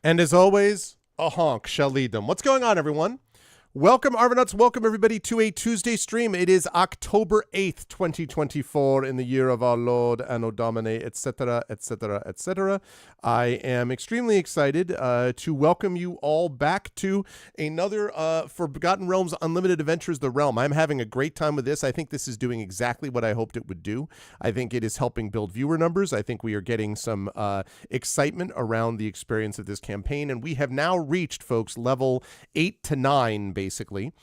And as always, a honk shall lead them. What's going on, everyone? Welcome, Arvanauts. Welcome, everybody, to a Tuesday stream. It is October 8th, 2024, in the year of our Lord, Anno Domini, etc., etc., etc. I am extremely excited to welcome you all back to another Forgotten Realms Unlimited Adventures, The Realm. I'm having a great time with this. I think this is doing exactly what I hoped it would do. I think it is helping build viewer numbers. I think we are getting some excitement around the experience of this campaign, and we have now reached, folks, level 8 to 9, basically,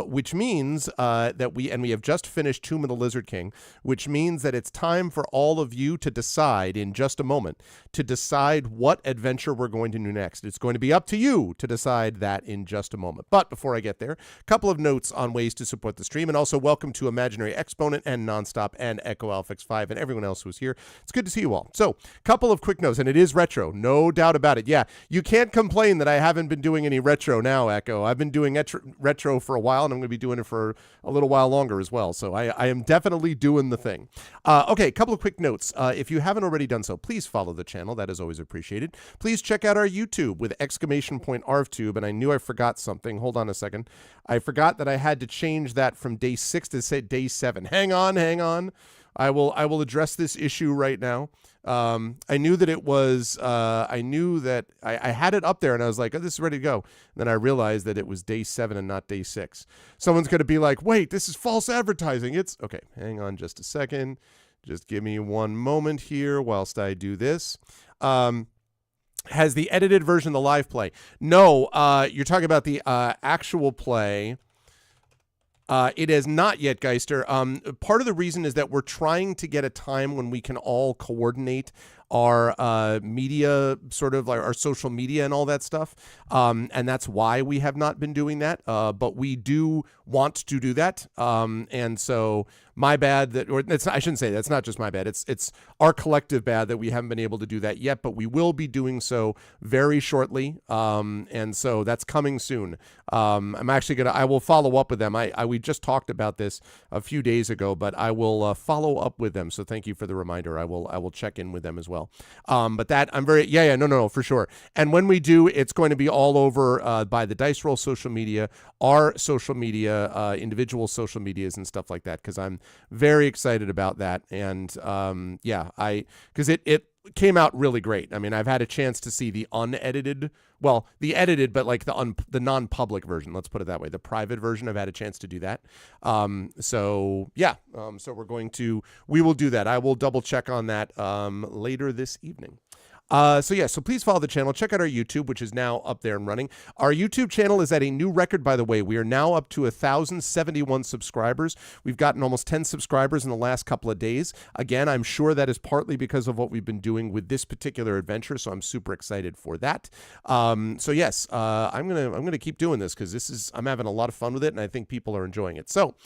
which means that we have just finished Tomb of the Lizard King, which means that it's time for all of you to decide in just a moment, to decide what adventure we're going to do next. It's going to be up to you to decide that in just a moment. But before I get there, a couple of notes on ways to support the stream, and also welcome to Imaginary Exponent and Nonstop and Echo Alpha X5 and everyone else who's here. It's good to see you all. So, a couple of quick notes, and it is retro, no doubt about it. Yeah, you can't complain that I haven't been doing any retro now, Echo. I've been doing retro for a while, and I'm going to be doing it for a little while longer as well. So I am definitely doing the thing. Okay, a couple of quick notes. If you haven't already done so, please follow the channel. That is always appreciated. Please check out our YouTube with !ArvTube, and I knew I forgot something. Hold on a second. I forgot that I had to change that from day 6 to say day 7. Hang on. I will address this issue right now. I knew that it was, I knew that I had it up there and I was like, oh, this is ready to go. And then I realized that it was day 7 and not day 6. Someone's going to be like, wait, this is false advertising. It's okay. Hang on just a second. Just give me one moment here whilst I do this. Has the edited version the live play? No, you're talking about the actual play. It has not yet, Geister. Part of the reason is that we're trying to get a time when we can all coordinate our media, sort of like our social media and all that stuff. And that's why we have not been doing that. But we do want to do that. And so my bad that, or it's, I shouldn't say that's not just my bad. It's our collective bad that we haven't been able to do that yet, but we will be doing so very shortly. And so that's coming soon. I'm actually I will follow up with them. We just talked about this a few days ago, but I will follow up with them. So thank you for the reminder. I will check in with them as well. But that I'm very, no, for sure. And when we do, it's going to be all over by the Dice Roll social media, our social media, individual social medias and stuff like that. Cause I'm very excited about that. And cause it came out really great. I mean, I've had a chance to see the unedited, well, the edited, but like the non-public version, let's put it that way. The private version, I've had a chance to do that. So we will do that. I will double check on that later this evening. So please follow the channel. Check out our YouTube, which is now up there and running. Our YouTube channel is at a new record, by the way. We are now up to 1,071 subscribers. We've gotten almost 10 subscribers in the last couple of days. Again, I'm sure that is partly because of what we've been doing with this particular adventure, so I'm super excited for that. I'm gonna keep doing this because I'm having a lot of fun with it, and I think people are enjoying it. So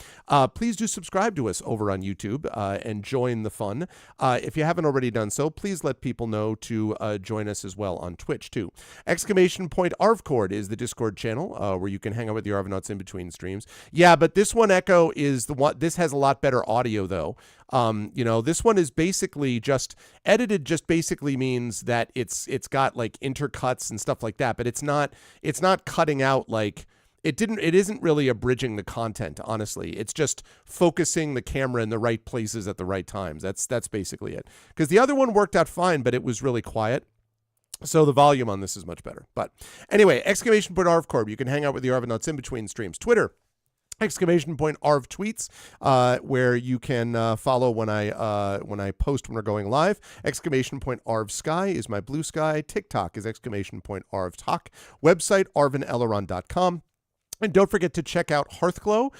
please do subscribe to us over on YouTube and join the fun. If you haven't already done so, please let people know to join us as well on Twitch too. !ArvCord is the Discord channel where you can hang out with the Arvanauts in between streams. Yeah, but this one, Echo, is the one. This has a lot better audio though. This one is basically just edited. Just basically means that it's got like intercuts and stuff like that, but it's not cutting out like. It isn't really abridging the content, honestly. It's just focusing the camera in the right places at the right times. That's basically it. Because the other one worked out fine, but it was really quiet. So the volume on this is much better. But anyway, !ArvCorp. You can hang out with the Arvanauts in between streams. Twitter. !Arv tweets, where you can follow when I post when we're going live. !Arv Sky is my blue sky. TikTok is !Arv Talk. Website arvanelleron.com. And don't forget to check out Hearthglow,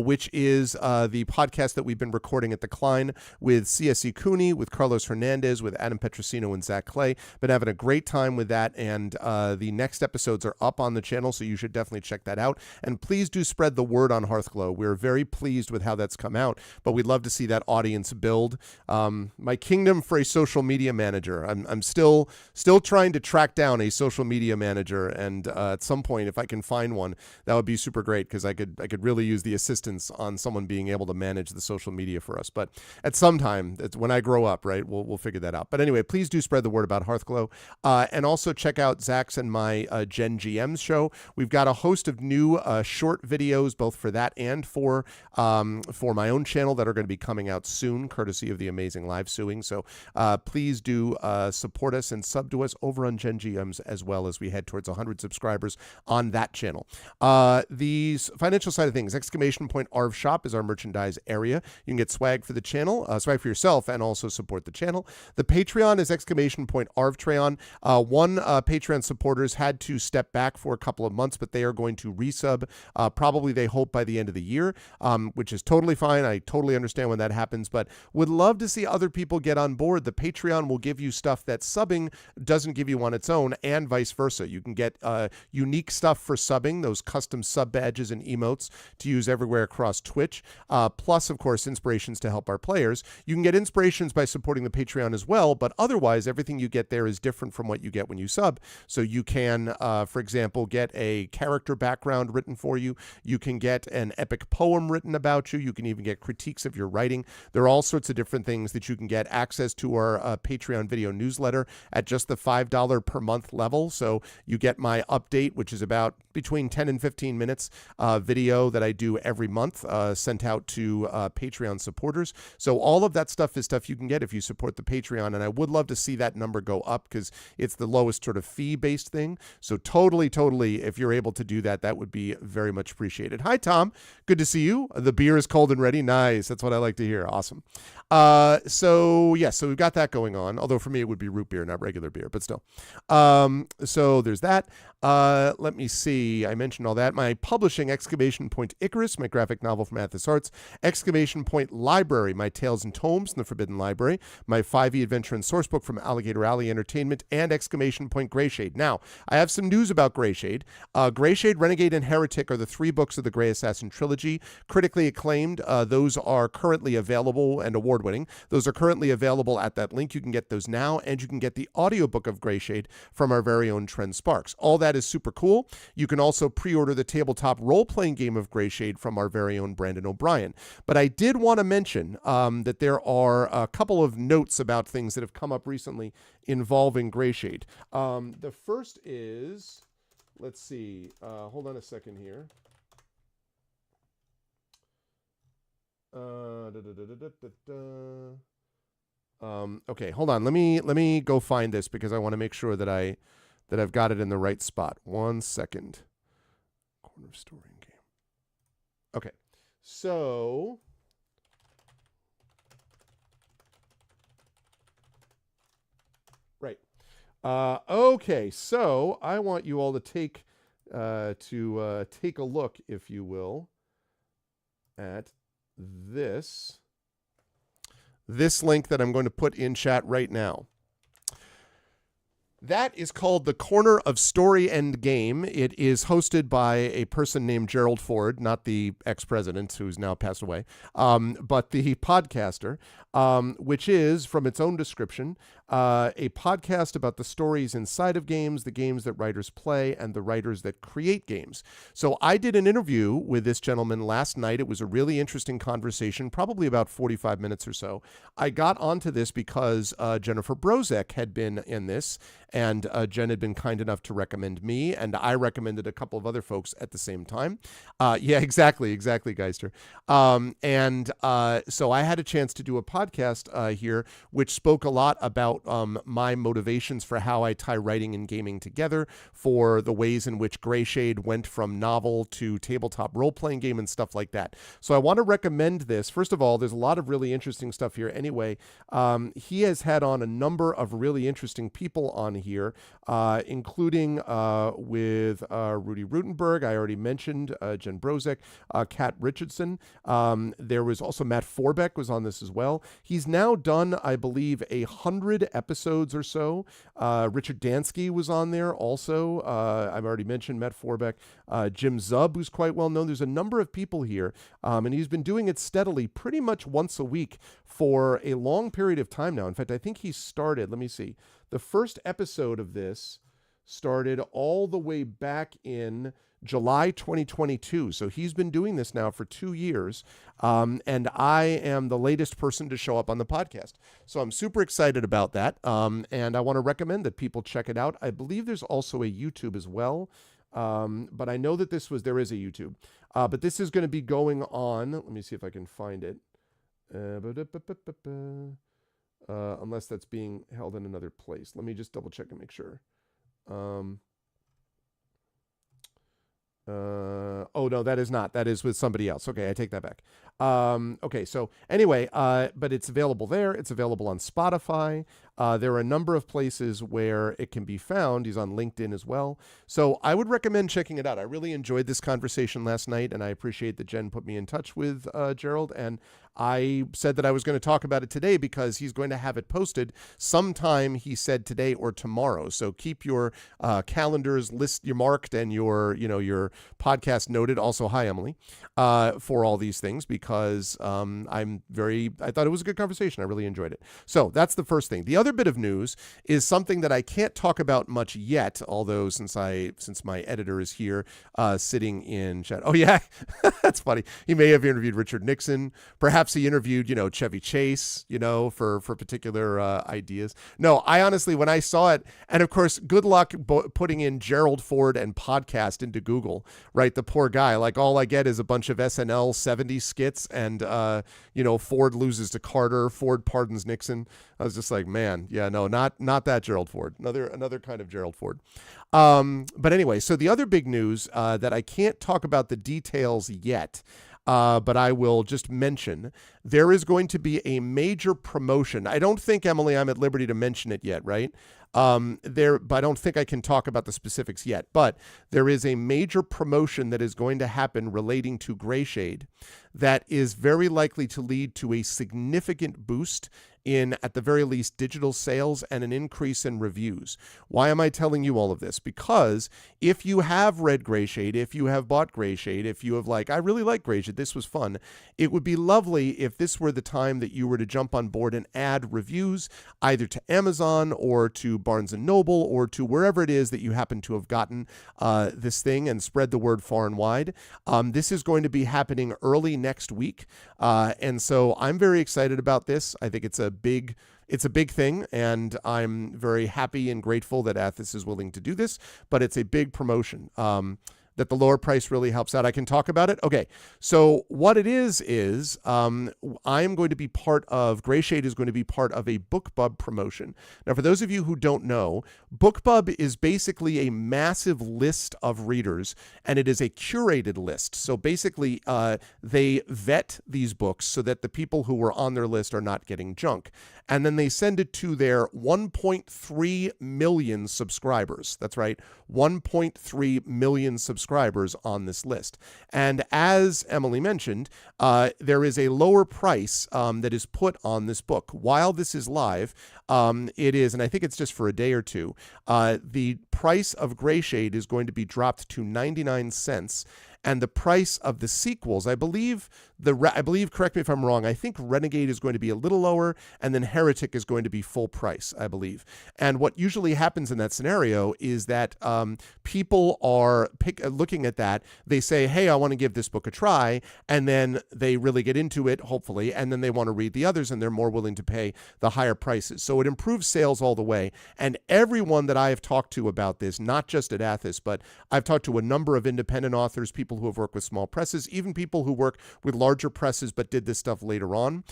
which is the podcast that we've been recording at the Klein with CSE Cooney, with Carlos Hernandez, with Adam Petrosino, and Zach Clay. Been having a great time with that, and the next episodes are up on the channel, so you should definitely check that out. And please do spread the word on Hearthglow. We're very pleased with how that's come out, but we'd love to see that audience build. My kingdom for a social media manager. I'm still trying to track down a social media manager, and at some point, if I can find one, that would would be super great because I could really use the assistance on someone being able to manage the social media for us. But at some time, when I grow up, right, we'll figure that out. But anyway, please do spread the word about Hearthglow, and also check out Zach's and my Gen GM's show. We've got a host of new short videos, both for that and for my own channel, that are going to be coming out soon, courtesy of the amazing live suing. So please do support us and sub to us over on Gen GM's as well, as we head towards 100 subscribers on that channel. The financial side of things, exclamation point Arv Shop is our merchandise area. You can get swag for the channel, swag for yourself, and also support the channel. The Patreon is exclamation point Arvtreon. One Patreon supporters had to step back for a couple of months, but they are going to resub, probably they hope by the end of the year, which is totally fine. I totally understand when that happens, but would love to see other people get on board. The Patreon will give you stuff that subbing doesn't give you on its own, and vice versa. You can get unique stuff for subbing, those custom sub badges and emotes to use everywhere across Twitch, plus, of course, inspirations to help our players. You can get inspirations by supporting the Patreon as well, but otherwise, everything you get there is different from what you get when you sub. So you can, for example, get a character background written for you. You can get an epic poem written about you. You can even get critiques of your writing. There are all sorts of different things that you can get access to our Patreon video newsletter at just the $5 per month level. So you get my update, which is about between 10 and 15 minutes video that I do every month, sent out to Patreon supporters. So all of that stuff is stuff you can get if you support the Patreon, and I would love to see that number go up because it's the lowest sort of fee-based thing. So totally, if you're able to do that, that would be very much appreciated. Hi, Tom. Good to see you. The beer is cold and ready. Nice. That's what I like to hear. Awesome. So we've got that going on, although for me it would be root beer, not regular beer, but still. So there's that. Let me see. I mentioned all that. My publishing, exclamation point Icarus, my graphic novel from Athos Arts, exclamation point Library, my Tales and Tomes in the Forbidden Library, my 5e adventure and sourcebook from Alligator Alley Entertainment, and exclamation point Greyshade. Now, I have some news about Greyshade. Greyshade, Renegade, and Heretic are the 3 books of the Grey Assassin trilogy, critically acclaimed. Those are currently available and award-winning. Those are currently available at that link. You can get those now, and you can get the audiobook of Greyshade from our very own Trent Sparks. All that is super cool. You can also pre-order the tabletop role-playing game of Greyshade from our very own Brandon O'Brien. But I did want to mention that there are a couple of notes about things that have come up recently involving Greyshade. The first is, let's see, hold on a second here. Okay, hold on. Let me go find this because I want to make sure that I've got it in the right spot. 1 second. Corner of story and game. Okay, so right. Okay, so I want you all to take a look, if you will, at this link that I'm going to put in chat right now. That is called The Corner of Story and Game. It is hosted by a person named Gerald Ford, not the ex-president who's now passed away, but the podcaster, which is, from its own description, a podcast about the stories inside of games, the games that writers play, and the writers that create games. So I did an interview with this gentleman last night. It was a really interesting conversation, probably about 45 minutes or so. I got onto this because Jennifer Brozek had been in this, and Jen had been kind enough to recommend me, and I recommended a couple of other folks at the same time. Yeah, exactly, Geister. So I had a chance to do a podcast here, which spoke a lot about my motivations for how I tie writing and gaming together, for the ways in which Greyshade went from novel to tabletop role-playing game and stuff like that. So I want to recommend this. First of all, there's a lot of really interesting stuff here anyway. He has had on a number of really interesting people on here, including with Rudy Rutenberg. I already mentioned Jen Brozek, Kat Richardson. There was also Matt Forbeck was on this as well. He's now done, I believe, 100 episodes or so. Richard Dansky was on there also. I've already mentioned Matt Forbeck. Jim Zub, who's quite well known. There's a number of people here, and he's been doing it steadily, pretty much once a week for a long period of time now. In fact, I think he started, let me see, the first episode of this started all the way back in July 2022. So he's been doing this now for 2 years. And I am the latest person to show up on the podcast. So I'm super excited about that. And I want to recommend that people check it out. I believe there's also a YouTube as well. But I know that there is a YouTube. But this is going to be going on. Let me see if I can find it. Unless that's being held in another place. Let me just double check and make sure. Oh no, that is not. That is with somebody else. Okay, I take that back. Okay, so anyway, but it's available there. It's available on Spotify. There are a number of places where it can be found. He's on LinkedIn as well. So I would recommend checking it out. I really enjoyed this conversation last night, and I appreciate that Jen put me in touch with Gerald. And I said that I was going to talk about it today because he's going to have it posted sometime, he said, today or tomorrow. So keep your calendars your marked and your podcast noted. Also, hi, Emily, for all these things, because I thought it was a good conversation. I really enjoyed it. So that's the first thing. The other bit of news is something that I can't talk about much yet, although since my editor is here sitting in chat. Oh, yeah, that's funny. He may have interviewed Richard Nixon. Perhaps he interviewed, Chevy Chase, for particular ideas. No, I honestly, when I saw it, and of course, good luck putting in Gerald Ford and podcast into Google, right? The poor guy, like all I get is a bunch of SNL 70s skits and, Ford loses to Carter, Ford pardons Nixon. I was just like, man, yeah, no, not that Gerald Ford, another kind of Gerald Ford. But anyway, so the other big news that I can't talk about the details yet, but I will just mention, there is going to be a major promotion. I don't think, Emily, I'm at liberty to mention it yet, right? But I don't think I can talk about the specifics yet. But there is a major promotion that is going to happen relating to Grayshade that is very likely to lead to a significant boost in, at the very least, digital sales and an increase in reviews. Why am I telling you all of this? Because if you have read Grayshade, if you have bought Grayshade, if you have I really like Grayshade, this was fun, it would be lovely if this were the time that you were to jump on board and add reviews either to Amazon or to Barnes & Noble or to wherever it is that you happen to have gotten this thing, and spread the word far and wide. This is going to be happening early next week. And so I'm very excited about this. I think it's a big thing, and I'm very happy and grateful that Athos is willing to do this, but it's a big promotion. That the lower price really helps out. I can talk about it. Okay, so what it is I'm going to be part of, Grayshade is going to be part of a BookBub promotion. Now, for those of you who don't know, BookBub is basically a massive list of readers, and it is a curated list. So basically, they vet these books so that the people who were on their list are not getting junk. And then they send it to their 1.3 million subscribers. That's right, 1.3 million subscribers on this list. And as Emily mentioned, there is a lower price that is put on this book. While this is live, it is, and I think it's just for a day or two, the price of Grayshade is going to be dropped to 99 cents. And the price of the sequels, I believe, correct me if I'm wrong, I think Renegade is going to be a little lower, and then Heretic is going to be full price, I believe. And what usually happens in that scenario is that people are looking at that, they say, hey, I want to give this book a try, and then they really get into it, hopefully, and then they want to read the others, and they're more willing to pay the higher prices. So it improves sales all the way. And everyone that I have talked to about this, not just at Athos, but I've talked to a number of independent authors, people who have worked with small presses, even people who work with larger presses but did this stuff later on,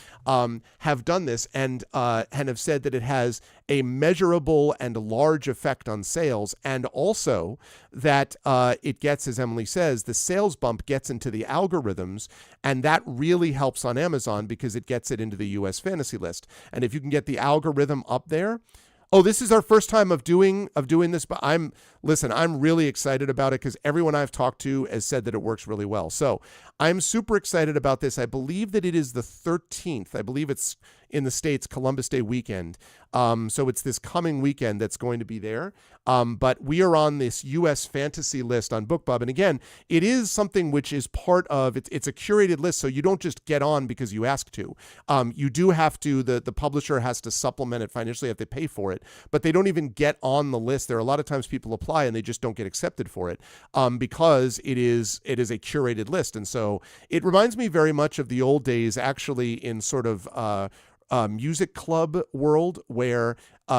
have done this and have said that it has a measurable and large effect on sales, and also that it gets, as Emily says, the sales bump gets into the algorithms, and that really helps on Amazon because it gets it into the US fantasy list. And if you can get the algorithm up there, oh, this is our first time of doing this, but I'm really excited about it because everyone I've talked to has said that it works really well. So I'm super excited about this. I believe that it is the 13th. I believe it's in the States, Columbus Day weekend. So it's this coming weekend that's going to be there. But we are on this U.S. fantasy list on BookBub. And again, it is something which is part of, it's a curated list, so you don't just get on because you ask to. You do have to, the publisher has to supplement it financially if they pay for it, but they don't even get on the list. There are a lot of times people apply and they just don't get accepted for it because it is a curated list. And so it reminds me very much of the old days, actually, in sort of music club world, where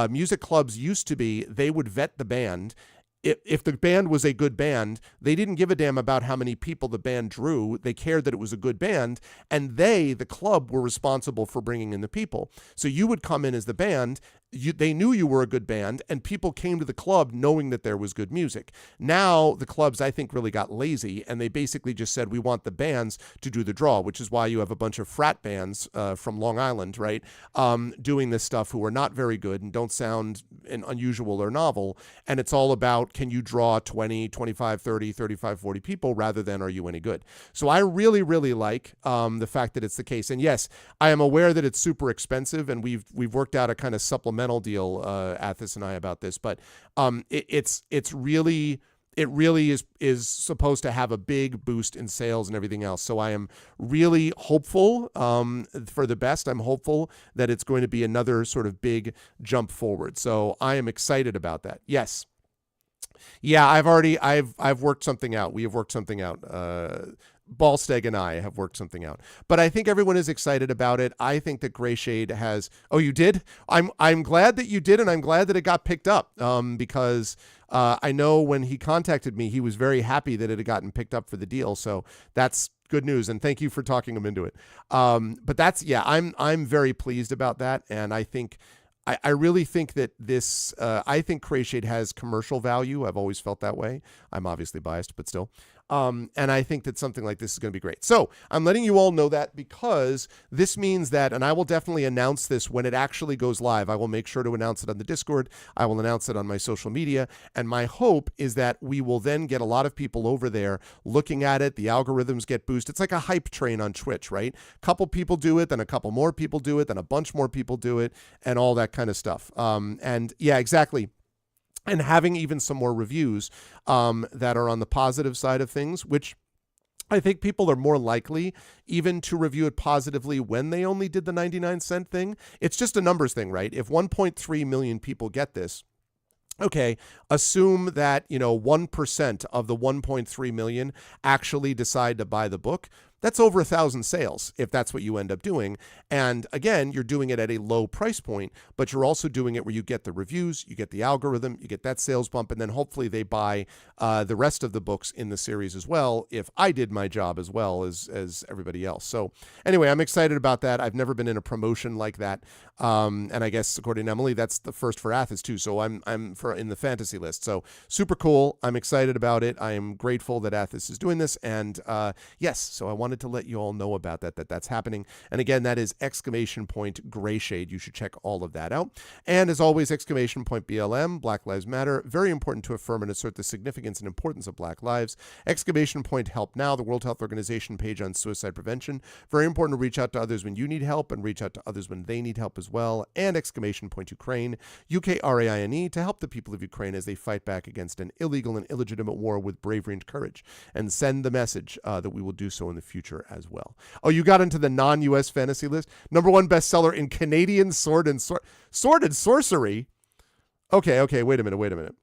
music clubs used to be, they would vet the band. If the band was a good band, they didn't give a damn about how many people the band drew. They cared that it was a good band, and they, the club, were responsible for bringing in the people. So you would come in as the band. They knew you were a good band, and people came to the club knowing that there was good music. Now, the clubs, I think, really got lazy, and they basically just said, we want the bands to do the draw, which is why you have a bunch of frat bands from Long Island, right, doing this stuff who are not very good and don't sound unusual or novel, and it's all about, can you draw 20, 25, 30, 35, 40 people rather than are you any good? So I really, really like the fact that it's the case. And yes, I am aware that it's super expensive, and we've worked out a kind of supplemental deal, Athos and I, about this, but it really is supposed to have a big boost in sales and everything else. So I am really hopeful for the best. I'm hopeful that it's going to be another sort of big jump forward. So I am excited about that. Yes. Yeah, I've worked something out. We have worked something out. Ballsteg and I have worked something out, but I think everyone is excited about it. I think that Greyshade has. Oh, you did? I'm glad that you did, and I'm glad that it got picked up. Because I know when he contacted me, he was very happy that it had gotten picked up for the deal. So that's good news, and thank you for talking him into it. But I'm very pleased about that, and I think. I really think that this, I think Greyshade has commercial value. I've always felt that way. I'm obviously biased, but still. And I think that something like this is going to be great. So I'm letting you all know that, because this means that, and I will definitely announce this when it actually goes live. I will make sure to announce it on the Discord. I will announce it on my social media. And my hope is that we will then get a lot of people over there looking at it. The algorithms get boosted. It's like a hype train on Twitch, right? A couple people do it, then a couple more people do it, then a bunch more people do it, and all that kind of stuff. And yeah, exactly. And having even some more reviews that are on the positive side of things, which I think people are more likely even to review it positively when they only did the 99-cent thing. It's just a numbers thing, right? If 1.3 million people get this, okay, assume that, 1% of the 1.3 million actually decide to buy the book. That's over 1,000 sales if that's what you end up doing. And again, you're doing it at a low price point, but you're also doing it where you get the reviews, you get the algorithm, you get that sales bump, and then hopefully they buy the rest of the books in the series as well, if I did my job as well as everybody else. So anyway, I'm excited about that. I've never been in a promotion like that. And I guess according to Emily, that's the first for Athos too. So I'm in the fantasy list. So super cool. I'm excited about it. I am grateful that Athos is doing this. And yes, so I wanted to let you all know about that's happening. And again, that is !Greyshade. You should check all of that out. And as always, !BLM, Black Lives Matter. Very important to affirm and assert the significance and importance of Black lives. !Help Now, the World Health Organization page on suicide prevention. Very important to reach out to others when you need help and reach out to others when they need help as well. And !Ukraine, UKRAINE, to help the people of Ukraine as they fight back against an illegal and illegitimate war with bravery and courage. And send the message that we will do so in the future as well. Oh, you got into the non-US fantasy list? #1 bestseller in Canadian sword and sorcery. Okay, wait a minute.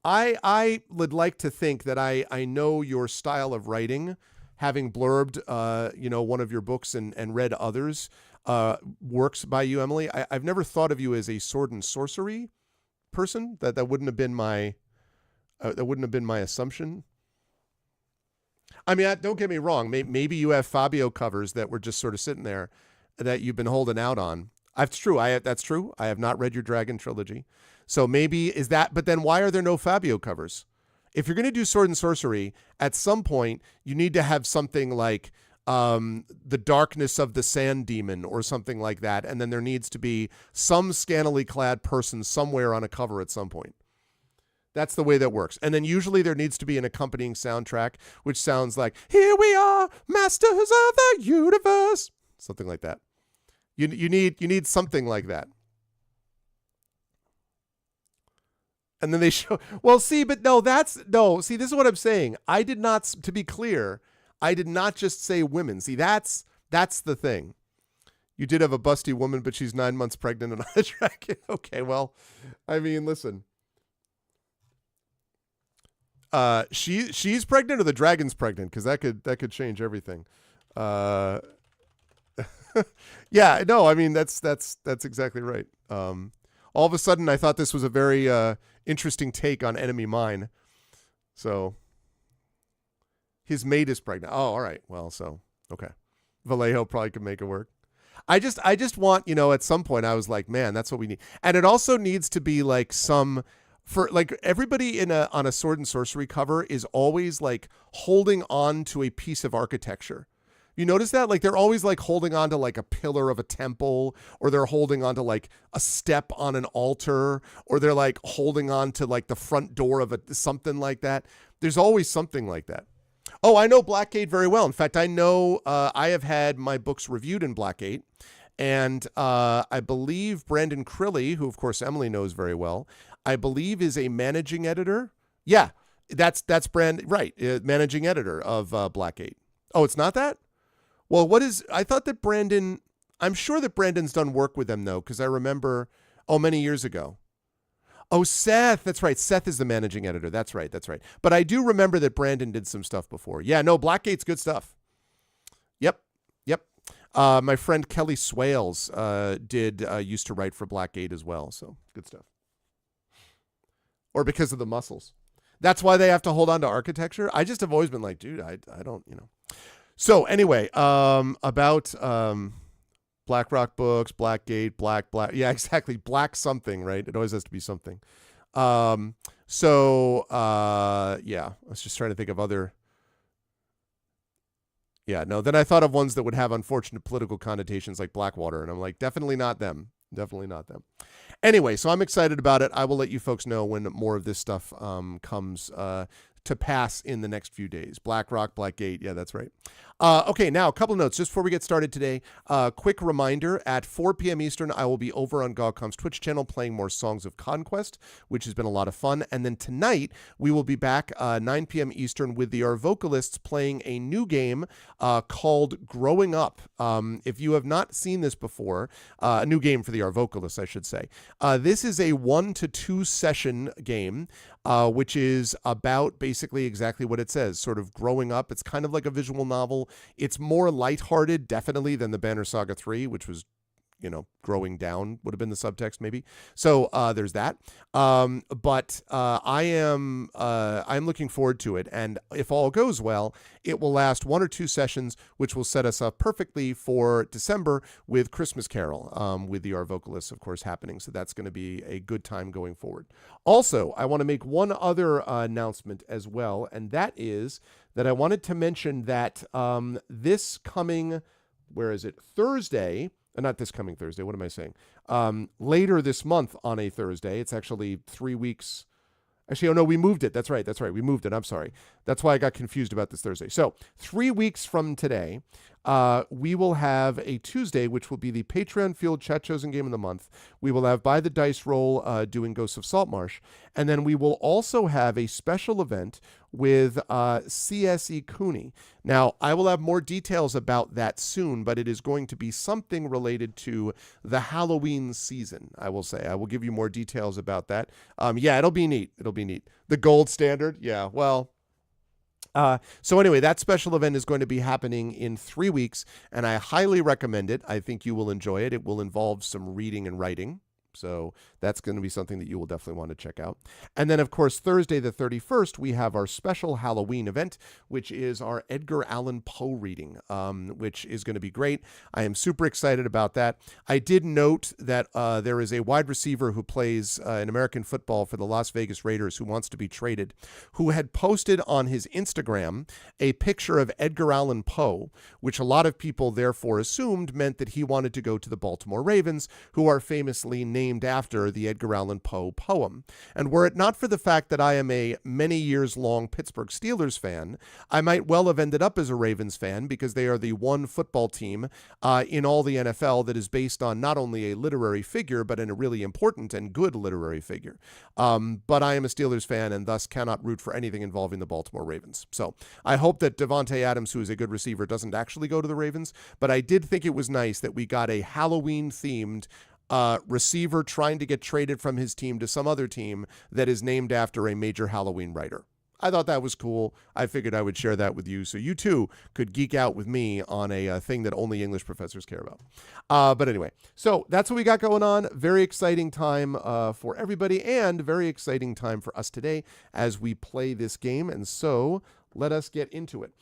I would like to think that I know your style of writing, having blurbed one of your books and read others works by you, Emily. I've never thought of you as a sword and sorcery person. That wouldn't have been my assumption. I mean, don't get me wrong. Maybe you have Fabio covers that were just sort of sitting there that you've been holding out on. That's true. That's true. I have not read your Dragon trilogy. So maybe is that, but then why are there no Fabio covers? If you're going to do sword and sorcery, at some point, you need to have something like The Darkness of the Sand Demon or something like that. And then there needs to be some scantily clad person somewhere on a cover at some point. That's the way that works. And then usually there needs to be an accompanying soundtrack, which sounds like, "Here we are, masters of the universe." Something like that. You need something like that. And then they show, well, see, but no, see, this is what I'm saying. I did not, to be clear, I did not just say women. See, that's the thing. You did have a busty woman, but she's 9 months pregnant and on a dragon. Okay, well, I mean, listen. She's pregnant or the dragon's pregnant? Because that could change everything. Yeah, no, I mean that's exactly right. All of a sudden, I thought this was a very interesting take on Enemy Mine. So his mate is pregnant. Oh, all right. Well, so okay, Vallejo probably could make it work. I just want, at some point I was like, man, that's what we need, and it also needs to be like for like everybody on a Sword and Sorcery cover is always like holding on to a piece of architecture. You notice that? Like they're always like holding on to like a pillar of a temple, or they're holding on to like a step on an altar, or they're like holding on to like the front door of something like that. There's always something like that. Oh, I know Blackgate very well. In fact, I know I have had my books reviewed in Blackgate. And I believe Brandon Crilly, who of course Emily knows very well, I believe is a managing editor. Yeah, that's right, managing editor of Blackgate. Oh, it's not that? Well, I thought that Brandon, I'm sure that Brandon's done work with them though, because I remember, many years ago. Oh, Seth, that's right. Seth is the managing editor. That's right. But I do remember that Brandon did some stuff before. Yeah, no, Blackgate's good stuff. Yep. My friend Kelly Swales used to write for Blackgate as well, so good stuff. Or because of the muscles. That's why they have to hold on to architecture. I just have always been like, dude, I don't, So anyway, about BlackRock books, Blackgate, Black. Yeah, exactly. Black something, right? It always has to be something. Yeah, I was just trying to think of other. Yeah, no, then I thought of ones that would have unfortunate political connotations like Blackwater, and I'm like, definitely not them. Definitely not them. Anyway, so I'm excited about it. I will let you folks know when more of this stuff comes to pass in the next few days. BlackRock, Blackgate, yeah, that's right. Okay, now a couple of notes just before we get started today. Quick reminder, at 4 p.m. Eastern, I will be over on GogComm's Twitch channel playing more Songs of Conquest, which has been a lot of fun. And then tonight, we will be back 9 p.m. Eastern with the Our Vocalists playing a new game called Growing Up. If you have not seen this before, a new game for the Our Vocalists, I should say. This is a 1 to 2 session game, which is about basically exactly what it says, sort of growing up. It's kind of like a visual novel. It's more lighthearted, definitely, than the Banner Saga 3, which was, growing down would have been the subtext maybe. So there's that. But I'm looking forward to it. And if all goes well, it will last 1 or 2 sessions, which will set us up perfectly for December with Christmas Carol, with the Our Vocalists, of course, happening. So that's going to be a good time going forward. Also, I want to make one other announcement as well, and that is that I wanted to mention that this coming, Thursday, not this coming Thursday, what am I saying? Later this month on a Thursday, it's actually 3 weeks. Actually, oh no, we moved it. That's right. We moved it. I'm sorry. That's why I got confused about this Thursday. So 3 weeks from today, we will have a Tuesday, which will be the Patreon Field Chat Chosen Game of the Month. We will have By the Dice Roll doing Ghosts of Saltmarsh. And then we will also have a special event with CSE Cooney. Now, I will have more details about that soon, but it is going to be something related to the Halloween season, I will say. I will give you more details about that. Yeah, it'll be neat. The gold standard, yeah, well... So anyway, that special event is going to be happening in 3 weeks, and I highly recommend it. I think you will enjoy it. It will involve some reading and writing. So that's going to be something that you will definitely want to check out. And then, of course, Thursday the 31st, we have our special Halloween event, which is our Edgar Allan Poe reading, which is going to be great. I am super excited about that. I did note that there is a wide receiver who plays in American football for the Las Vegas Raiders who wants to be traded, who had posted on his Instagram a picture of Edgar Allan Poe, which a lot of people therefore assumed meant that he wanted to go to the Baltimore Ravens, who are famously named named after the Edgar Allan Poe poem. And were it not for the fact that I am a many years long Pittsburgh Steelers fan, I might well have ended up as a Ravens fan because they are the one football team in all the NFL that is based on not only a literary figure, but in a really important and good literary figure. But I am a Steelers fan and thus cannot root for anything involving the Baltimore Ravens. So I hope that Davante Adams, who is a good receiver, doesn't actually go to the Ravens. But I did think it was nice that we got a Halloween-themed receiver trying to get traded from his team to some other team that is named after a major Halloween writer. I thought that was cool. I figured I would share that with you so you too could geek out with me on a thing that only English professors care about. But anyway, so that's what we got going on. Very exciting time for everybody and very exciting time for us today as we play this game. And so let us get into it.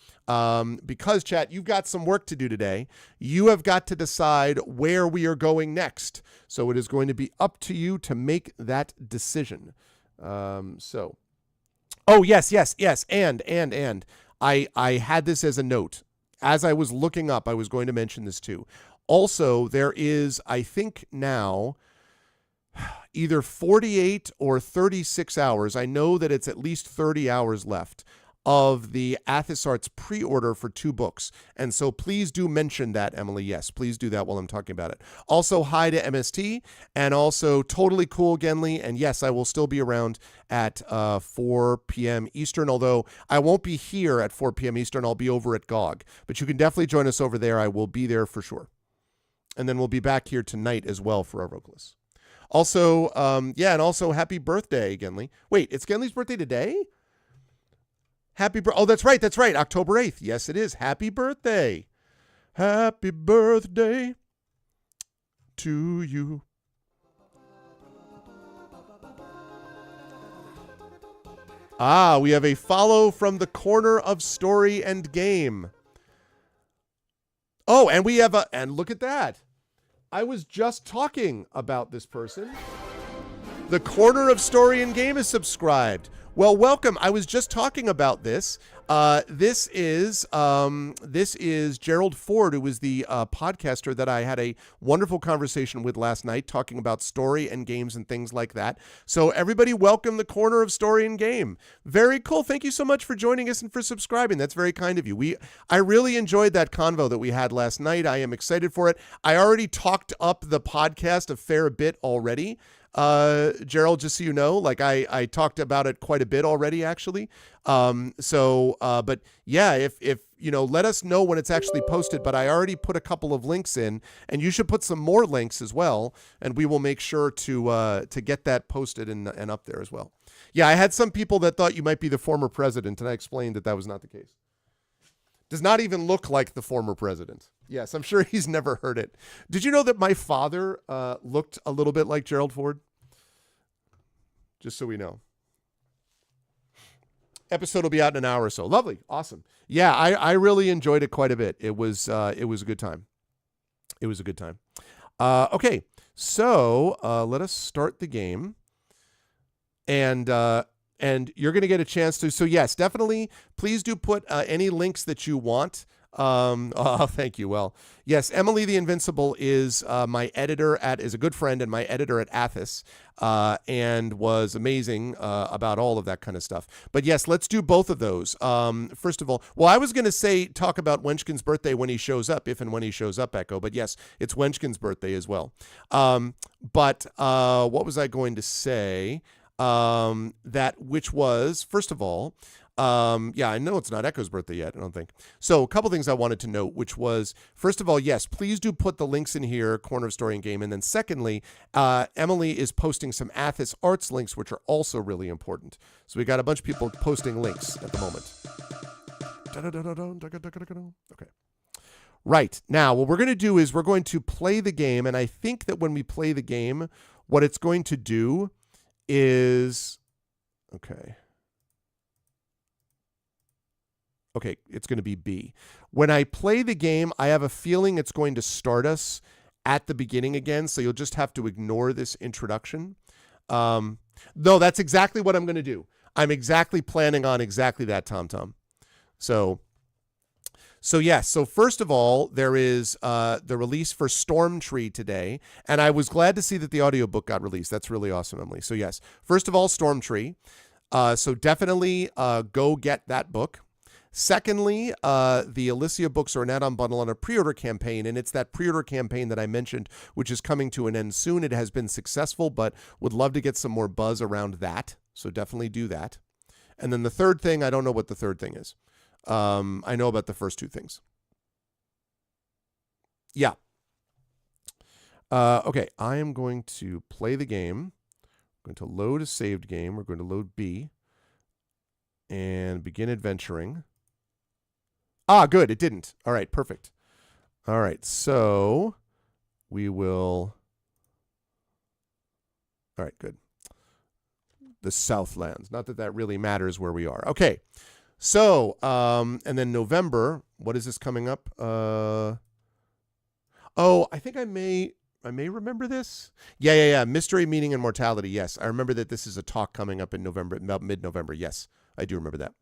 Because, chat, you've got some work to do today. You have got to decide where we are going next. So it is going to be up to you to make that decision. Oh, yes. And I had this as a note. As I was looking up, I was going to mention this too. Also, there is, I think now, either 48 or 36 hours. I know that it's at least 30 hours left of the Athos Arts pre-order for 2 books. And so please do mention that, Emily. Yes, please do that while I'm talking about it. Also, hi to MST, and also totally cool, Genly. And yes, I will still be around at 4 p.m. Eastern, although I won't be here at 4 p.m. Eastern. I'll be over at GOG. But you can definitely join us over there. I will be there for sure. And then we'll be back here tonight as well for our vocalists. Also, and also happy birthday, Genly. Wait, it's Genly's birthday today? Oh, that's right. October 8th. Yes, it is. Happy birthday. Happy birthday to you. We have a follow from the corner of Story and Game. Oh, and we have and look at that. I was just talking about this person. The corner of Story and Game is subscribed. Well, welcome. I was just talking about this. This is Gerald Ford, who was the podcaster that I had a wonderful conversation with last night, talking about story and games and things like that. So everybody, welcome the corner of Story and Game. Very cool. Thank you so much for joining us and for subscribing. That's very kind of you. I really enjoyed that convo that we had last night. I am excited for it. I already talked up the podcast a fair bit already. Gerald, just so you know, like I talked about it quite a bit already, actually. But yeah, if you know, let us know when it's actually posted, but I already put a couple of links in, and you should put some more links as well. And we will make sure to get that posted and up there as well. Yeah. I had some people that thought you might be the former president, and I explained that was not the case. Does not even look like the former president. Yes, I'm sure he's never heard it. Did you know that my father looked a little bit like Gerald Ford? Just so we know. Episode will be out in an hour or so. Lovely. Awesome. Yeah, I really enjoyed it quite a bit. It was a good time. It was a good time. Okay, so let us start the game. And you're going to get a chance to. So yes, definitely. Please do put any links that you want. Thank you. Well, yes, Emily the Invincible is my editor is a good friend and my editor at Athos, and was amazing about all of that kind of stuff. But yes, let's do both of those. First of all, well, I was going to talk about Wenchkin's birthday when he shows up, if and when he shows up, Echo. But yes, it's Wenchkin's birthday as well. But what was I going to say? Which was, first of all, I know it's not Echo's birthday yet, I don't think. So a couple things I wanted to note, which was, first of all, yes, please do put the links in here, Corner of Story and Game. And then secondly, Emily is posting some Athos Arts links, which are also really important. So we got a bunch of people posting links at the moment. Okay. Right. Now, what we're going to do is we're going to play the game. And I think that when we play the game, what it's going to do is, okay, it's going to be B. When I play the game, I have a feeling it's going to start us at the beginning again, so you'll just have to ignore this introduction. No, that's exactly what I'm going to do. I'm exactly planning on exactly that, TomTom. So So yes, so first of all, there is the release for Stormtree today, and I was glad to see that the audiobook got released. That's really awesome, Emily. So yes, first of all, Stormtree. So definitely go get that book. Secondly, the Alicia books are an add-on bundle on a pre-order campaign, and it's that pre-order campaign that I mentioned, which is coming to an end soon. It has been successful, but would love to get some more buzz around that. So definitely do that. And then the third thing, I don't know what the third thing is. I know about the first two things. Yeah. Okay, I am going to play the game. I'm going to load a saved game. We're going to load B and begin adventuring. Ah, good. It didn't. All right, perfect. All right, so we will. All right, good. The Southlands. Not that that really matters where we are. Okay. So, and then November, what is this coming up? Oh, I think I may remember this. Yeah. Mystery, Meaning, and Mortality. Yes, I remember that this is a talk coming up in November, about mid-November. Yes, I do remember that.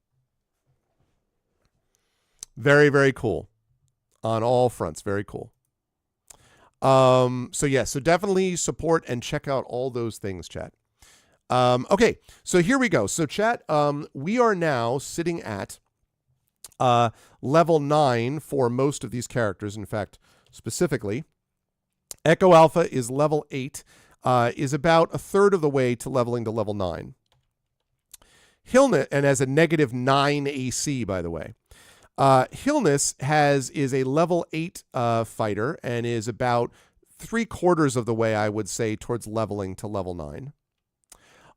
Very, very cool on all fronts. Very cool. So yeah, so definitely support and check out all those things, chat. Okay, so here we go. So chat, we are now sitting at level 9 for most of these characters. In fact, specifically, Echo Alpha is level 8, is about a third of the way to leveling to level 9. Hilness, and has a negative 9 AC, by the way. Hilness is a level 8 fighter and is about 3/4 of the way, I would say, towards leveling to level 9.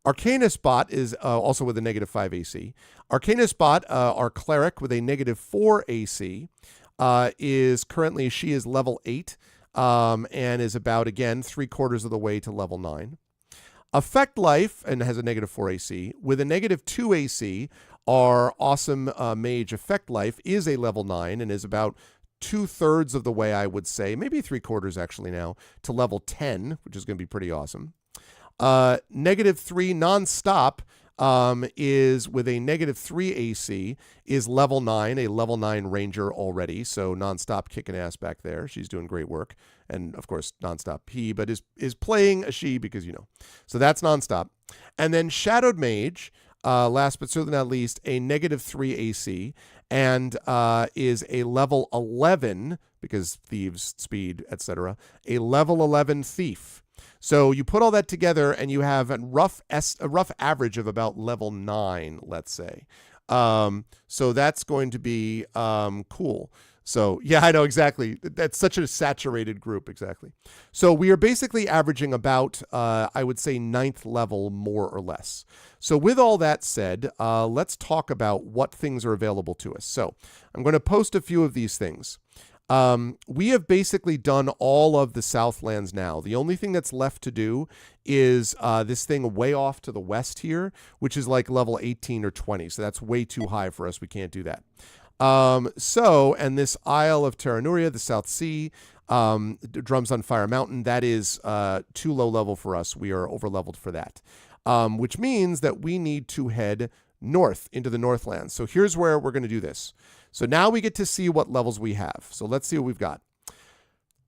Arcanus Bot is also with a negative 5 AC. Arcanus Bot, our cleric with a negative 4 AC, she is level 8 and is about, again, 3/4 of the way to level 9. Effect Life, and has a negative 4 AC. With a negative 2 AC, our awesome mage Effect Life is a level 9 and is about 2/3 of the way, I would say, maybe 3/4 actually now, to level 10, which is going to be pretty awesome. Negative 3 Nonstop is with a negative 3 AC, is level 9, a level 9 ranger already. So Nonstop kicking ass back there. She's doing great work. And of course, Nonstop he, but is playing a she because, you know. So that's Nonstop. And then Shadowed Mage, last but certainly not least, a negative 3 AC and is a level 11, because thieves, speed, etc., a level 11 thief. So you put all that together and you have a rough average of about level 9, let's say. So that's going to be cool. So yeah, I know exactly. That's such a saturated group, exactly. So we are basically averaging about, I would say, 9th level, more or less. So with all that said, let's talk about what things are available to us. So I'm going to post a few of these things. We have basically done all of the Southlands now. The only thing that's left to do is this thing way off to the west here, which is like level 18 or 20. So that's way too high for us. We can't do that. And this Isle of Terranuria, the South Sea, Drums on Fire Mountain, that is too low level for us. We are over leveled for that, which means that we need to head north into the Northlands. So here's where we're going to do this. So now we get to see what levels we have. So let's see what we've got.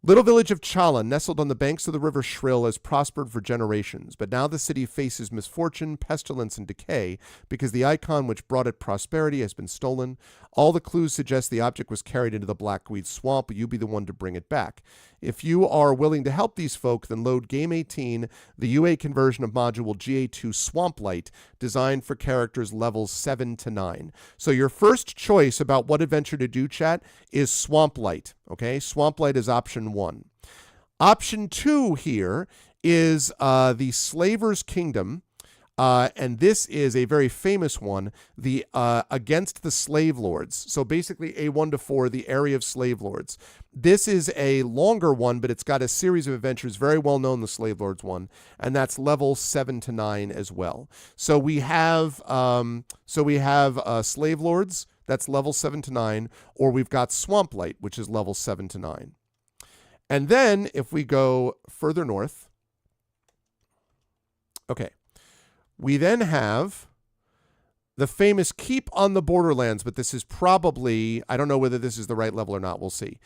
Little village of Chala, nestled on the banks of the river Shrill, has prospered for generations, but now the city faces misfortune, pestilence, and decay because the icon which brought it prosperity has been stolen. All the clues suggest the object was carried into the Blackweed Swamp, but you be the one to bring it back. If you are willing to help these folk, then load Game 18, the UA conversion of module GA2 Swamplight, designed for characters levels 7 to 9. So your first choice about what adventure to do, chat, is Swamplight. Okay, Swamplight is option 1. Option 2 here is the Slaver's Kingdom. And this is a very famous one, the Against the Slave Lords. So basically A1 to 4, the Area of Slave Lords. This is a longer one, but it's got a series of adventures, very well known, the Slave Lords one, and that's level 7 to 9 as well. So we have Slave Lords, that's level 7 to 9, or we've got Swamplight, which is level 7 to 9. And then if we go further north, okay. We then have the famous Keep on the Borderlands, but this is probably, I don't know whether this is the right level or not. We'll see.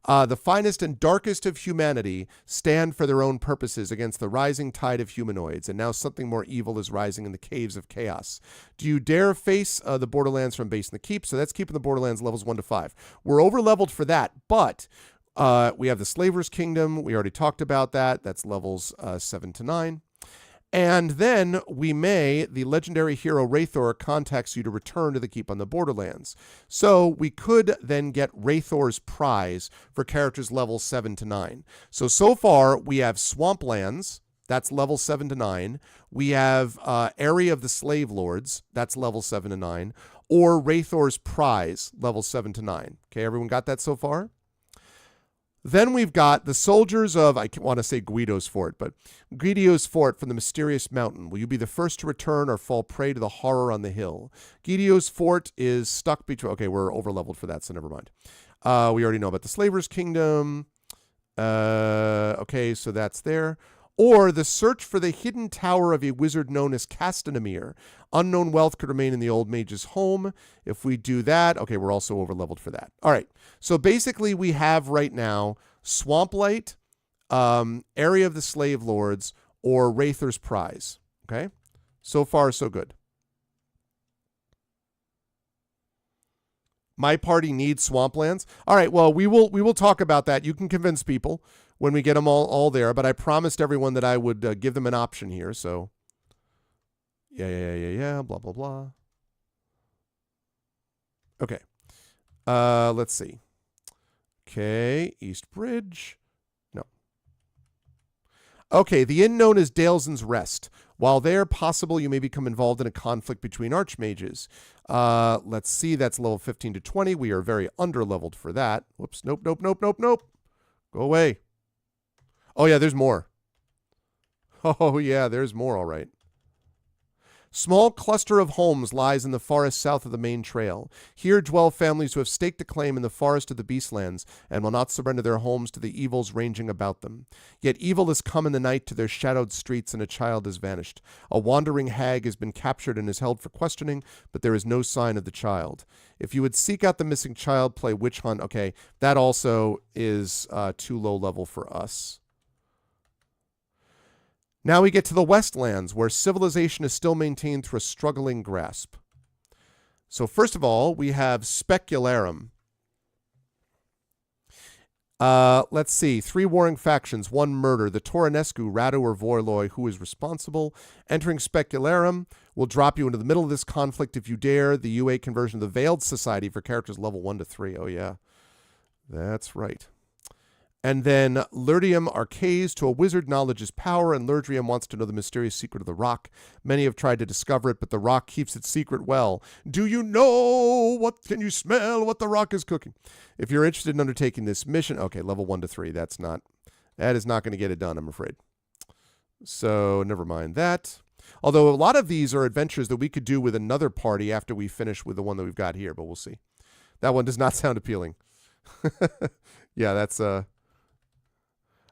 The finest and darkest of humanity stand for their own purposes against the rising tide of humanoids, and now something more evil is rising in the caves of chaos. Do you dare face the Borderlands from base in the Keep? So that's Keep in the Borderlands levels 1 to 5. We're over-leveled for that, but we have the Slaver's Kingdom. We already talked about that. That's levels 7 to 9. And then the legendary hero Raithor contacts you to return to the Keep on the Borderlands. So we could then get Raithor's prize for characters levels 7 to 9. So far we have Swamplands, that's level 7 to 9. We have Area of the Slave Lords, that's level 7 to 9. Or Raithor's prize, level 7 to 9. Okay, everyone got that so far? Then we've got the soldiers of, I want to say Guido's Fort, but Guido's Fort from the Mysterious Mountain. Will you be the first to return or fall prey to the horror on the hill? Guido's Fort is stuck between, okay, we're over-leveled for that, so never mind. We already know about the Slaver's Kingdom. Okay, so that's there. Or the search for the hidden tower of a wizard known as Castanamir. Unknown wealth could remain in the old mage's home. If we do that, okay, we're also over-leveled for that. All right, so basically we have right now Swamplight, Area of the Slave Lords, or Raithor's Prize. Okay, so far so good. My party needs Swamplands. All right, well, we will talk about that. You can convince people when we get them all there, but I promised everyone that I would give them an option here, so yeah, blah, blah, blah. Okay, let's see. Okay, East Bridge. No. Okay, the inn known as Daleson's Rest. While there, possible you may become involved in a conflict between archmages. Let's see, that's level 15 to 20. We are very under-leveled for that. Whoops, nope. Go away. Oh, yeah, there's more. Oh, yeah, there's more, all right. Small cluster of homes lies in the forest south of the main trail. Here dwell families who have staked a claim in the forest of the Beastlands and will not surrender their homes to the evils ranging about them. Yet evil has come in the night to their shadowed streets, and a child has vanished. A wandering hag has been captured and is held for questioning, but there is no sign of the child. If you would seek out the missing child, play Witch Hunt. Okay, that also is too low level for us. Now we get to the Westlands, where civilization is still maintained through a struggling grasp. So first of all, we have Specularum. Let's see. 3 warring factions, 1 murder. The Toronescu, Radu or Vorloi, who is responsible? Entering Specularum will drop you into the middle of this conflict if you dare. The UA conversion of the Veiled Society for characters level 1 to 3. Oh, yeah. That's right. And then Lurdium Arcades, to a wizard knowledge is power, and Lurdrium wants to know the mysterious secret of the rock. Many have tried to discover it, but the rock keeps its secret well. Do you know what, can you smell what the rock is cooking? If you're interested in undertaking this mission, okay, level 1 to 3, that is not going to get it done, I'm afraid. So never mind that. Although a lot of these are adventures that we could do with another party after we finish with the one that we've got here, but we'll see. That one does not sound appealing. Yeah, that's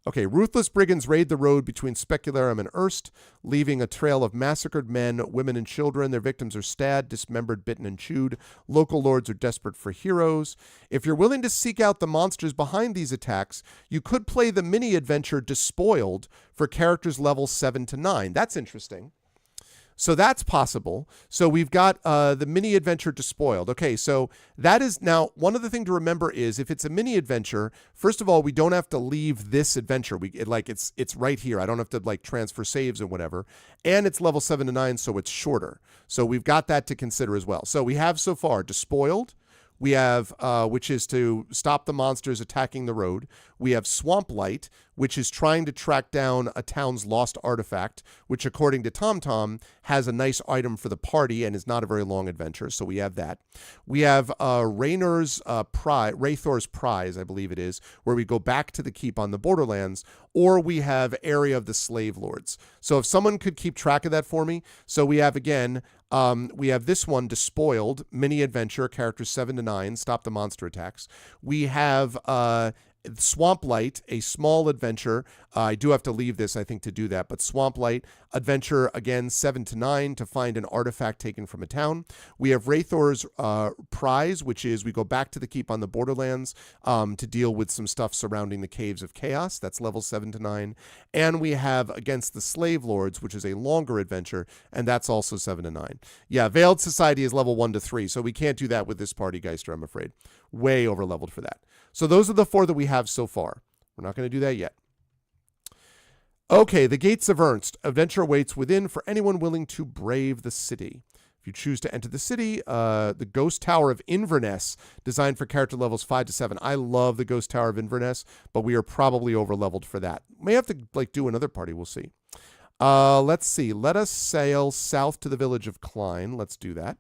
okay, ruthless brigands raid the road between Specularum and Erst, leaving a trail of massacred men, women, and children. Their victims are stabbed, dismembered, bitten, and chewed. Local lords are desperate for heroes. If you're willing to seek out the monsters behind these attacks, you could play the mini-adventure Despoiled for characters level 7 to 9. That's interesting. So that's possible. So we've got the mini adventure Despoiled. Okay, so that is now one other thing to remember is if it's a mini adventure, first of all, we don't have to leave this adventure. It's right here. I don't have to like transfer saves and whatever. And it's level 7 to 9, so it's shorter. So we've got that to consider as well. So we have so far Despoiled. We have, which is to stop the monsters attacking the road. We have Swamplight, which is trying to track down a town's lost artifact, which according to TomTom has a nice item for the party and is not a very long adventure. So we have that. We have Raithor's Prize, I believe it is, where we go back to the keep on the Borderlands, or we have Area of the Slave Lords. So if someone could keep track of that for me. So we have, again, we have this one, Despoiled, mini adventure, characters 7 to 9, stop the monster attacks. We have Swamp Light, a small adventure. I do have to leave this, I think, to do that. But Swamp Light, adventure, again, 7 to 9 to find an artifact taken from a town. We have Raithor's Prize, which is we go back to the keep on the Borderlands to deal with some stuff surrounding the Caves of Chaos. That's level 7 to 9. And we have Against the Slave Lords, which is a longer adventure, and that's also 7 to 9. Yeah, Veiled Society is level 1 to 3, so we can't do that with this party, Geister, I'm afraid. Way over leveled for that. So those are the 4 that we have so far. We're not going to do that yet. Okay, the Gates of Ernst. Adventure awaits within for anyone willing to brave the city. If you choose to enter the city, the Ghost Tower of Inverness, designed for character levels 5 to 7. I love the Ghost Tower of Inverness, but we are probably over leveled for that. May have to do another party. We'll see. Let's see. Let us sail south to the village of Klein. Let's do that.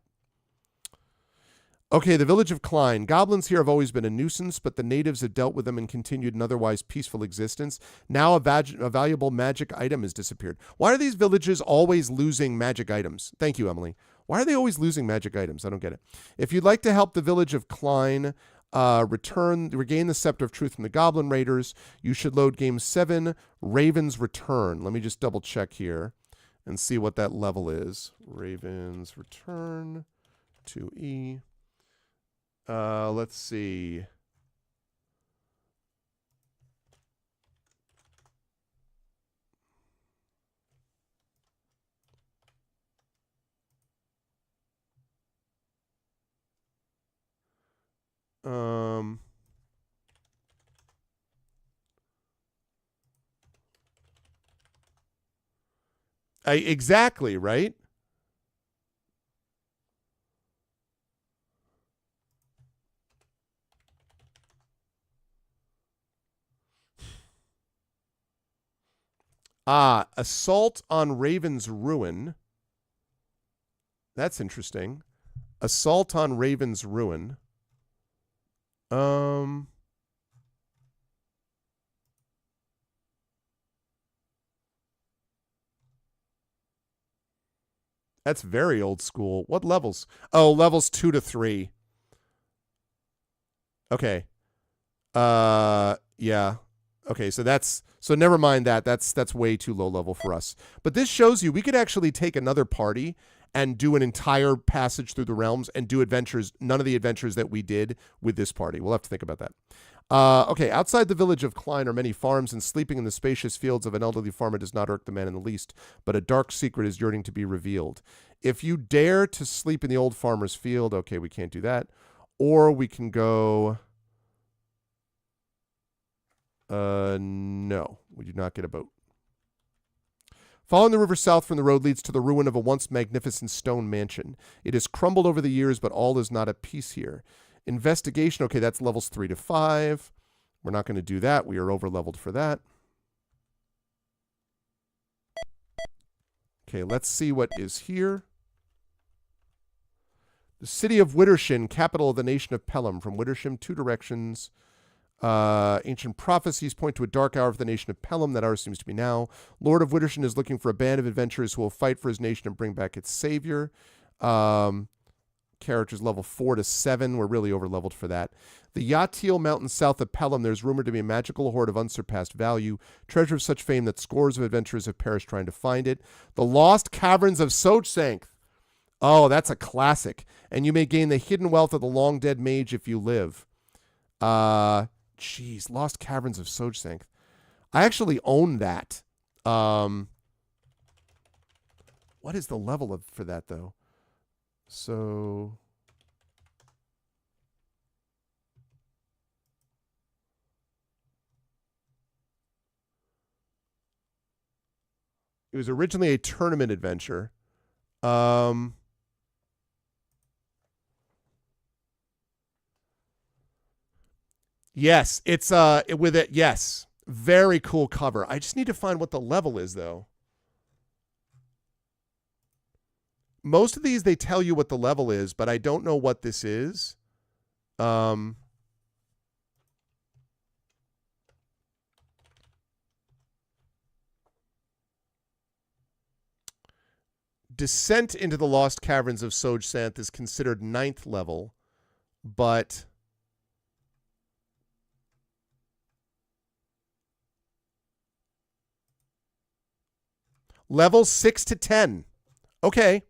Okay, the village of Klein. Goblins here have always been a nuisance, but the natives have dealt with them and continued an otherwise peaceful existence. Now a valuable magic item has disappeared. Why are these villages always losing magic items? Thank you, Emily. Why are they always losing magic items? I don't get it. If you'd like to help the village of Klein regain the Scepter of Truth from the Goblin Raiders, you should load Game 7, Raven's Return. Let me just double check here and see what that level is. Raven's Return, 2E. Let's see. Exactly, right? Assault on Raven's Ruin. That's interesting. Assault on Raven's Ruin. That's very old school. What levels? Oh, levels 2 to 3. Okay. Yeah. Okay, so never mind that. That's way too low level for us. But this shows you we could actually take another party and do an entire passage through the realms and do adventures, none of the adventures that we did with this party. We'll have to think about that. Okay, outside the village of Klein are many farms, and sleeping in the spacious fields of an elderly farmer does not irk the man in the least, but a dark secret is yearning to be revealed. If you dare to sleep in the old farmer's field, okay, we can't do that. Or we can go... no, we do not get a boat. Following the river south from the road leads to the ruin of a once magnificent stone mansion. It has crumbled over the years, but all is not at peace here. Investigation, okay, that's levels 3 to 5. We're not going to do that. We are over leveled for that. Okay, let's see what is here. The city of Wittersham, capital of the nation of Pelham. From Wittersham, 2 directions. Ancient prophecies point to a dark hour for the nation of Pelham. That hour seems to be now. Lord of Wittersham is looking for a band of adventurers who will fight for his nation and bring back its savior. Characters level 4 to 7. We're really over leveled for that. The Yatil Mountains south of Pelham. There's rumored to be a magical hoard of unsurpassed value. Treasure of such fame that scores of adventurers have perished trying to find it. The Lost Caverns of Sojsank. Oh, that's a classic. And you may gain the hidden wealth of the long dead mage if you live. Jeez, Lost Caverns of Sojsank. I actually own that. What is the level for that, though? So... it was originally a tournament adventure. Yes, it's with it. Yes, very cool cover. I just need to find what the level is, though. Most of these they tell you what the level is, but I don't know what this is. Descent into the Lost Caverns of Sojsank is considered 9th level, but Levels 6 to 10. Okay.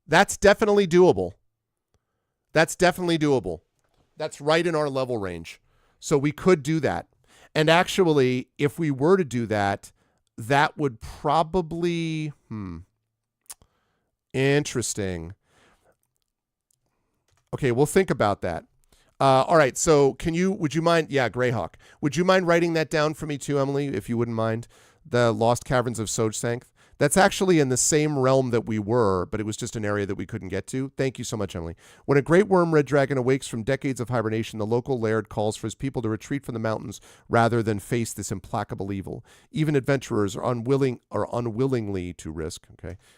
That's definitely doable. That's definitely doable. That's right in our level range. So we could do that. And actually, if we were to do that, that would probably... Interesting. Okay, we'll think about that. All right, so would you mind... Yeah, Greyhawk. Would you mind writing that down for me too, Emily, if you wouldn't mind? The Lost Caverns of Sojsankth. That's actually in the same realm that we were, but it was just an area that we couldn't get to. Thank you so much, Emily. When a great worm red dragon awakes from decades of hibernation, the local laird calls for his people to retreat from the mountains rather than face this implacable evil. Even adventurers are unwillingly to risk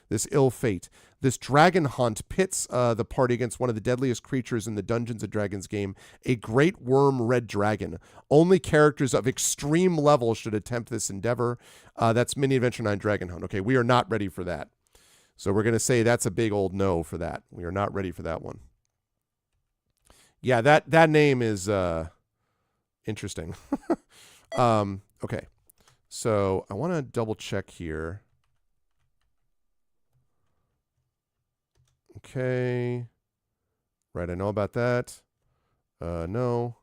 this ill fate. This dragon hunt pits the party against one of the deadliest creatures in the Dungeons & Dragons game, a great worm red dragon. Only characters of extreme level should attempt this endeavor. That's Mini Adventure 9 Dragon Hunt. Okay, we are not ready for that. So we're going to say that's a big old no for that. We are not ready for that one. Yeah, that name is interesting. Okay, so I want to double check here. Okay. Right, I know about that. No.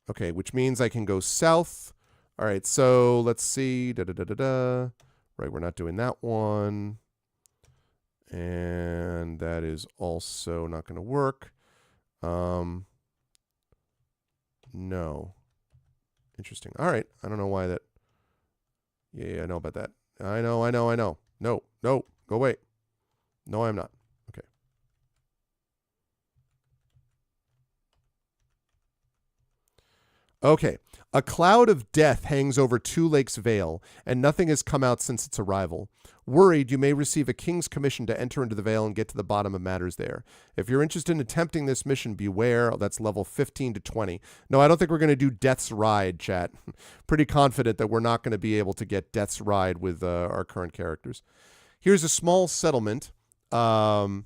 Okay, which means I can go south. All right, so let's see. Right, we're not doing that one. And that is also not going to work. No. Interesting. All right, I don't know why that... Yeah, I know about that. I know. No, go away. No, I'm not. Okay. Okay. A cloud of death hangs over Two Lakes Vale, and nothing has come out since its arrival. Worried, you may receive a king's commission to enter into the Vale and get to the bottom of matters there. If you're interested in attempting this mission, beware. That's level 15 to 20. No, I don't think we're going to do Death's Ride, chat. Pretty confident that we're not going to be able to get Death's Ride with our current characters. Here's a small settlement. We'll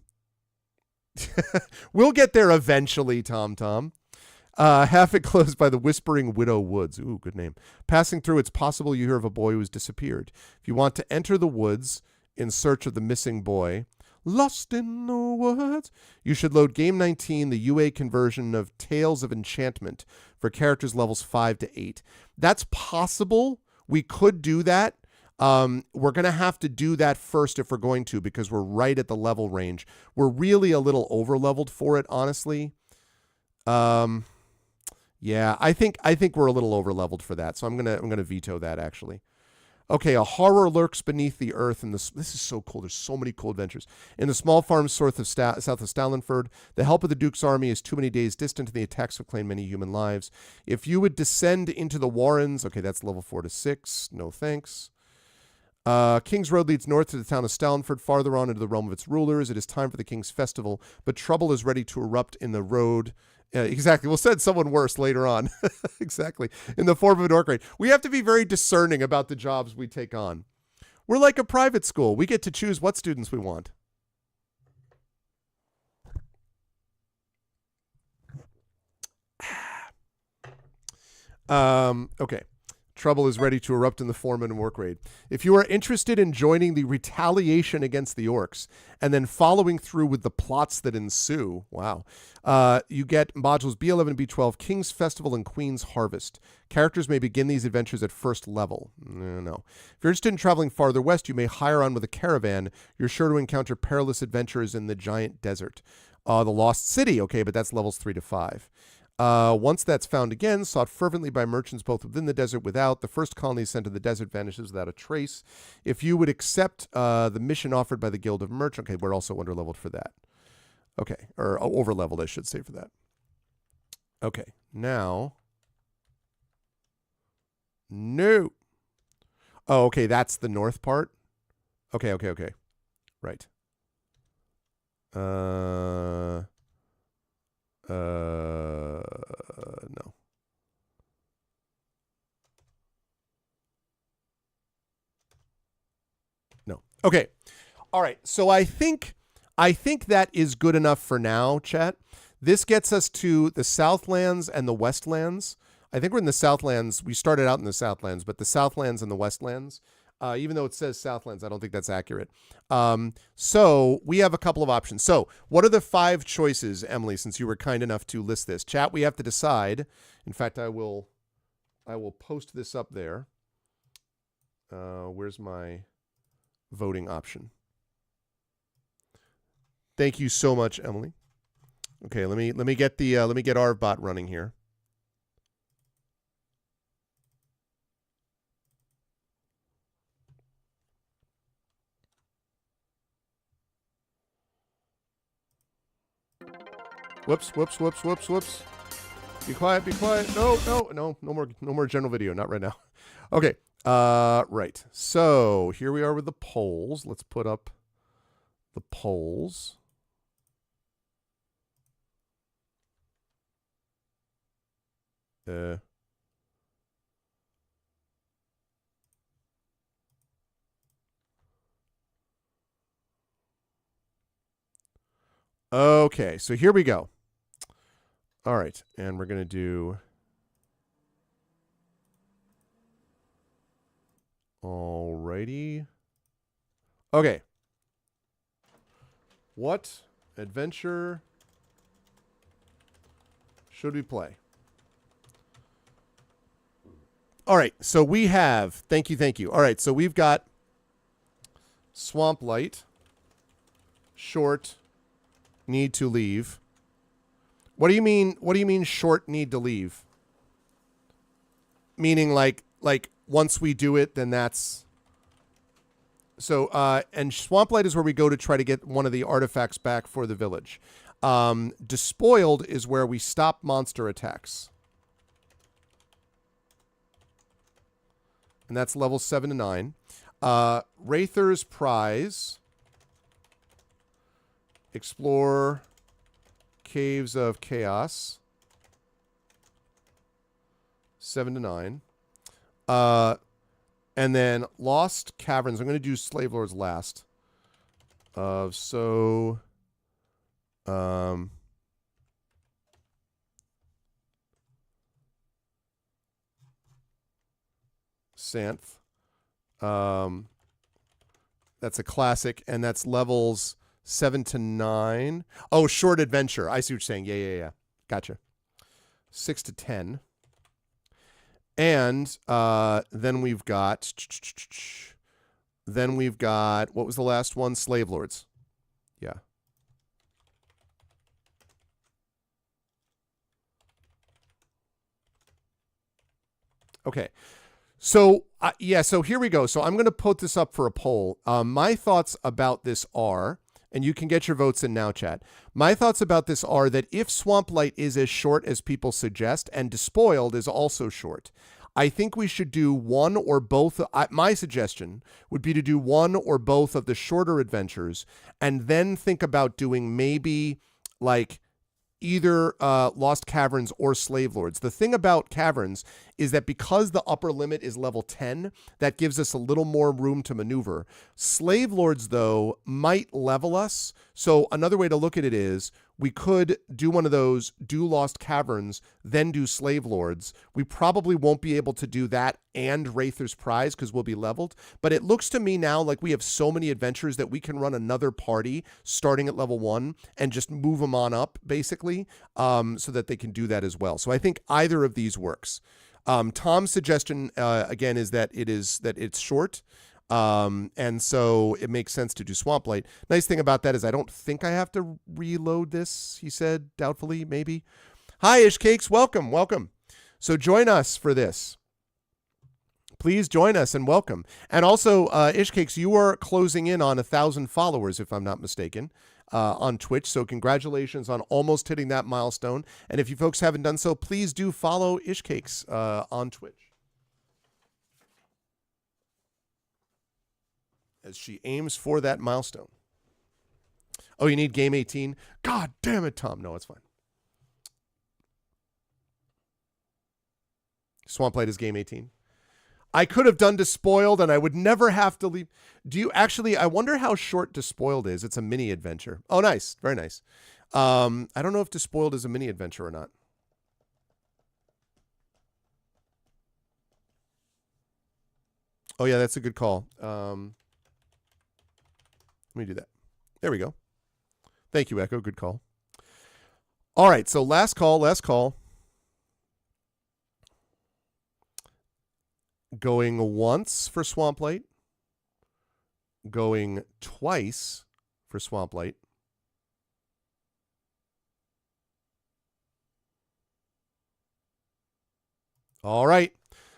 get there eventually, Tom. Half it closed by the Whispering Widow Woods. Ooh, good name. Passing through, it's possible you hear of a boy who has disappeared. If you want to enter the woods in search of the missing boy, lost in the woods, you should load Game 19, the UA conversion of Tales of Enchantment for characters levels 5 to 8. That's possible. We could do that. We're going to have to do that first if we're going to, because we're right at the level range. We're really a little over-leveled for it, honestly. Yeah, I think we're a little over-leveled for that, so I'm gonna veto that, actually. Okay, a horror lurks beneath the earth, and this is so cool. There's so many cool adventures. In the small farms south of Stalenford, the help of the Duke's army is too many days distant, and the attacks have claimed many human lives. If you would descend into the Warrens, okay, that's level 4 to 6. No thanks. King's Road leads north to the town of Stalenford, farther on into the realm of its rulers. It is time for the King's Festival, but trouble is ready to erupt in the road. Exactly. We'll send someone worse later on. Exactly. In the form of an orc raid. We have to be very discerning about the jobs we take on. We're like a private school. We get to choose what students we want. Okay. Trouble is ready to erupt in the form of an orc raid. If you are interested in joining the retaliation against the orcs and then following through with the plots that ensue, wow, you get modules B11 and B12, King's Festival and Queen's Harvest. Characters may begin these adventures at first level. No. If you're interested in traveling farther west, you may hire on with a caravan. You're sure to encounter perilous adventures in the giant desert. The Lost City, okay, but that's levels 3 to 5. Once that's found again, sought fervently by merchants both within the desert without, the first colony sent to the desert vanishes without a trace. If you would accept the mission offered by the Guild of Merchants, okay, we're also under-leveled for that. Okay, or over-leveled, I should say, for that. Okay, now... No! Oh, okay, that's the north part? Okay. Right. No. No. Okay. All right. So I think that is good enough for now, chat. This gets us to the Southlands and the Westlands. I think we're in the Southlands. We started out in the Southlands, but the Southlands and the Westlands, even though it says Southlands, I don't think that's accurate. So we have a couple of options. So what are the 5 choices, Emily, since you were kind enough to list this? Chat, we have to decide. In fact, I will post this up there. Where's my voting option? Thank you so much, Emily. Okay, let me get the let me get our bot running here. Whoops. Be quiet. No more general video. Not right now. Okay. Right. So here we are with the polls. Let's put up the polls. Okay, so here we go. All right, and we're going to do... Alrighty. Okay. What adventure should we play? All right, so we have... Thank you. All right, so we've got Swamp Light, short, need to leave. What do you mean short need to leave? Meaning like once we do it, then that's... So, and Swamplight is where we go to try to get one of the artifacts back for the village. Despoiled is where we stop monster attacks. And that's level 7 to 9. Wraither's Prize. Explore Caves of Chaos. 7 to 9. And then Lost Caverns. I'm going to do Slave Lords last. Santh. That's a classic, and that's levels 7 to 9. Oh, Short Adventure. I see what you're saying. Yeah. Gotcha. 6 to 10. And then we've got... What was the last one? Slave Lords. Yeah. Okay. So, so here we go. So I'm going to put this up for a poll. My thoughts about this are, and you can get your votes in now, chat. My thoughts about this are that if Swamplight is as short as people suggest, and Despoiled is also short, I think we should do one or both. My suggestion would be to do one or both of the shorter adventures, and then think about doing maybe like either Lost Caverns or Slave Lords. The thing about Caverns is that because the upper limit is level 10, that gives us a little more room to maneuver. Slave Lords, though, might level us. So another way to look at it is we could do one of those, do Lost Caverns, then do Slave Lords. We probably won't be able to do that and Wraither's Prize because we'll be leveled. But it looks to me now like we have so many adventures that we can run another party starting at level 1 and just move them on up, basically, so that they can do that as well. So I think either of these works. Tom's suggestion, again, is that it's short. And so it makes sense to do Swamplight. Nice thing about that is I don't think I have to reload this, he said, doubtfully, maybe. Hi, Ishcakes. Welcome. So join us for this. Please join us and welcome. And also, Ishcakes, you are closing in on 1,000 followers, if I'm not mistaken, on Twitch. So congratulations on almost hitting that milestone. And if you folks haven't done so, please do follow Ishcakes on Twitch, as she aims for that milestone. Oh, you need game 18? God damn it, Tom. No, it's fine. Swamplight is game 18. I could have done Despoiled and I would never have to leave. Do you actually, I wonder how short Despoiled is. It's a mini adventure. Oh, nice. Very nice. I don't know if Despoiled is a mini adventure or not. Oh, yeah, that's a good call. Let me do that. There we go. Thank you, Echo. Good call. All right, so last call. Going once for Swamplight. Going twice for Swamplight. All right.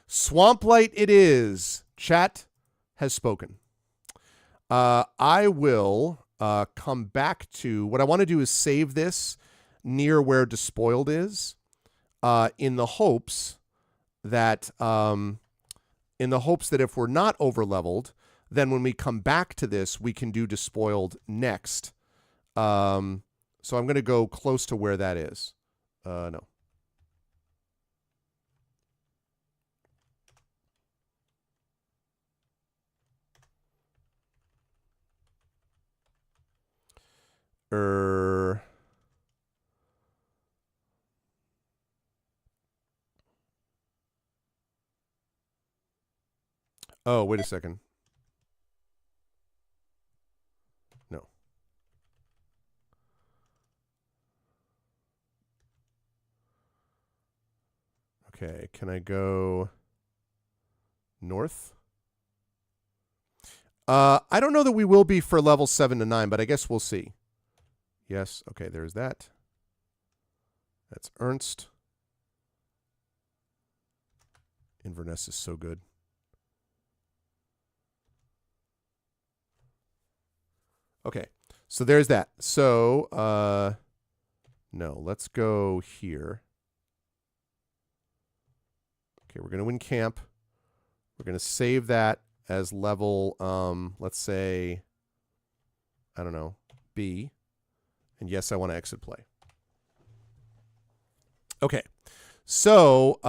Swamplight it is. Chat has spoken. I will come back to... What I want to do is save this near where Despoiled is in the hopes that... if we're not over-leveled, then when we come back to this, we can do Despoiled next. So I'm going to go close to where that is. No. Oh, wait a second. No. Okay, can I go north? I don't know that we will be for level 7 to 9, but I guess we'll see. Yes, okay, there's that. That's Ernst. Inverness is so good. Okay, so there's that. So, no, let's go here. Okay, we're going to win camp. We're going to save that as level, let's say, I don't know, B. And yes, I want to exit play. Okay, so,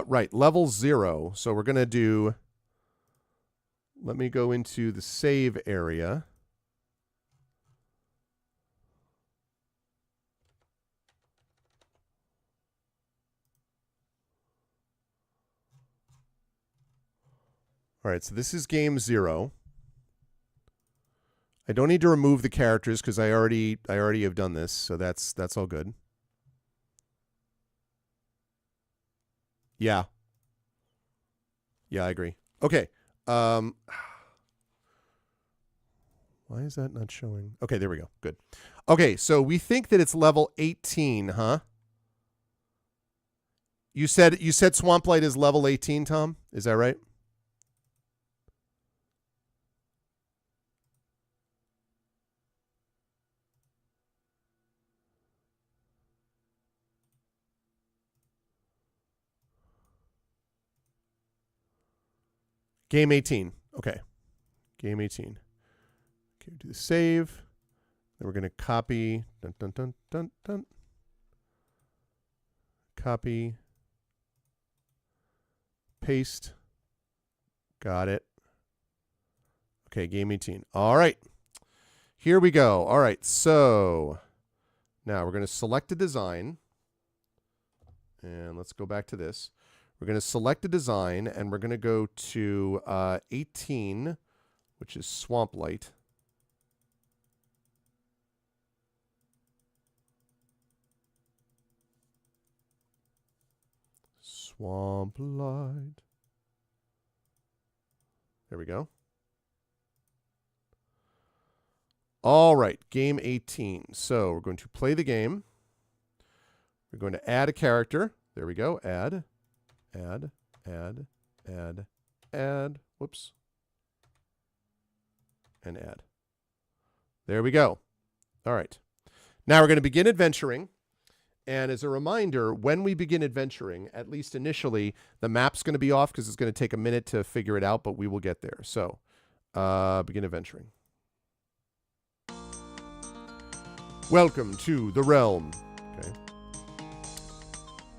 right, level 0. So we're going to do, let me go into the save area. All right, so this is game 0. I don't need to remove the characters because I already have done this, so that's all good. Yeah. Yeah, I agree. Okay. Why is that not showing? Okay, there we go. Good. Okay, so we think that it's level 18, huh? You said Swamplight is level 18, Tom? Is that right? Game 18. Okay. Game 18. Okay, do the save. Then we're going to copy. Dun, dun, dun, dun, dun. Copy. Paste. Got it. Okay, game 18. All right. Here we go. All right, so now we're going to select a design. And let's go back to this. We're going to select a design, and we're going to go to 18, which is Swamplight. Swamplight. There we go. All right, game 18. So we're going to play the game. We're going to add a character. There we go. Add. Whoops. And add. There we go. All right. Now we're going to begin adventuring. And as a reminder, when we begin adventuring, at least initially, the map's going to be off because it's going to take a minute to figure it out, but we will get there. So, begin adventuring. Welcome to the Realm. Okay.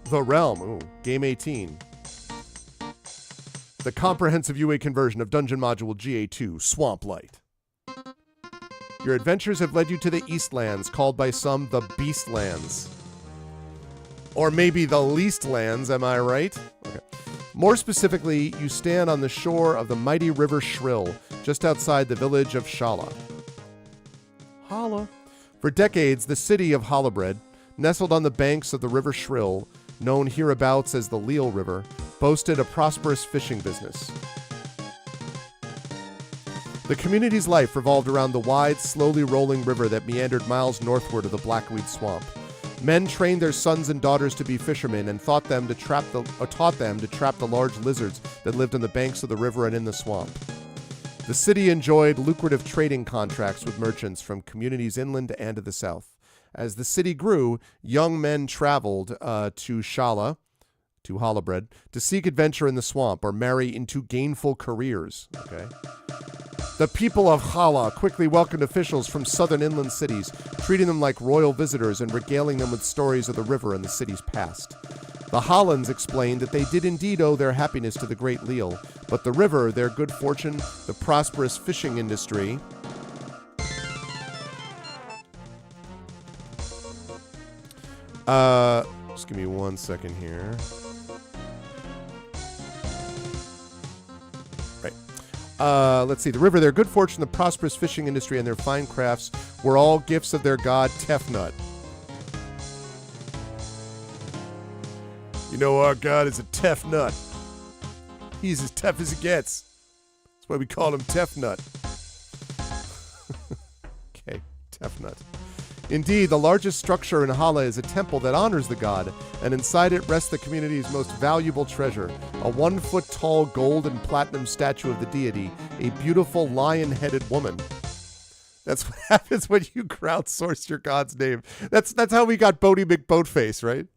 The Realm. Ooh, game 18. The comprehensive UA conversion of Dungeon Module GA2, Swamplight. Your adventures have led you to the Eastlands, called by some the Beastlands. Or maybe the Leastlands, am I right? Okay. More specifically, you stand on the shore of the mighty river Shrill, just outside the village of Shala. Hala. For decades, the city of Hollabred, nestled on the banks of the river Shrill, known hereabouts as the Leal River, boasted a prosperous fishing business. The community's life revolved around the wide, slowly rolling river that meandered miles northward of the Blackweed Swamp. Men trained their sons and daughters to be fishermen and taught them to trap the large lizards that lived on the banks of the river and in the swamp. The city enjoyed lucrative trading contracts with merchants from communities inland and to the south. As the city grew, young men traveled to Shala, to Hollabred, to seek adventure in the swamp or marry into gainful careers. Okay. The people of Hala quickly welcomed officials from southern inland cities, treating them like royal visitors and regaling them with stories of the river and the city's past. The Hollands explained that they did indeed owe their happiness to the great Leal, but the river, their good fortune, the prosperous fishing industry, just give me 1 second here. Let's see. The river, their good fortune, the prosperous fishing industry, and their fine crafts were all gifts of their god Tefnut. You know, our god is a Tefnut. He's as tough as it gets. That's why we call him Tefnut. Okay, Tefnut. Indeed, the largest structure in Hala is a temple that honors the god, and inside it rests the community's most valuable treasure, a 1-foot-tall gold and platinum statue of the deity, a beautiful lion-headed woman. That's what happens when you crowdsource your god's name. That's how we got Bodie McBoatface, right?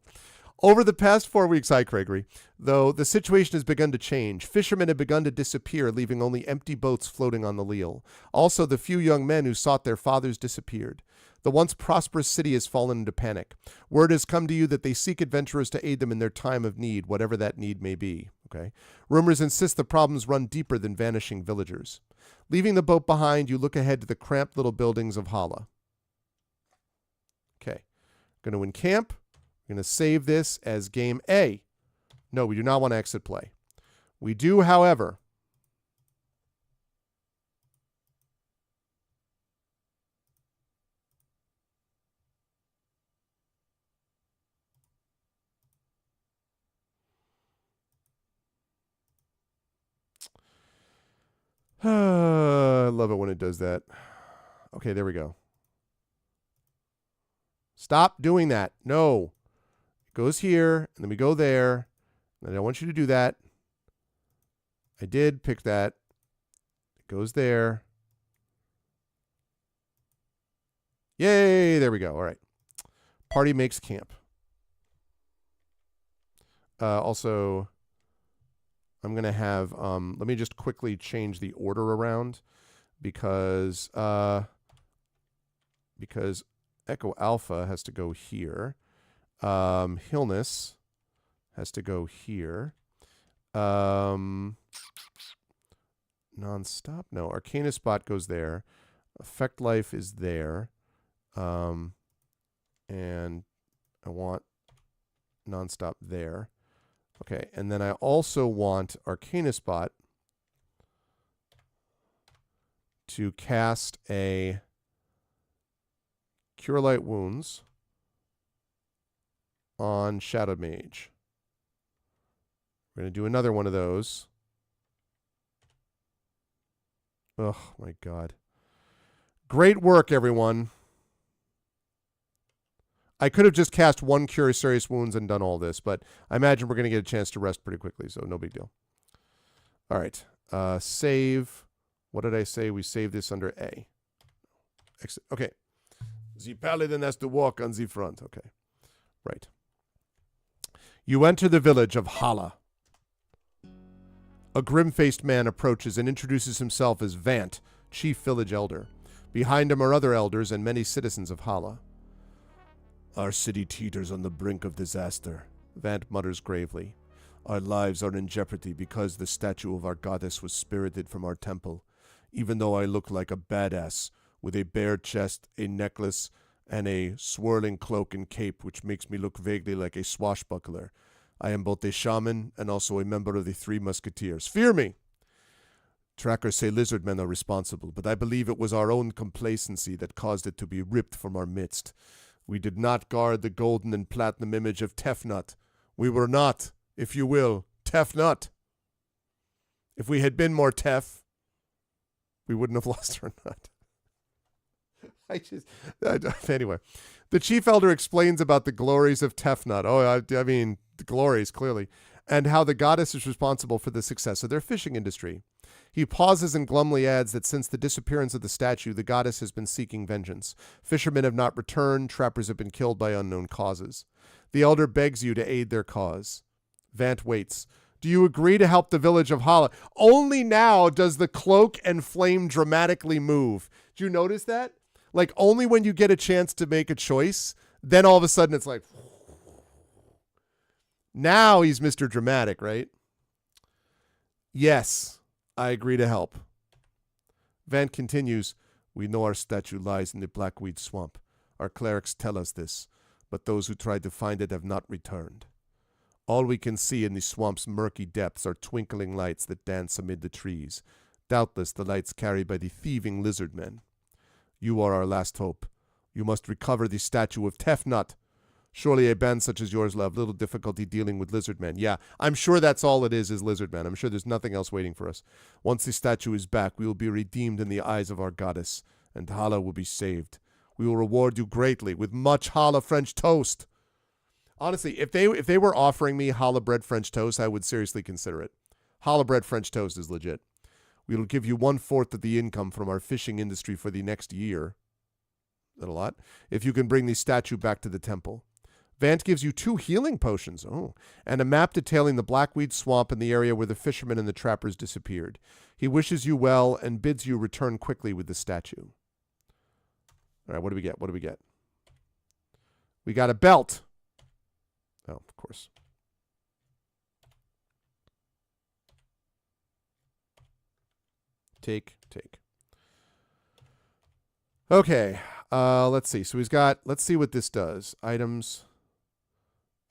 Over the past 4 weeks, hi, Gregory, though, the situation has begun to change. Fishermen have begun to disappear, leaving only empty boats floating on the Leal. Also, the few young men who sought their fathers disappeared. The once prosperous city has fallen into panic. Word has come to you that they seek adventurers to aid them in their time of need, whatever that need may be. Okay. Rumors insist the problems run deeper than vanishing villagers. Leaving the boat behind, you look ahead to the cramped little buildings of Hala. Okay. Going to encamp. We're going to save this as game A. No, we do not want to exit play. We do, however, I love it when it does that. Okay, there we go. Stop doing that. No. It goes here, and then we go there. And I don't want you to do that. I did pick that. It goes there. Yay, there we go. All right. Party makes camp. Also, I'm going to have, let me just quickly change the order around because Echo Alpha has to go here. Hillness has to go here. Nonstop? No. Arcana Spot goes there. Effect Life is there. And I want Nonstop there. Okay, and then I also want Arcana Spot to cast a Cure Light Wounds on Shadow Mage. We're going to do another one of those. Oh, my God. Great work, everyone. I could have just cast one Cure Serious Wounds and done all this, but I imagine we're going to get a chance to rest pretty quickly, so no big deal. All right. Save. What did I say? We save this under A. Okay. The paladin has to walk on the front. Okay. Right. You enter the village of Hala. A grim-faced man approaches and introduces himself as Vant, chief village elder. Behind him are other elders and many citizens of Hala. Our city teeters on the brink of disaster, Vant mutters gravely. Our lives are in jeopardy because the statue of our goddess was spirited from our temple. Even though I look like a badass, with a bare chest, a necklace, and a swirling cloak and cape which makes me look vaguely like a swashbuckler, I am both a shaman and also a member of the Three Musketeers. Fear me! Trackers say lizard men are responsible, but I believe it was our own complacency that caused it to be ripped from our midst. We did not guard the golden and platinum image of Tefnut. We were not, if you will, Tefnut. If we had been more Tef, we wouldn't have lost our nut. Anyway, the chief elder explains about the glories of Tefnut. I mean, the glories, clearly, and how the goddess is responsible for the success of their fishing industry. He pauses and glumly adds that since the disappearance of the statue, the goddess has been seeking vengeance. Fishermen have not returned, trappers have been killed by unknown causes. The elder begs you to aid their cause. Vant waits. Do you agree to help the village of Hala? Only now does the cloak and flame dramatically move. Do you notice that? Like, only when you get a chance to make a choice, then all of a sudden it's like, now he's Mr. Dramatic, right? Yes, I agree to help. Vant continues, we know our statue lies in the Blackweed Swamp. Our clerics tell us this, but those who tried to find it have not returned. All we can see in the swamp's murky depths are twinkling lights that dance amid the trees, doubtless the lights carried by the thieving lizard men. You are our last hope. You must recover the statue of Tefnut. Surely a band such as yours will have little difficulty dealing with lizard men. Yeah, I'm sure that's all it is lizard men. I'm sure there's nothing else waiting for us. Once the statue is back, we will be redeemed in the eyes of our goddess, and Hala will be saved. We will reward you greatly with much Hala French toast. Honestly, if they were offering me challah bread French toast, I would seriously consider it. Challah bread French toast is legit. We will give you 1/4 of the income from our fishing industry for the next year. Is that a lot? If you can bring the statue back to the temple. Vant gives you 2 healing potions. And a map detailing the Blackweed Swamp and the area where the fishermen and the trappers disappeared. He wishes you well and bids you return quickly with the statue. All right, what do we get? What do we get? We got a belt. Oh, of course. Take. Okay. Let's see. So let's see what this does. Items.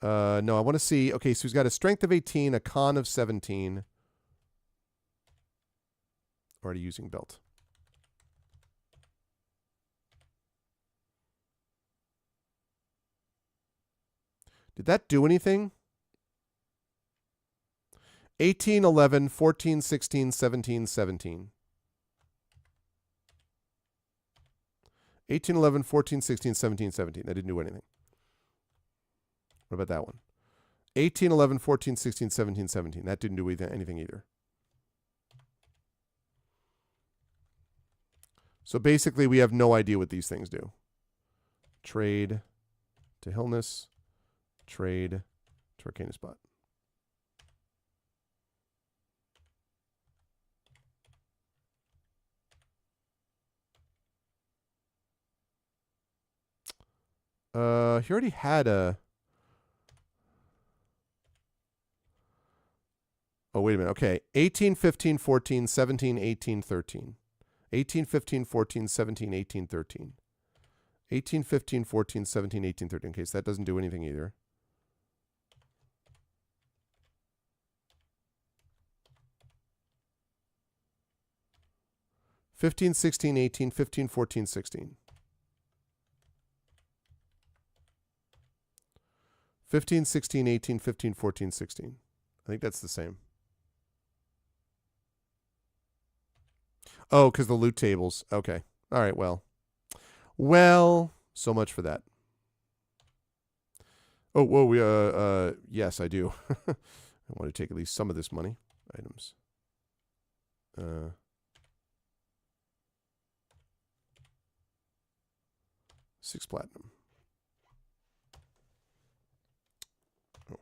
No, I want to see. Okay, so he's got a strength of 18, a con of 17. Already using belt. Did that do anything? 18, 11, 14, 16, 17, 17. 18, 11, 14, 16, 17, 17. That didn't do anything. What about that one? 18, 11, 14, 16, 17, 17. That didn't do anything either. So basically, we have no idea what these things do. Trade to Hillness. Trade to Arcana Spot. He already had a... Oh, wait a minute. Okay. 18, 15, 14, 17, 18, 13. 18, 15, 14, 17, 18, 13. 18, 15, 14, 17, 18, 13. Okay, so that doesn't do anything either. (15, 16, 18, 15, 14, 16). 15, 16, 18, 15, 14, 16. I think that's the same. Oh, because the loot tables. Okay. All right, well. Well, so much for that. Oh, whoa, yes, I do. I want to take at least some of this money. Items. 6 platinum. Oh.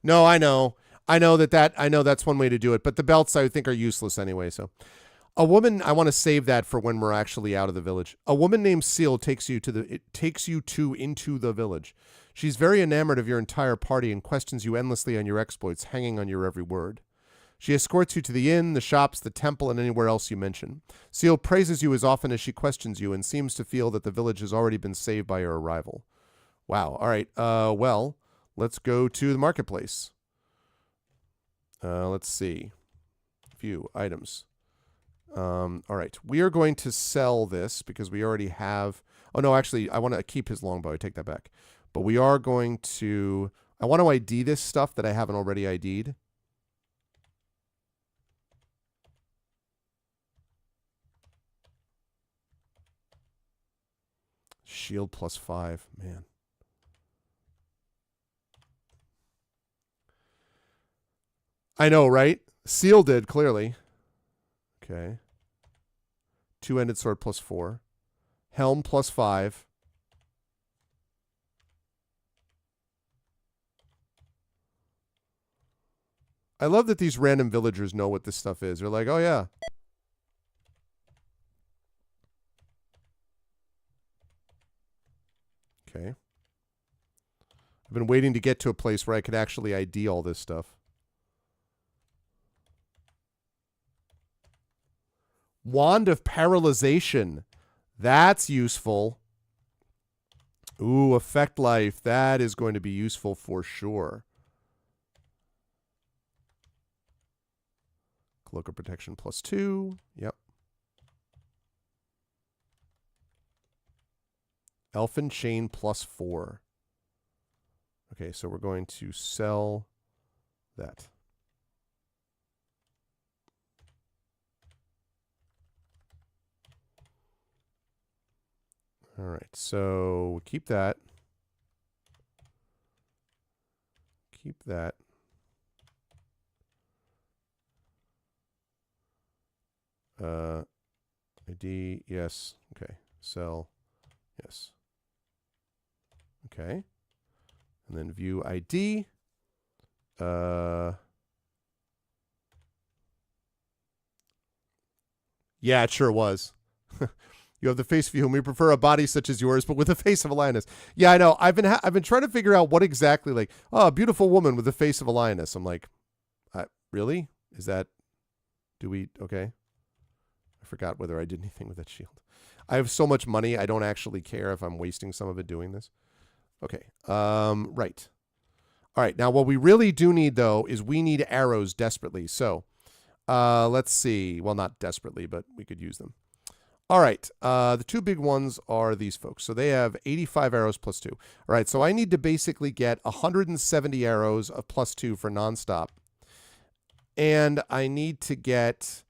No, I know. I know that's one way to do it, but the belts I think are useless anyway, so. A woman, I want to save that for when we're actually out of the village. A woman named Seal takes you into the village. She's very enamored of your entire party and questions you endlessly on your exploits, hanging on your every word. She escorts you to the inn, the shops, the temple, and anywhere else you mention. Seal praises you as often as she questions you and seems to feel that the village has already been saved by your arrival. Wow. All right. Well, let's go to the marketplace. Let's see. View items. All right. We are going to sell this because we already have. Oh, no, actually, I want to keep his longbow. I take that back. But we are going to. I want to ID this stuff that I haven't already ID'd. Shield +5. Man. I know, right? Seal did, clearly. Okay. Two-ended sword +4. Helm +5. I love that these random villagers know what this stuff is. They're like, oh, yeah. Okay. I've been waiting to get to a place where I could actually ID all this stuff. Wand of Paralyzation. That's useful. Ooh, Effect Life. That is going to be useful for sure. Cloak of Protection +2. Yep. Elfin Chain +4. Okay, so we're going to sell that. All right, so keep that. Keep that. ID, yes. Okay, sell, yes. Okay. And then view ID. Yeah, it sure was. You have the face of whom we prefer a body such as yours, but with the face of a lioness. Yeah, I know. I've been trying to figure out what exactly, like, oh, a beautiful woman with the face of a lioness. I'm like, really? Is that? Do we? Okay. I forgot whether I did anything with that shield. I have so much money, I don't actually care if I'm wasting some of it doing this. Okay. Right. All right. Now, what we really do need, though, is we need arrows desperately. So, let's see. Well, not desperately, but we could use them. All right. The two big ones are these folks. So they have 85 arrows +2. All right. So I need to basically get 170 arrows of +2 for nonstop. And I need to get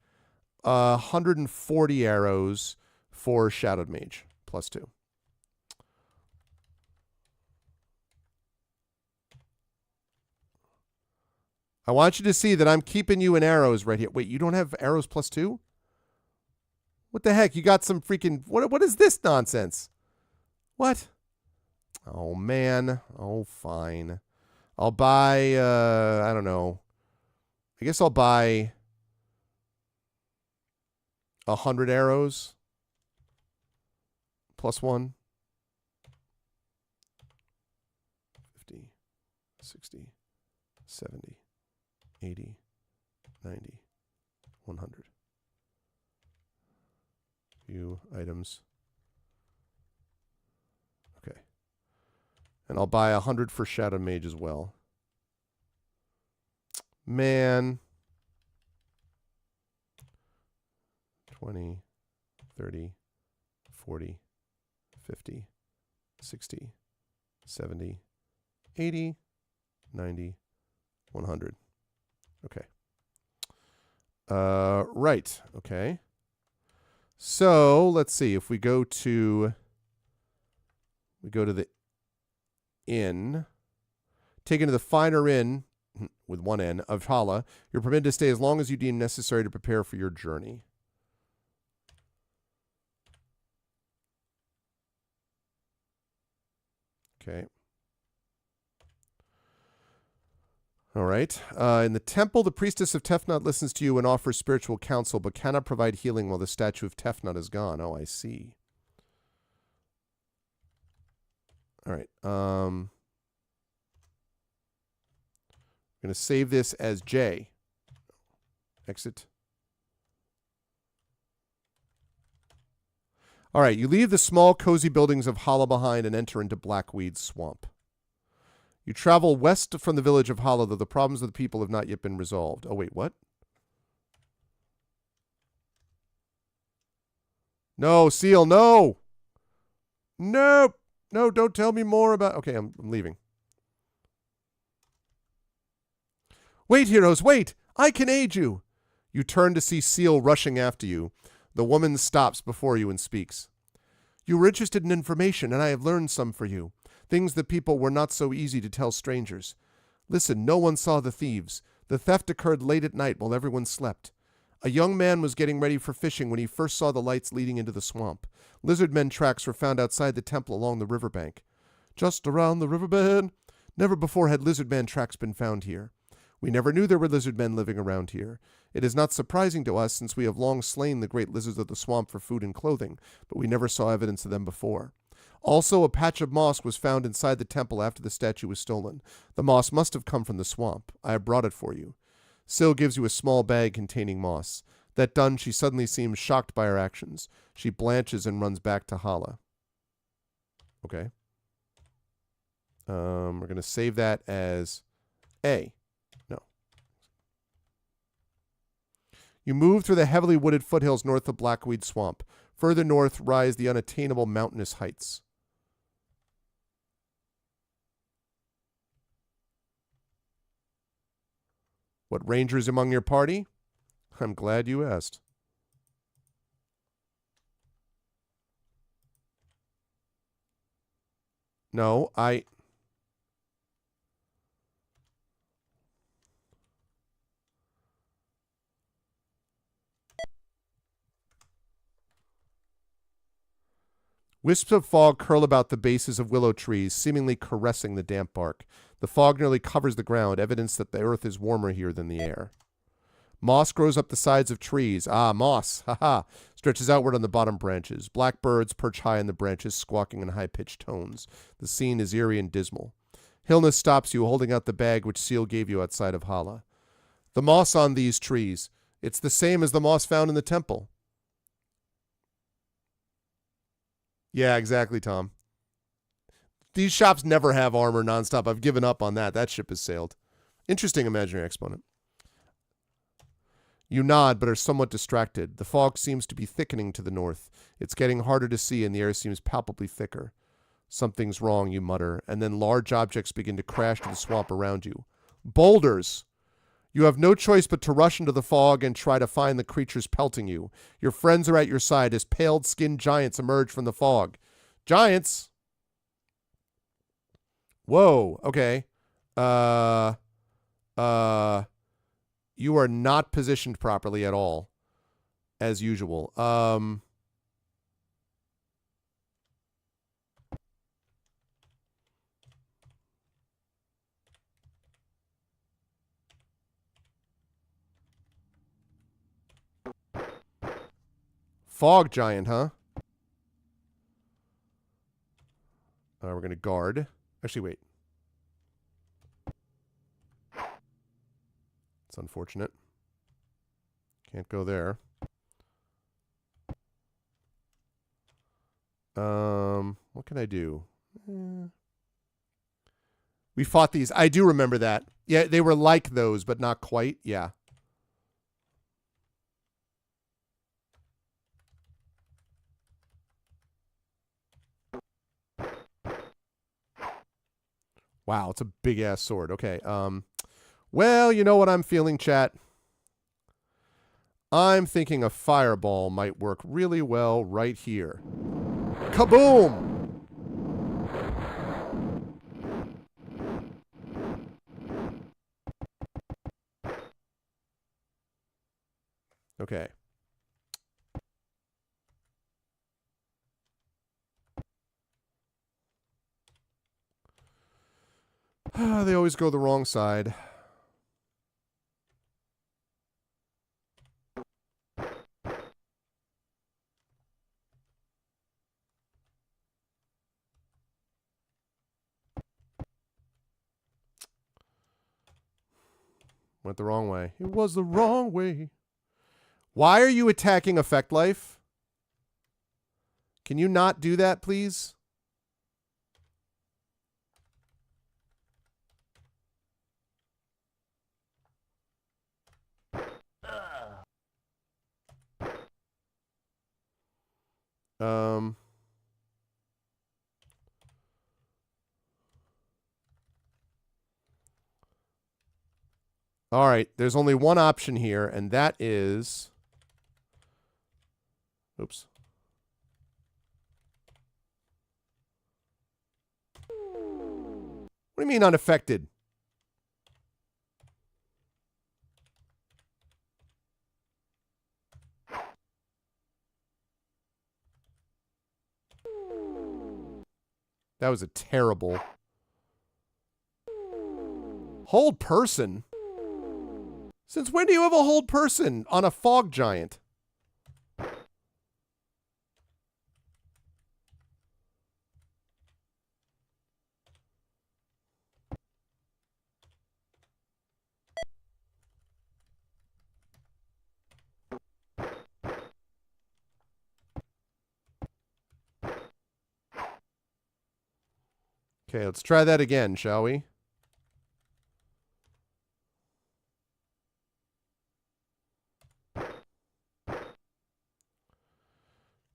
140 arrows for Shadowed Mage +2. I want you to see that I'm keeping you in arrows right here. Wait, you don't have arrows +2? What the heck? You got some freaking... What is this nonsense? What? Oh, man. Oh, fine. I'll buy... I don't know. I guess I'll buy 100 arrows +1. 50, 60, 70, 80, 90, 100. View items. Okay. And I'll buy 100 for Shadow Mage as well. Man. 20, 30, 40, 50, 60, 70, 80, 90, 100. Okay. Right. Okay. So let's see. If we go to the inn, taken to the finer inn with one N of Hala, you're permitted to stay as long as you deem necessary to prepare for your journey. Okay. All right. In the temple, the priestess of Tefnut listens to you and offers spiritual counsel, but cannot provide healing while the statue of Tefnut is gone. Oh, I see. All right. I'm going to save this as J. Exit. All right. You leave the small, cozy buildings of Hala behind and enter into Blackweed Swamp. You travel west from the village of Hala, though the problems of the people have not yet been resolved. Oh, wait, what? No, Seal, no! Nope! No, don't tell me more about... Okay, I'm leaving. Wait, heroes, wait! I can aid you! You turn to see Seal rushing after you. The woman stops before you and speaks. You were interested in information, and I have learned some for you. Things that people were not so easy to tell strangers. Listen, no one saw the thieves. The theft occurred late at night while everyone slept. A young man was getting ready for fishing when he first saw the lights leading into the swamp. Lizardmen tracks were found outside the temple along the riverbank. Just around the riverbed. Never before had lizardman tracks been found here. We never knew there were lizardmen living around here. It is not surprising to us, since we have long slain the great lizards of the swamp for food and clothing, but we never saw evidence of them before. Also, a patch of moss was found inside the temple after the statue was stolen. The moss must have come from the swamp. I have brought it for you. Syl gives you a small bag containing moss. That done, she suddenly seems shocked by her actions. She blanches and runs back to Hala. Okay. We're going to save that as A. No. You move through the heavily wooded foothills north of Blackweed Swamp. Further north rise the unattainable mountainous heights. What rangers among your party? I'm glad you asked. No, Wisps of fog curl about the bases of willow trees, seemingly caressing the damp bark. The fog nearly covers the ground, evidence that the earth is warmer here than the air. Moss grows up the sides of trees. Ah, moss, haha, stretches outward on the bottom branches. Black birds perch high in the branches, squawking in high-pitched tones. The scene is eerie and dismal. Hilna stops you, holding out the bag which Seal gave you outside of Hala. The moss on these trees, it's the same as the moss found in the temple. Yeah, exactly, Tom. These shops never have armor nonstop. I've given up on that. That ship has sailed. Interesting imaginary exponent. You nod, but are somewhat distracted. The fog seems to be thickening to the north. It's getting harder to see, and the air seems palpably thicker. Something's wrong, you mutter, and then large objects begin to crash to the swamp around you. Boulders! You have no choice but to rush into the fog and try to find the creatures pelting you. Your friends are at your side as paled-skinned giants emerge from the fog. Giants? Whoa, okay. You are not positioned properly at all, as usual. Fog giant, huh? We're going to guard. Actually, wait. It's unfortunate. Can't go there. What can I do? We fought these. I do remember that. Yeah, they were like those, but not quite. Yeah. Wow, it's a big-ass sword. Okay, well, you know what I'm feeling, chat? I'm thinking a fireball might work really well right here. Kaboom! Okay. They always go the wrong side. Went the wrong way. It was the wrong way. Why are you attacking Effect Life? Can you not do that, please? All right, there's only one option here, and that is... Oops. What do you mean unaffected? That was a terrible... Hold person? Since when do you have a hold person on a fog giant? Okay, let's try that again, shall we?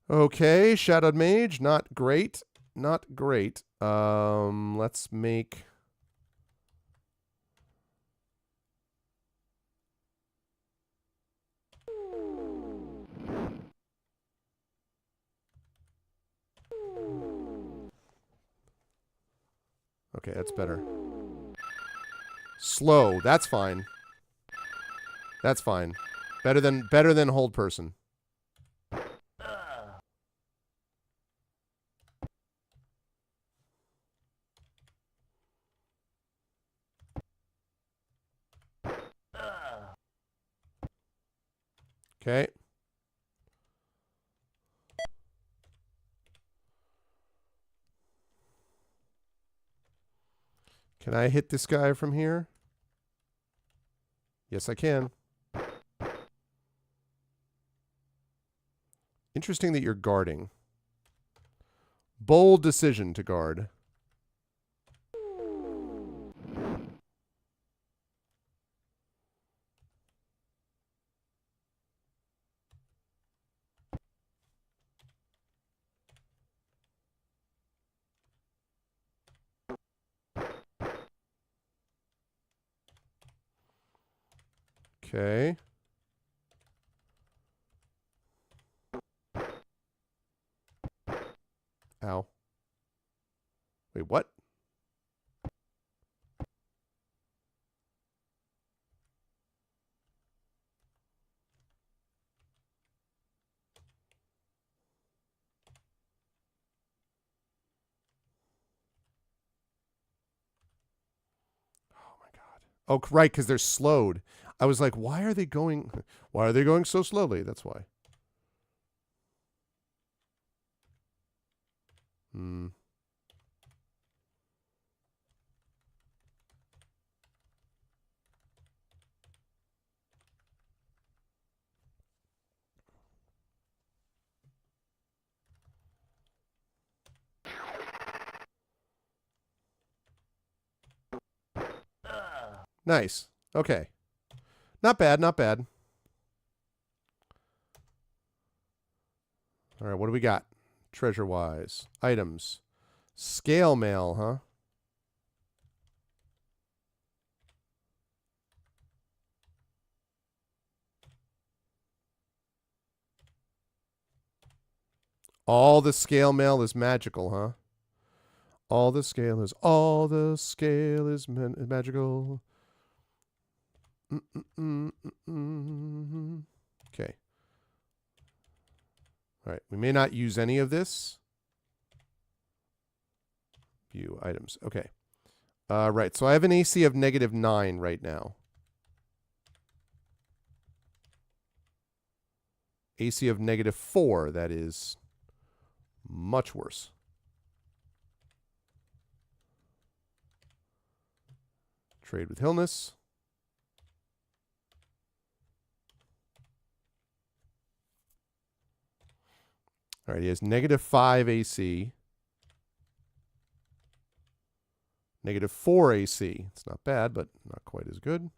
Okay, Shadowed Mage, not great. Not great. Let's make... Okay, that's better. Slow, that's fine. That's fine. Better than hold person. Okay. Can I hit this guy from here? Yes, I can. Interesting that you're guarding. Bold decision to guard. Okay. Ow. Wait, what? Oh my god. Oh, right, because they're slowed. I was like, why are they going so slowly? That's why. Hmm. Nice. Okay. Not bad, not bad. All right, what do we got? Treasure-wise. Items. Scale mail, huh? All the scale mail is magical, huh? All the scale is magical. Okay. All right. We may not use any of this. View items. Okay. Right. So I have an AC of -9 right now. AC of -4. That is much worse. Trade with Hillness. All right, he has -5 AC. -4 AC. It's not bad, but not quite as good.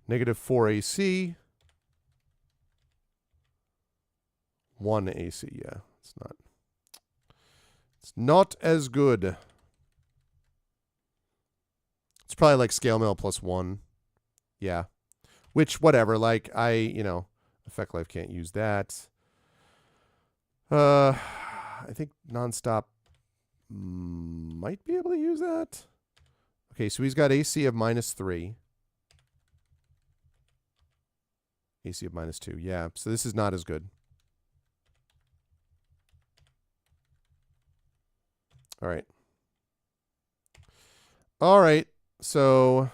-4 AC. 1 AC, yeah. It's not as good. It's probably like scale mail +1. Yeah. Which, whatever, like, Effect Life can't use that. I think Nonstop might be able to use that. Okay, so he's got AC of -3. AC of -2, yeah. So this is not as good. All right. All right, so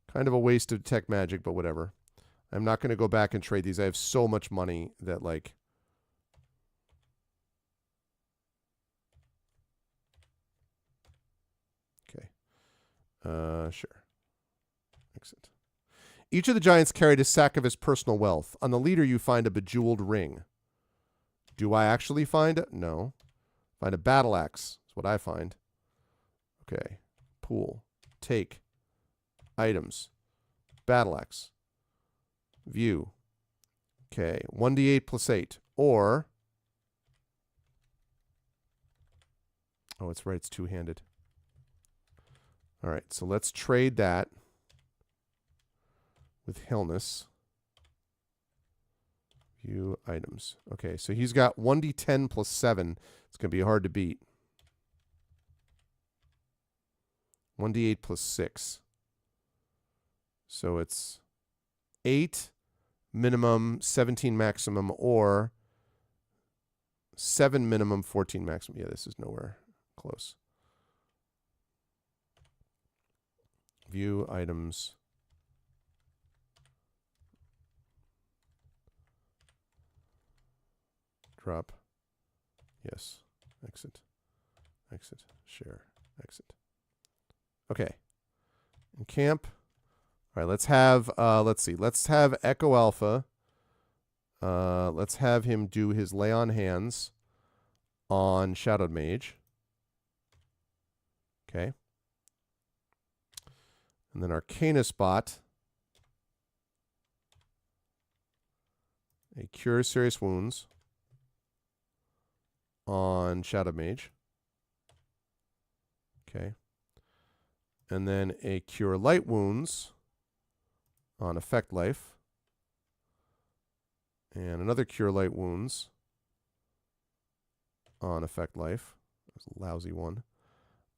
kind of a waste of tech magic, but whatever. I'm not going to go back and trade these. I have so much money that, like... Okay. Sure. Exit. Each of the giants carried a sack of his personal wealth. On the leader, you find a bejeweled ring. Do I actually find it? No. Find a battle axe. That's what I find. Okay. Pool. Take. Items. Battle axe. View. Okay. 1d8 + 8. Or... Oh, it's right. It's two-handed. All right. So let's trade that with Hillness. View items. Okay. So he's got 1d10 + 7. It's going to be hard to beat. 1d8 + 6. So it's 8 minimum, 17 maximum, or 7 minimum, 14 maximum. Yeah, this is nowhere close. View items. Drop. Yes. Exit. Exit. Share. Exit. Okay. In camp. All right, let's have, let's see. Let's have Echo Alpha. Let's have him do his Lay on Hands on Shadowed Mage. Okay. And then Arcanus Bot. A Cure Serious Wounds on Shadowed Mage. Okay. And then a Cure Light Wounds on Effect Life. And another Cure Light Wounds on Effect Life. That's a lousy one.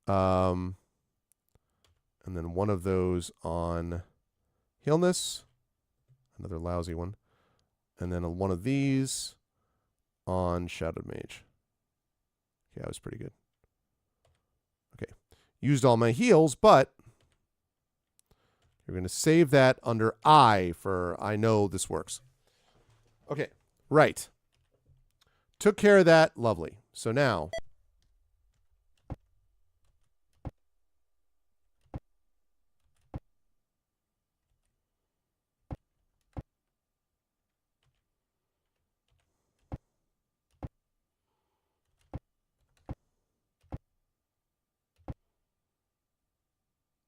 And then one of those on Healness. Another lousy one. And then one of these on Shadowed Mage. Okay, that was pretty good. Okay. Used all my heals, but you're going to save that under I for I know this works. Okay, right. Took care of that. Lovely. So now...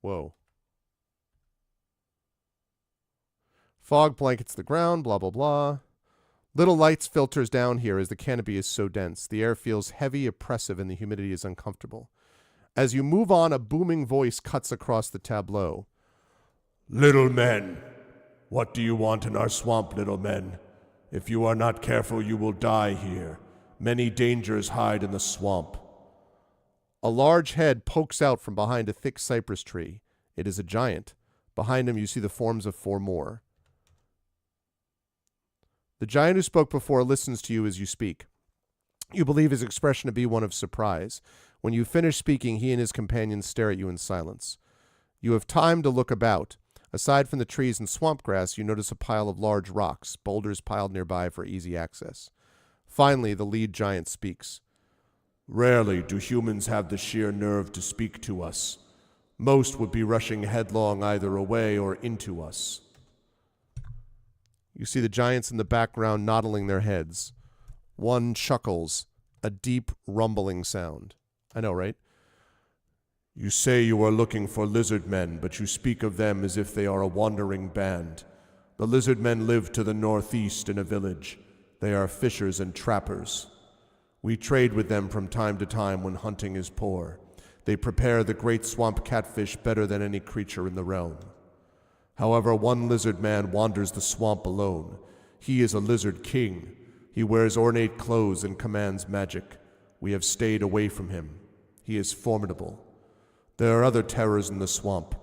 Whoa. Fog blankets the ground, blah, blah, blah. Little lights filters down here as the canopy is so dense. The air feels heavy, oppressive, and the humidity is uncomfortable. As you move on, a booming voice cuts across the tableau. Little men, what do you want in our swamp, little men? If you are not careful, you will die here. Many dangers hide in the swamp. A large head pokes out from behind a thick cypress tree. It is a giant. Behind him, you see the forms of 4 more. The giant who spoke before listens to you as you speak. You believe his expression to be one of surprise. When you finish speaking, he and his companions stare at you in silence. You have time to look about. Aside from the trees and swamp grass, you notice a pile of large rocks, boulders piled nearby for easy access. Finally, the lead giant speaks. Rarely do humans have the sheer nerve to speak to us. Most would be rushing headlong either away or into us. You see the giants in the background nodding their heads. One chuckles, a deep rumbling sound. I know, right? You say you are looking for lizard men, but you speak of them as if they are a wandering band. The lizard men live to the northeast in a village. They are fishers and trappers. We trade with them from time to time when hunting is poor. They prepare the great swamp catfish better than any creature in the realm. However, one lizard man wanders the swamp alone. He is a lizard king. He wears ornate clothes and commands magic. We have stayed away from him. He is formidable. There are other terrors in the swamp.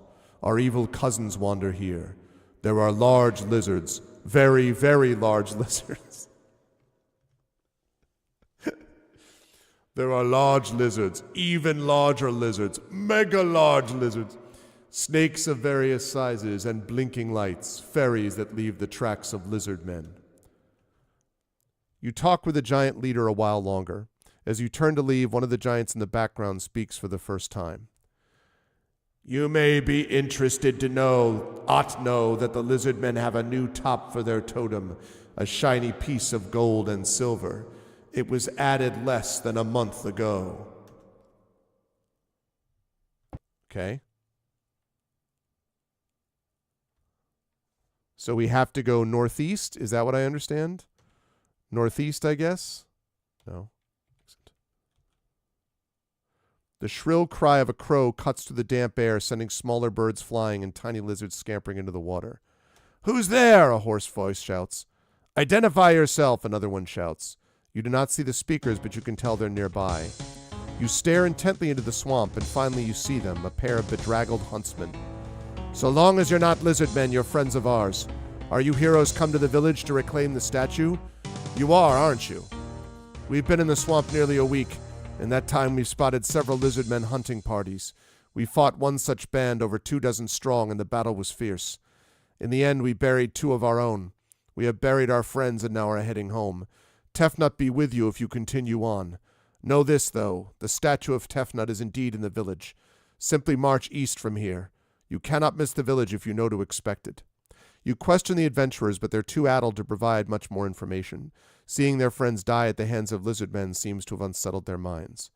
Our evil cousins wander here. There are large lizards, very, very large lizards. There are large lizards, even larger lizards, mega large lizards, snakes of various sizes, and blinking lights, fairies that leave the tracks of lizard men. You talk with the giant leader a while longer. As you turn to leave, one of the giants in the background speaks for the first time. You may be interested to know that the lizard men have a new top for their totem, a shiny piece of gold and silver. It was added less than a month ago. Okay. So we have to go northeast? Is that what I understand? Northeast, I guess? No. The shrill cry of a crow cuts through the damp air, sending smaller birds flying and tiny lizards scampering into the water. Who's there? A hoarse voice shouts. Identify yourself, another one shouts. You do not see the speakers, but you can tell they're nearby. You stare intently into the swamp, and finally you see them, a pair of bedraggled huntsmen. So long as you're not lizard men, you're friends of ours. Are you heroes come to the village to reclaim the statue? You are, aren't you? We've been in the swamp nearly a week. In that time, we've spotted several lizard men hunting parties. We fought one such band over 24 strong, and the battle was fierce. In the end, we buried 2 of our own. We have buried our friends and now are heading home. Tefnut be with you if you continue on. Know this, though. The statue of Tefnut is indeed in the village. Simply march east from here. You cannot miss the village if you know to expect it. You question the adventurers, but they're too addled to provide much more information. Seeing their friends die at the hands of lizard men seems to have unsettled their minds.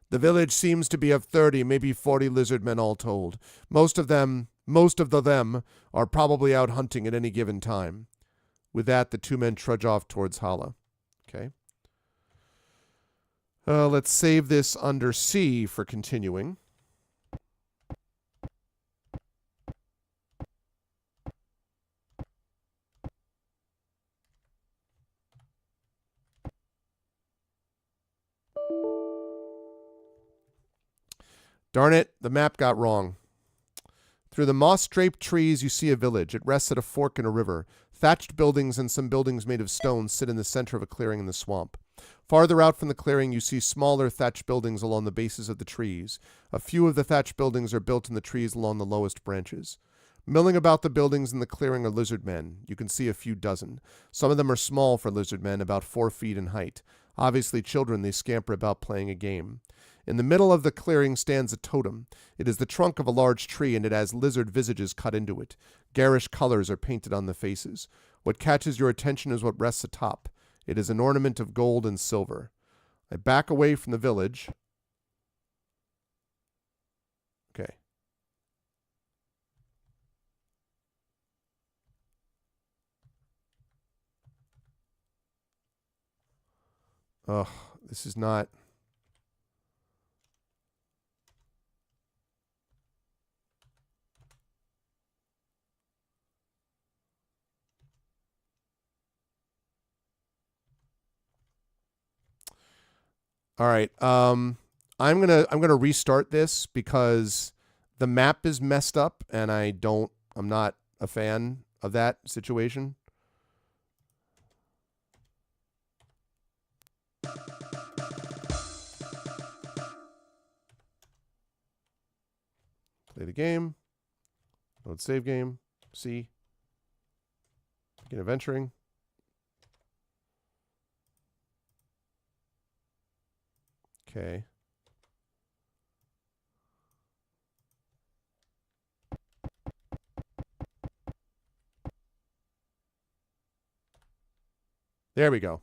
The village seems to be of 30, maybe 40 lizard men all told. Most of them are probably out hunting at any given time. With that, the 2 men trudge off towards Hala. Okay. Let's save this under C for continuing. Darn it, the map got wrong. Through the moss-draped trees, you see a village. It rests at a fork in a river. Thatched buildings and some buildings made of stone sit in the center of a clearing in the swamp. Farther out from the clearing, you see smaller thatched buildings along the bases of the trees. A few of the thatched buildings are built in the trees along the lowest branches. Milling about the buildings in the clearing are lizard men. You can see a few dozen. Some of them are small for lizard men, about 4 feet in height. Obviously children, they scamper about playing a game. In the middle of the clearing stands a totem. It is the trunk of a large tree, and it has lizard visages cut into it. Garish colors are painted on the faces. What catches your attention is what rests atop. It is an ornament of gold and silver. I back away from the village. Okay. Ugh, this is not... All right. I'm gonna restart this because the map is messed up and I'm not a fan of that situation. Play the game. Load save game. C. Begin adventuring. Okay. There we go.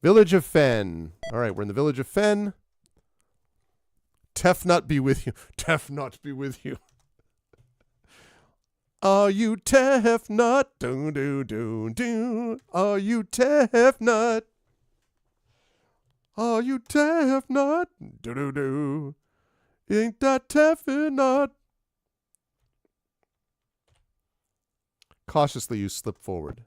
Village of Fen. All right, we're in the Village of Fen. Tefnut be with you. Tefnut be with you. Are you Tefnut? Do do do do. Are you Tefnut? Are you Tefnut? Do do do. Ain't that Tefnut? Cautiously, you slip forward.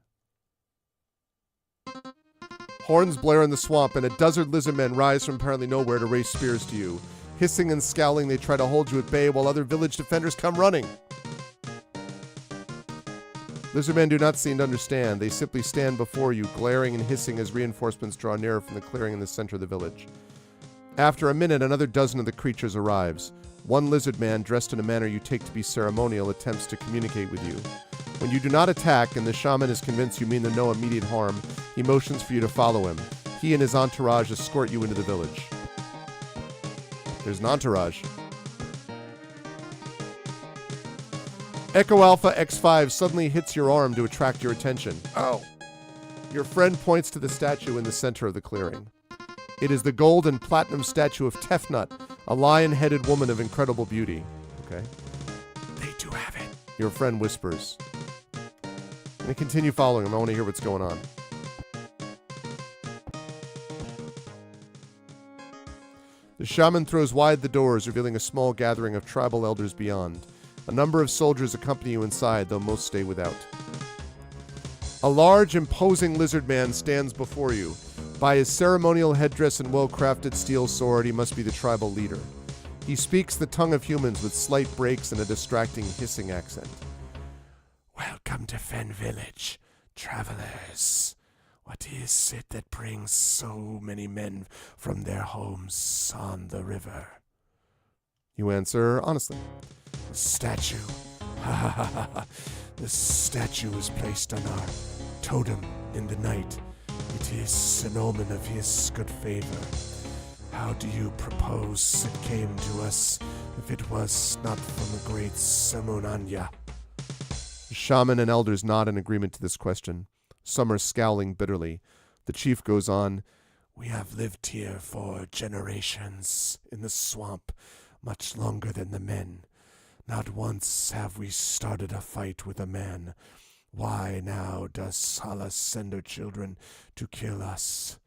Horns blare in the swamp, and a dozen lizard men rise from apparently nowhere to raise spears to you. Hissing and scowling, they try to hold you at bay while other village defenders come running. Lizard men do not seem to understand. They simply stand before you, glaring and hissing as reinforcements draw nearer from the clearing in the center of the village. After a minute, another dozen of the creatures arrives. One lizard man, dressed in a manner you take to be ceremonial, attempts to communicate with you. When you do not attack and the shaman is convinced you mean them no immediate harm, he motions for you to follow him. He and his entourage escort you into the village. There's an entourage. Echo Alpha X5 suddenly hits your arm to attract your attention. Ow! Your friend points to the statue in the center of the clearing. It is the gold and platinum statue of Tefnut, a lion-headed woman of incredible beauty. Okay. They do have it, your friend whispers. I'm going to continue following him. I want to hear what's going on. The shaman throws wide the doors, revealing a small gathering of tribal elders beyond. A number of soldiers accompany you inside, though most stay without. A large, imposing lizard man stands before you. By his ceremonial headdress and well-crafted steel sword, he must be the tribal leader. He speaks the tongue of humans with slight breaks and a distracting hissing accent. Welcome to Fen Village, travelers. What is it that brings so many men from their homes on the river? You answer honestly. The statue. Ha ha ha ha ha. The statue is placed on our totem in the night. It is an omen of his good favor. How do you propose it came to us if it was not from the great Samunanya? The shaman and elders nod in agreement to this question. Some are scowling bitterly. The chief goes on, We have lived here for generations in the swamp, much longer than the men. Not once have we started a fight with a man. Why now does Sala send her children to kill us?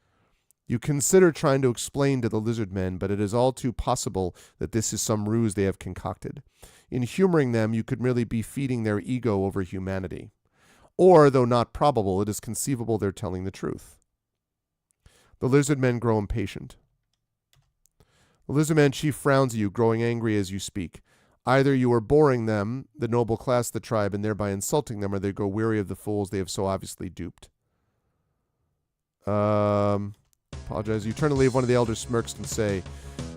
You consider trying to explain to the lizard men, but it is all too possible that this is some ruse they have concocted. In humoring them, you could merely be feeding their ego over humanity. Or, though not probable, it is conceivable they're telling the truth. The lizard men grow impatient. The lizard man chief frowns at you, growing angry as you speak. Either you are boring them, the noble class of the tribe, and thereby insulting them, or they grow weary of the fools they have so obviously duped. Apologize. You turn to leave. One of the elders smirks and say,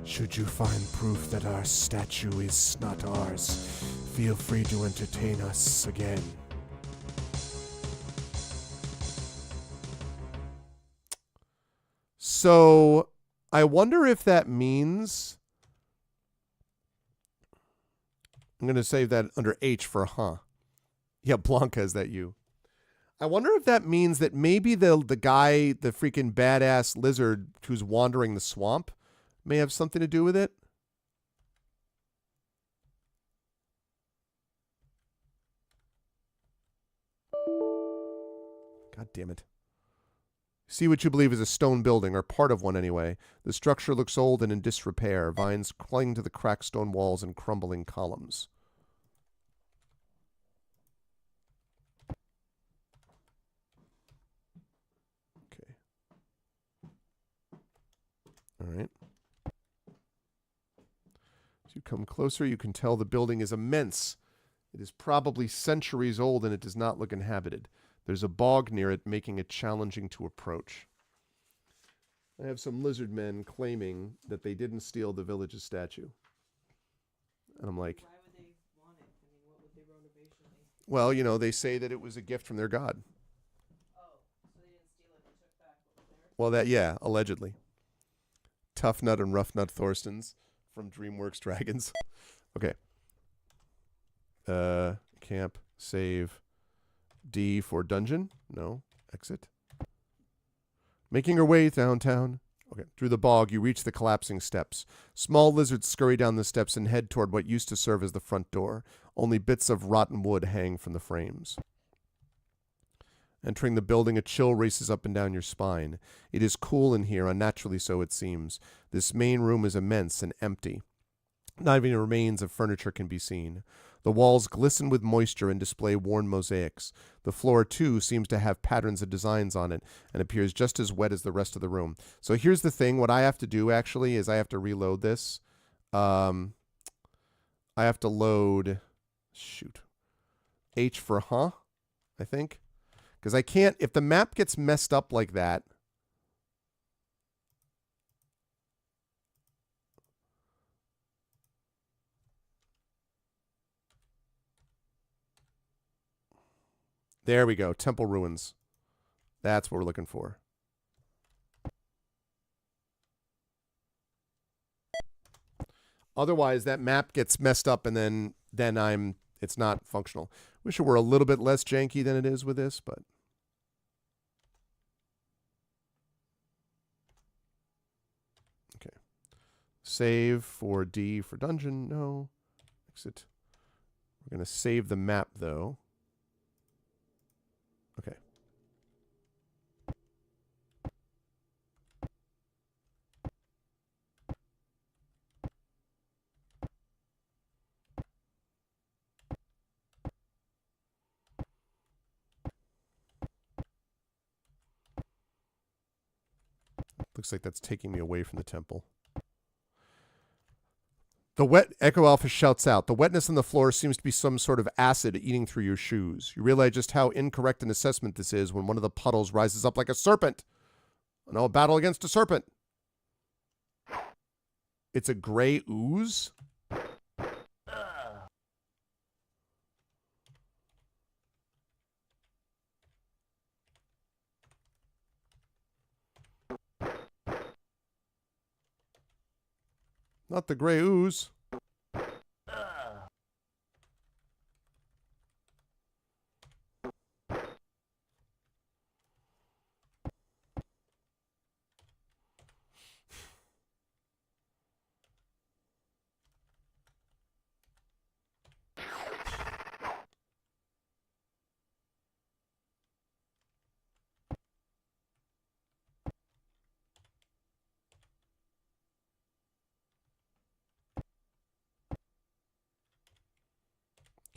Should you find proof that our statue is not ours, feel free to entertain us again. So, I wonder if that means... I'm going to save that under H for huh. Yeah, Blanca, is that you? I wonder if that means that maybe the guy, the freaking badass lizard who's wandering the swamp, may have something to do with it. God damn it. See what you believe is a stone building, or part of one anyway. The structure looks old and in disrepair. Vines cling to the cracked stone walls and crumbling columns. Okay. All right. As you come closer, you can tell the building is immense. It is probably centuries old, and it does not look inhabited. There's a bog near it, making it challenging to approach. I have some lizard men claiming that they didn't steal the village's statue. And I'm like... Why would they want it? I mean, what would their motivation be? Well, you know, they say that it was a gift from their god. Oh, so they didn't steal it, they took back what was theirs? Well, that, yeah, allegedly. Tough Nut and Rough Nut Thorstons from DreamWorks Dragons. Okay. Camp, save... D for dungeon. No. Exit. Making her way downtown. Okay. Through the bog, you reach the collapsing steps. Small lizards scurry down the steps and head toward what used to serve as the front door. Only bits of rotten wood hang from the frames. Entering the building, a chill races up and down your spine. It is cool in here, unnaturally so it seems. This main room is immense and empty. Not even remains of furniture can be seen. The walls glisten with moisture and display worn mosaics. The floor, too, seems to have patterns and designs on it and appears just as wet as the rest of the room. So here's the thing. What I have to do, actually, is I have to reload this. I have to load... Shoot. H for I think. Because I can't... If the map gets messed up like that... There we go. Temple ruins. That's what we're looking for. Otherwise, that map gets messed up and then it's not functional. Wish it were a little bit less janky than it is with this, but... Okay. Save for D for dungeon. No. Exit. We're going to save the map, though. Okay. Looks like that's taking me away from the temple. The wet Echo Alpha shouts out. The wetness on the floor seems to be some sort of acid eating through your shoes. You realize just how incorrect an assessment this is when one of the puddles rises up like a serpent. No, a battle against a serpent. It's a gray ooze? Not the gray ooze.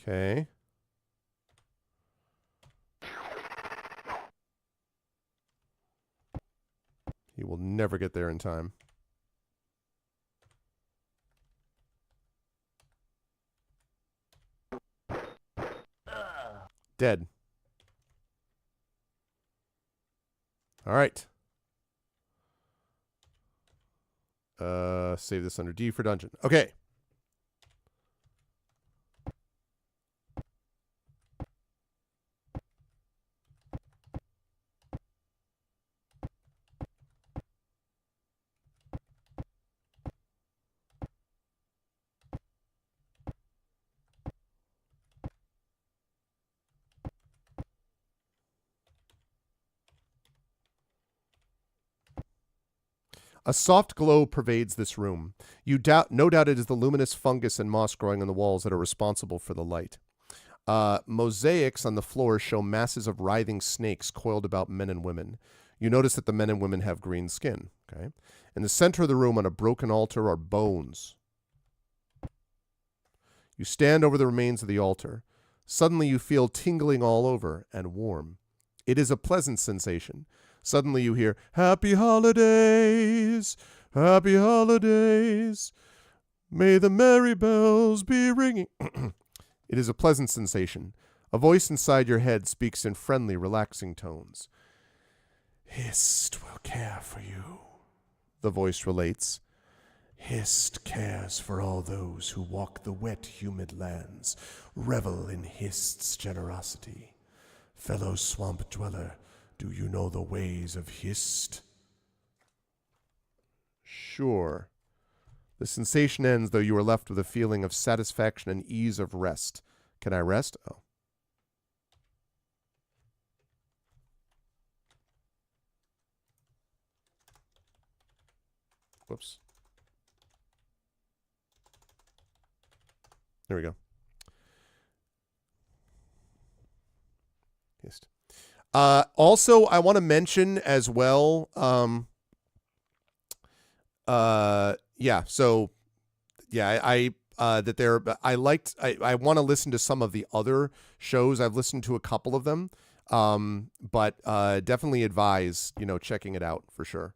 Okay. He will never get there in time. Dead. All right. Save this under D for dungeon. Okay. A soft glow pervades this room. No doubt it is the luminous fungus and moss growing on the walls that are responsible for the light. Mosaics on the floor show masses of writhing snakes coiled about men and women. You notice that the men and women have green skin. Okay. In the center of the room on a broken altar are bones. You stand over the remains of the altar. Suddenly you feel tingling all over and warm. It is a pleasant sensation. Suddenly you hear, "Happy holidays, happy holidays. May the merry bells be ringing." It is a pleasant sensation. A voice inside your head speaks in friendly, relaxing tones. "Hist will care for you," the voice relates. "Hist cares for all those who walk the wet, humid lands, revel in Hist's generosity. Fellow swamp dweller, do you know the ways of Hist?" Sure. The sensation ends, though you are left with a feeling of satisfaction and ease of rest. Can I rest? Oh. Whoops. There we go. Also, I want to mention as well. Yeah. So, yeah, I want to listen to some of the other shows. I've listened to a couple of them. But definitely advise, checking it out for sure.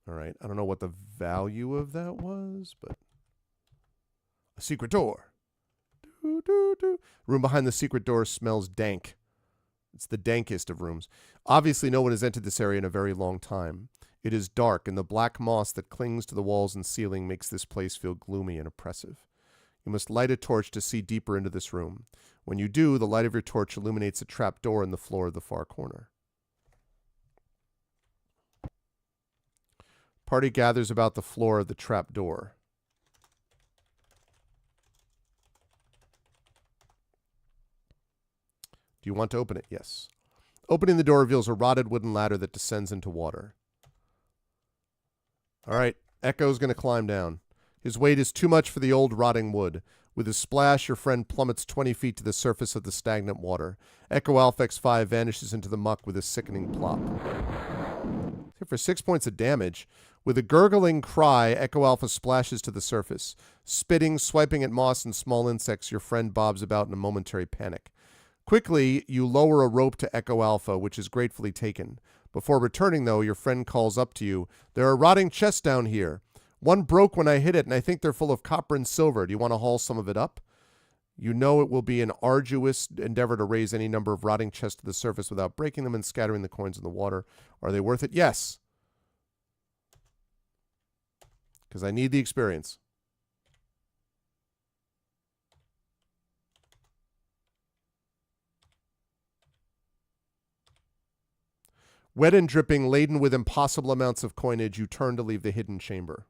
All right. I don't know what the value of that was, but a secret door. Room behind the secret door smells dank. It's the dankest of rooms. Obviously, no one has entered this area in a very long time. It is dark, and the black moss that clings to the walls and ceiling makes this place feel gloomy and oppressive. You must light a torch to see deeper into this room. When you do, the light of your torch illuminates a trap door in the floor of the far corner. Party gathers about the floor of the trap door. Do you want to open it? Yes. Opening the door reveals a rotted wooden ladder that descends into water. All right, Echo's going to climb down. His weight is too much for the old rotting wood. With a splash, your friend plummets 20 feet to the surface of the stagnant water. Echo Alpha X5 vanishes into the muck with a sickening plop. For 6 points of damage, with a gurgling cry, Echo Alpha splashes to the surface. Spitting, swiping at moss and small insects, your friend bobs about in a momentary panic. Quickly, you lower a rope to Echo Alpha, which is gratefully taken. Before returning, though, your friend calls up to you. There are rotting chests down here. One broke when I hit it, and I think they're full of copper and silver. Do you want to haul some of it up? You know it will be an arduous endeavor to raise any number of rotting chests to the surface without breaking them and scattering the coins in the water. Are they worth it? Yes. Because I need the experience. Wet and dripping, laden with impossible amounts of coinage, you turn to leave the hidden chamber.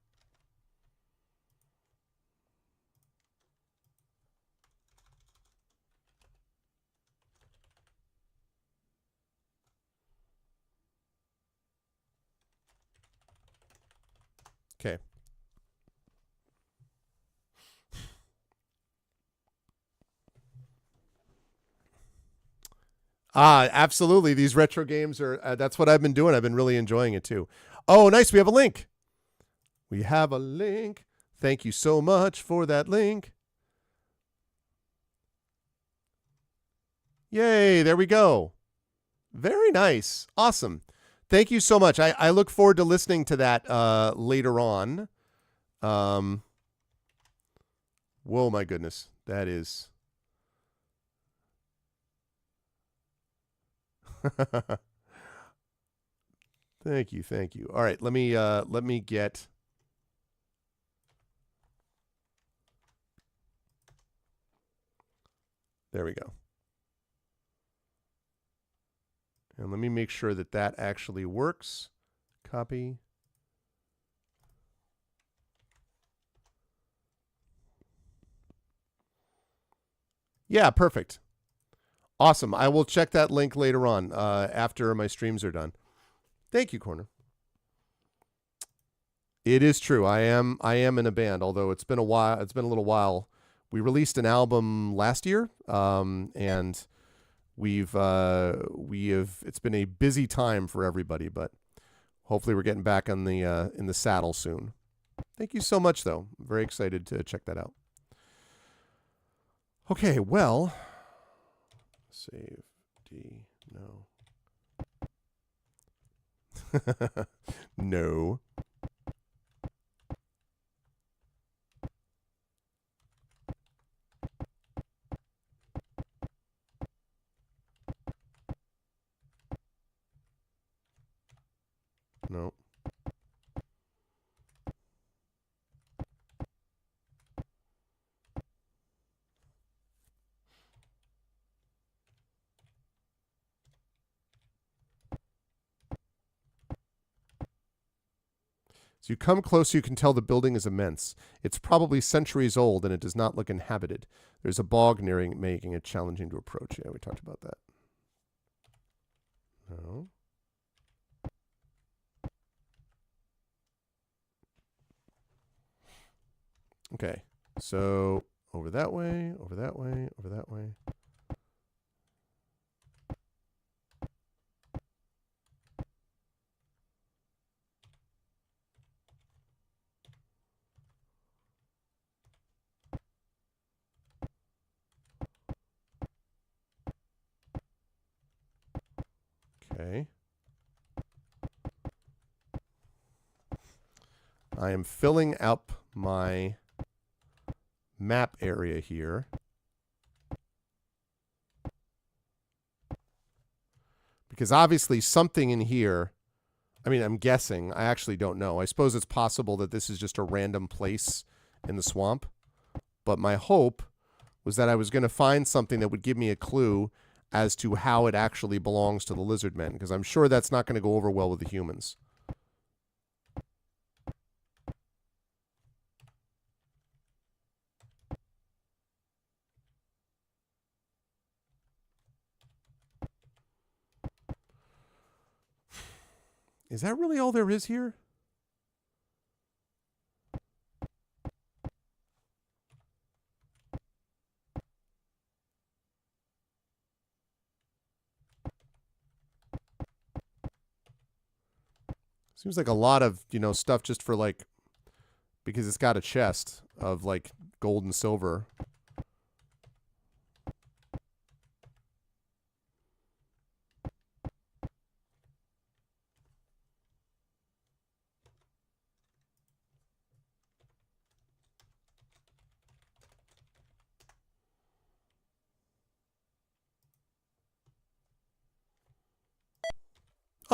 Okay. Absolutely. These retro games are, that's what I've been doing. I've been really enjoying it too. Oh, nice. We have a link. We have a link. Thank you so much for that link. Yay. There we go. Very nice. Awesome. Thank you so much. I look forward to listening to that later on. Whoa, my goodness. That is... Thank you. All right, let me get... There we go. And let me make sure that that actually works. Copy. Yeah, perfect. Awesome. I will check that link later on after my streams are done. Thank you, Corner. It is true. I am in a band, although it's been a while. It's been a little while. We released an album last year, and we have. It's been a busy time for everybody, but hopefully we're getting back on the in the saddle soon. Thank you so much, though. I'm very excited to check that out. Okay, well, save D, no. No. No. So you come close, you can tell the building is immense. It's probably centuries old, and it does not look inhabited. There's a bog nearing, making it challenging to approach. Yeah, we talked about that. No. Okay. So over that way, over that way, over that way. Okay. I am filling up my map area here. Because obviously something in here, I mean, I'm guessing. I actually don't know. I suppose it's possible that this is just a random place in the swamp. But my hope was that I was going to find something that would give me a clue as to how it actually belongs to the lizard men. Because I'm sure that's not going to go over well with the humans. Is that really all there is here? Seems like a lot of, stuff just for like, because it's got a chest of like gold and silver.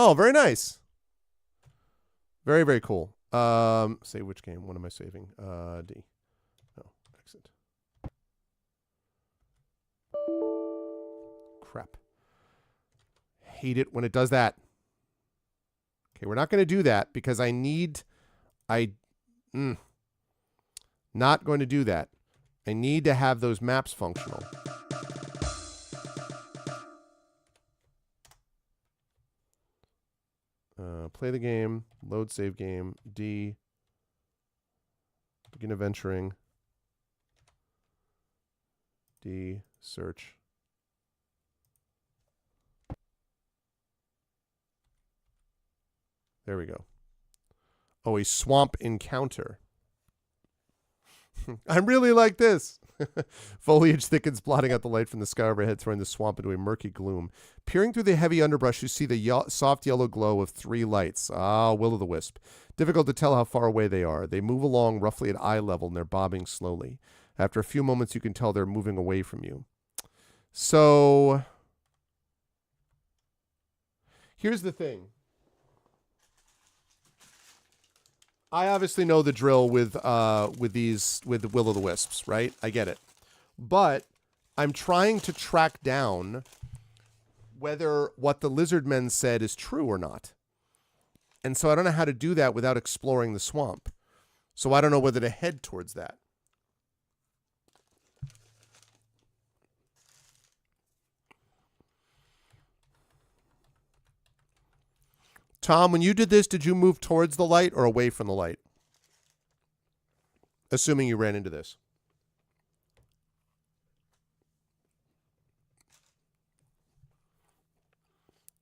Oh, very nice. Very, very cool. Save which game? What am I saving? D. No, exit. Crap. Hate it when it does that. Okay, we're not going to do that because not going to do that. I need to have those maps functional. Play the game, load save game, D, begin adventuring, D, search. There we go. Oh, a swamp encounter. I really like this. Foliage thickens, blotting out the light from the sky overhead, throwing the swamp into a murky gloom. Peering through the heavy underbrush, you see the soft yellow glow of 3 lights. Ah, will-o'-the-wisp. Difficult to tell how far away they are. They move along roughly at eye level, and they're bobbing slowly. After a few moments, you can tell they're moving away from you. So, here's the thing. I obviously know the drill with will-o'-the-wisps, right? I get it. But I'm trying to track down whether what the lizard men said is true or not. And so I don't know how to do that without exploring the swamp. So I don't know whether to head towards that. Tom, when you did this, did you move towards the light or away from the light? Assuming you ran into this.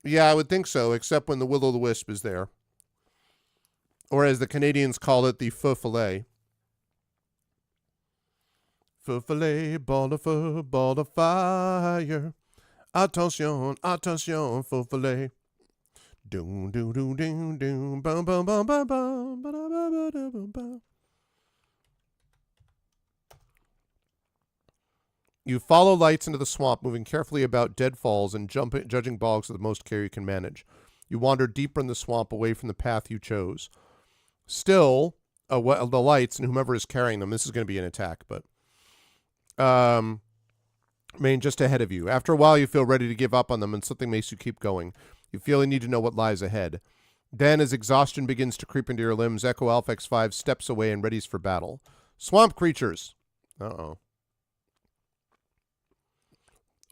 Yeah, I would think so, except when the will-o'-the-wisp is there. Or as the Canadians call it, the feu follet. Feu follet, ball of fire. Attention, attention, feu follet. Doom, doom, doom, doom, doom, bum, bum, bum, bum, bum, ba, da, ba, ba, da, bum, bum. You follow lights into the swamp, moving carefully about deadfalls and judging bogs with the most care you can manage. You wander deeper in the swamp away from the path you chose. Still, the lights and whomever is carrying them, this is going to be an attack, but remain just ahead of you. After a while, you feel ready to give up on them, and something makes you keep going. You feel you need to know what lies ahead. Then, as exhaustion begins to creep into your limbs, Echo Alpha X5 steps away and readies for battle. Swamp creatures. Uh-oh.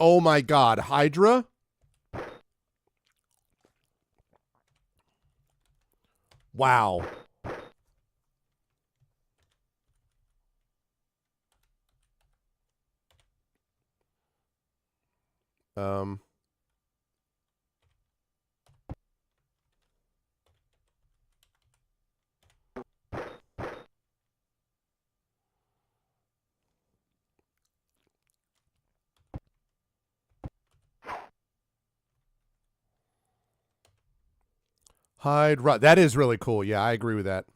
Oh my god, Hydra? Wow. Um. Hide. That is really cool. Yeah, I agree with that.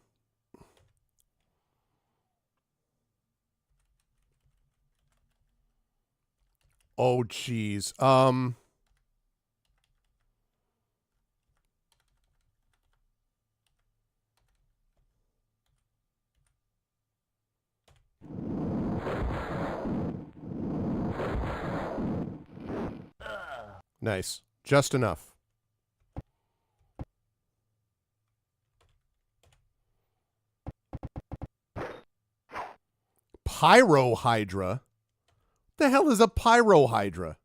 Oh, jeez. Nice. Just enough. Pyrohydra? The hell is a pyrohydra?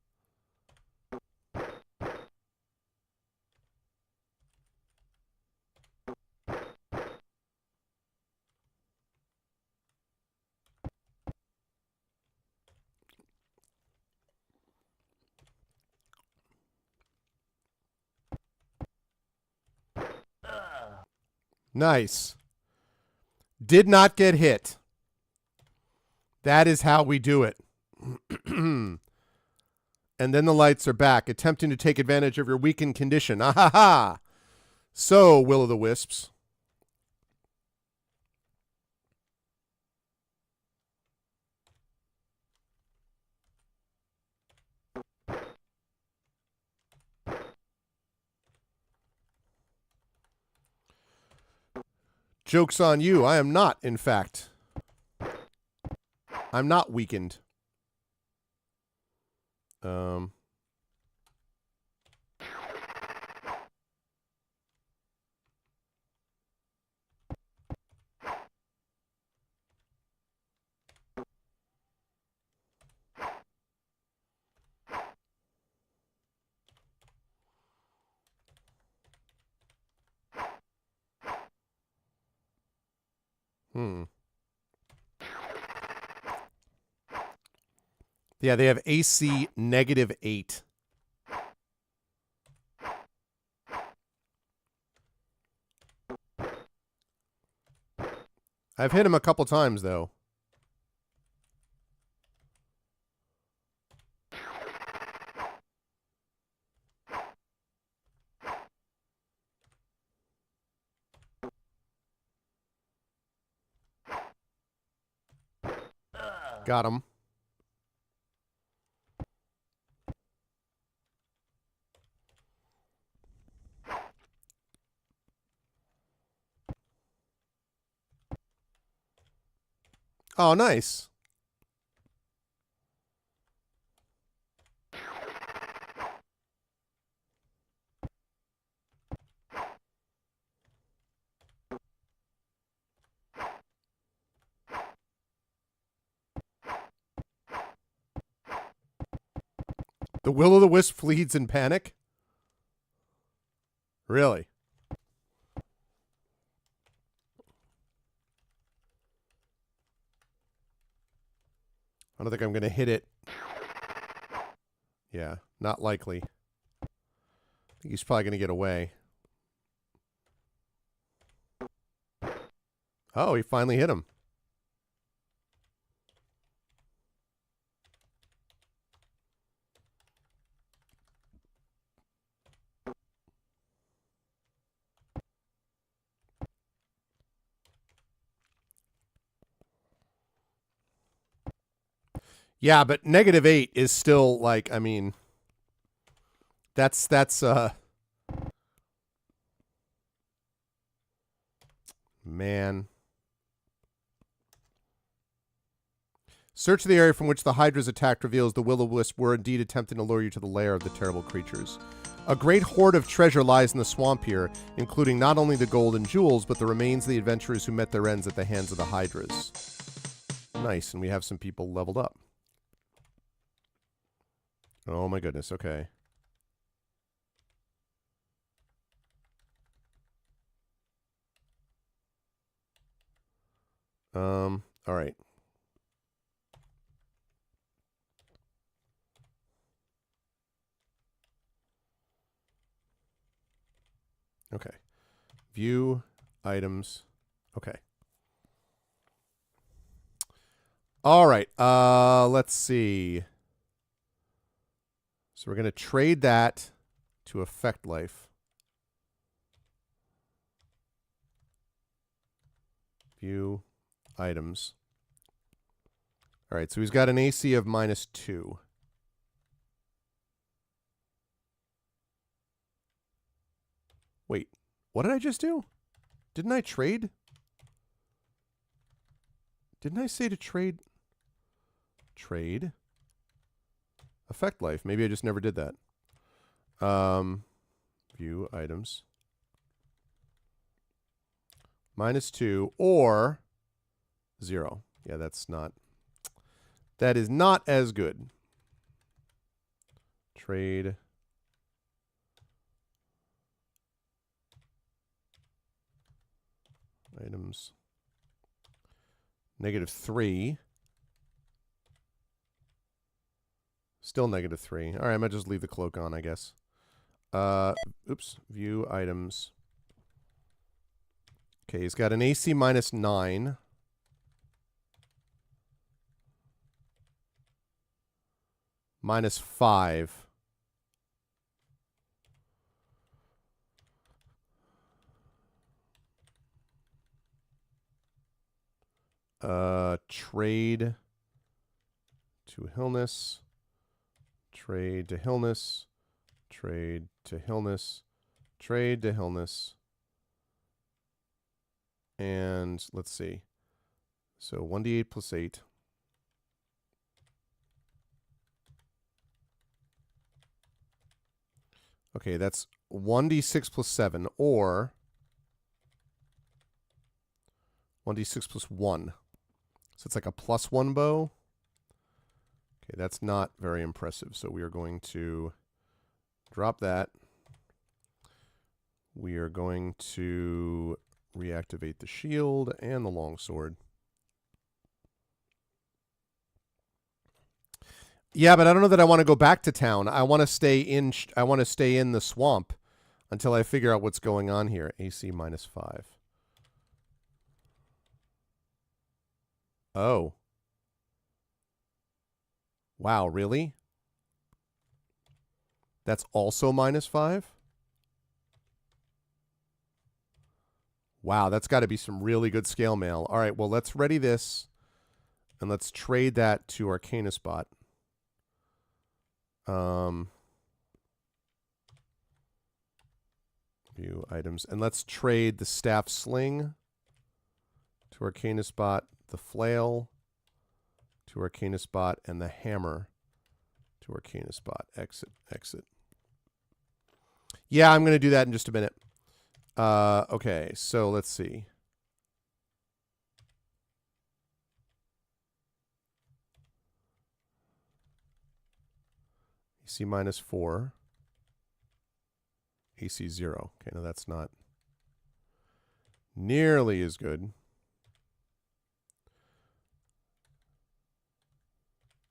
Nice. Did not get hit. That is how we do it. And then the lights are back, attempting to take advantage of your weakened condition. Ah ha ha! So, Will-o'-the-Wisps. Joke's on you. I am not, in fact. I'm not weakened. Yeah, they have AC -8. I've hit him a couple times, though. Got him. Oh, nice. The Will-o'-the-Wisp flees in panic? Really? I don't think I'm going to hit it. Yeah, not likely. I think he's probably going to get away. Oh, he finally hit him. Yeah, but -8 is still like, I mean, that's man. Search of the area from which the Hydra's attack reveals the Will-o'-wisp were indeed attempting to lure you to the lair of the terrible creatures. A great hoard of treasure lies in the swamp here, including not only the gold and jewels, but the remains of the adventurers who met their ends at the hands of the Hydras. Nice, and we have some people leveled up. Oh my goodness, okay. All right. Okay. View items. Okay. All right. Let's see. So we're going to trade that to Effect Life. View items. All right, so he's got an AC of -2. Wait, what did I just do? Didn't I trade? Didn't I say to trade? Trade. Effect Life. Maybe I just never did that. View items. -2 or 0. Yeah, that's not. That is not as good. Trade. Items. -3. Still -3. All right, I might just leave the cloak on, I guess. Oops. View items. Okay, he's got an AC -9. -5. Trade to Hillness. Trade to Hillness. Trade to Hillness. Trade to Hillness. And let's see. So 1d8 plus 8. Okay, that's 1d6 plus 7 or 1d6 plus 1. So it's like a +1 bow. Okay, that's not very impressive. So we are going to drop that. We are going to reactivate the shield and the longsword. Yeah, but I don't know that I want to go back to town. I want to stay in. I want to stay in the swamp until I figure out what's going on here. AC -5. Oh. Wow, really? That's also -5? Wow, that's got to be some really good scale mail. All right, well, let's ready this, and let's trade that to Arcanus Bot. View items. And let's trade the Staff Sling to Arcanus Bot, the Flail to Arcanus Bot, and the Hammer to Arcanus Bot. Exit, exit. Yeah, I'm going to do that in just a minute. Okay, so let's see. AC -4. AC 0. Okay, no, that's not nearly as good.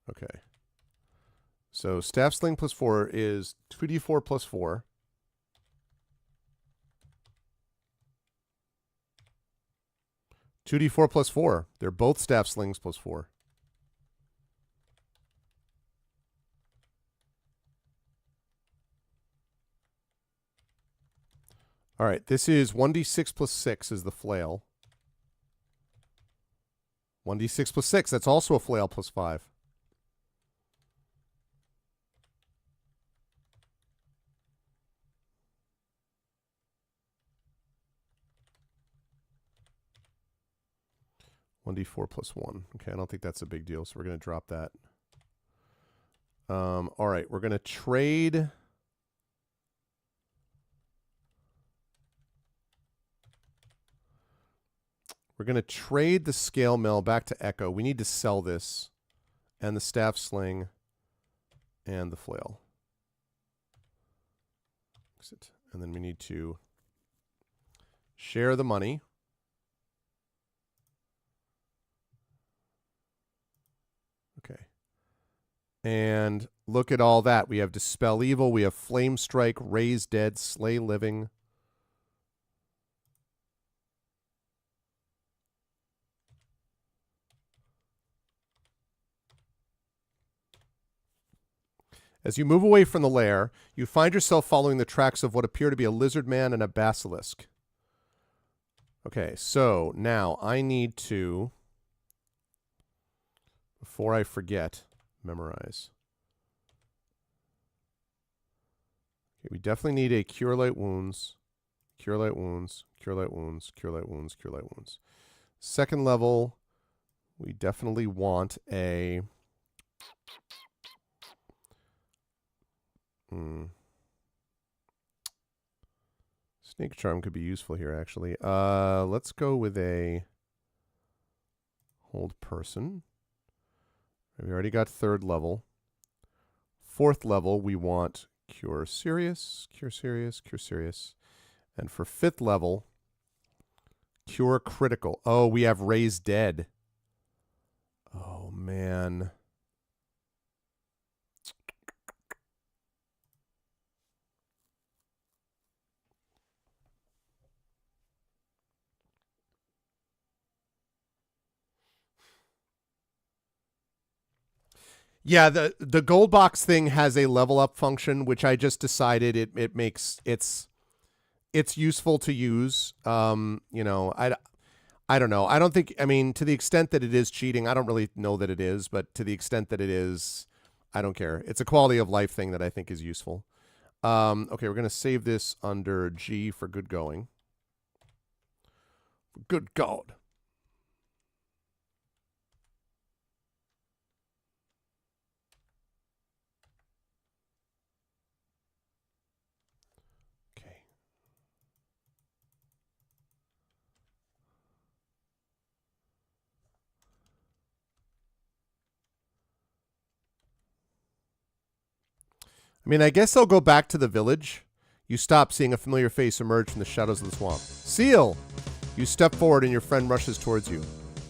Okay. So Staff Sling plus 4 is 2d4 plus 4. (2d4 plus 4). They're both Staff Slings plus 4. All right, this is 1d6 plus 6 is the Flail. 1d6 plus 6, that's also a Flail plus 5. (1d4 plus 1). Okay, I don't think that's a big deal, so we're going to drop that. All right, we're going to trade... We're going to trade the Scale Mill back to Echo. We need to sell this. And the Staff Sling. And the Flail. Exit. And then we need to share the money. Okay. And look at all that. We have Dispel Evil. We have Flame Strike, Raise Dead, Slay Living. As you move away from the lair, you find yourself following the tracks of what appear to be a lizard man and a basilisk. Okay, so now I need to, before I forget, memorize. Okay, we definitely need a Cure Light Wounds, Cure Light Wounds, Cure Light Wounds, Cure Light Wounds, Cure Light Wounds. Second level, we definitely want a... Snake Charm could be useful here, actually. Let's go with a Hold Person. We already got third level. Fourth level, we want Cure Serious, Cure Serious, Cure Serious. And for fifth level, Cure Critical. Oh, we have Raise Dead. Oh, man. Yeah, the gold box thing has a level up function, which I just decided it makes it's useful to use. You know, I don't know. I don't think, I mean, to the extent that it is cheating, I don't really know that it is, but to the extent that it is, I don't care. It's a quality of life thing that I think is useful. Okay, we're going to save this under G for good going. Good God. Okay. I mean, I guess I'll go back to the village. You stop, seeing a familiar face emerge from the shadows of the swamp. Seal! You step forward and your friend rushes towards you.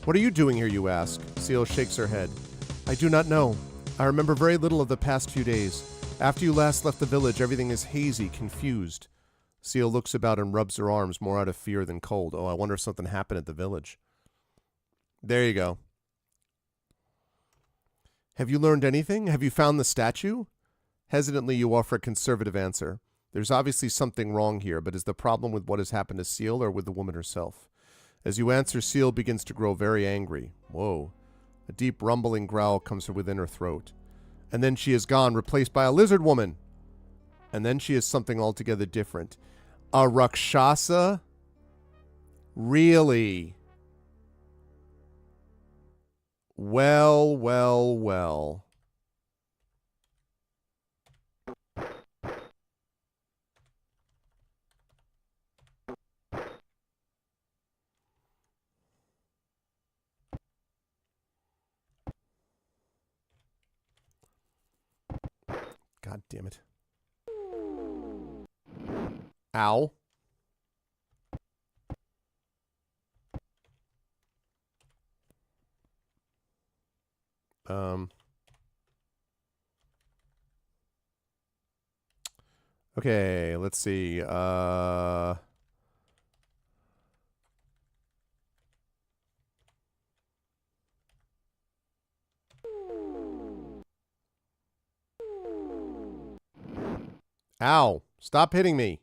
What are you doing here, you ask? Seal shakes her head. I do not know. I remember very little of the past few days. After you last left the village, everything is hazy, confused. Seal looks about and rubs her arms more out of fear than cold. Oh, I wonder if something happened at the village. There you go. Have you learned anything? Have you found the statue? Hesitantly, you offer a conservative answer. There's obviously something wrong here, but is the problem with what has happened to Seal or with the woman herself? As you answer, Seal begins to grow very angry. Whoa. A deep rumbling growl comes from within her throat. And then she is gone, replaced by a lizard woman. And then she is something altogether different. A Rakshasa? Really? Well, well, well. God damn it. Ow. Okay, let's see. Ow. Stop hitting me.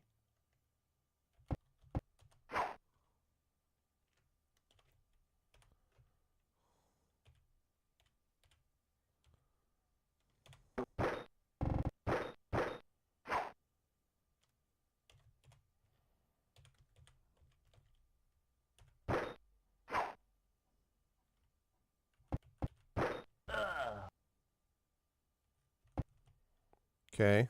Okay.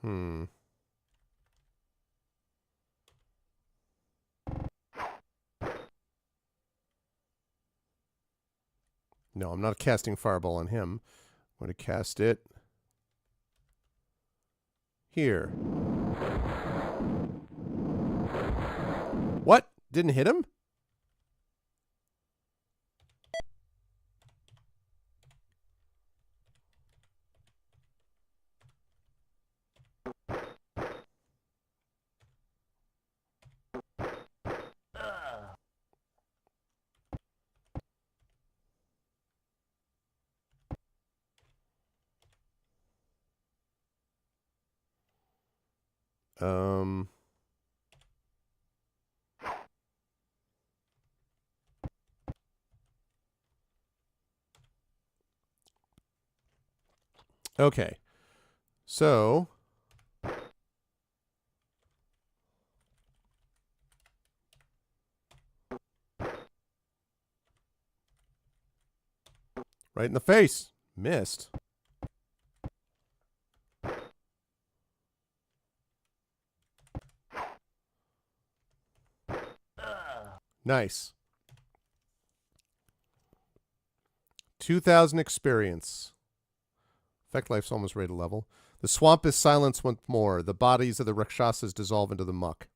Hmm. No, I'm not casting Fireball on him. I'm going to cast it here. What? Didn't hit him? Um. Okay. So. Right in the face. Missed. Nice. 2,000 experience. Effect life's almost ready to level. The swamp is silenced once more. The bodies of the Rakshasas dissolve into the muck.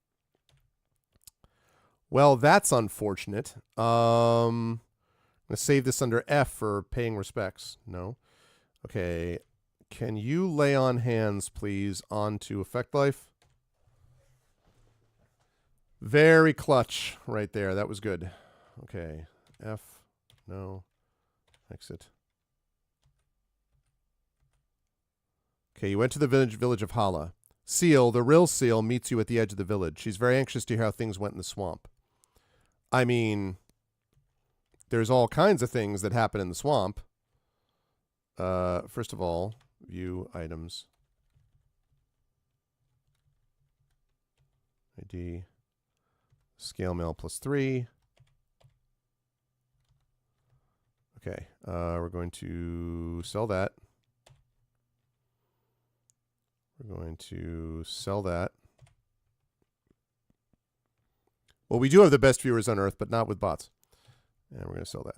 Well, that's unfortunate. I'm going to save this under F for paying respects. No. Okay. Can you lay on hands, please, onto effect life? Very clutch right there. That was good. Okay. F. No. Exit. Okay, you went to the village of Hala. Seal, the real Seal, meets you at the edge of the village. She's very anxious to hear how things went in the swamp. I mean, there's all kinds of things that happen in the swamp. First of all, view items. ID. Scale mail +3. Okay, we're going to sell that. We're going to sell that. Well, we do have the best viewers on Earth, but not with bots. And we're going to sell that.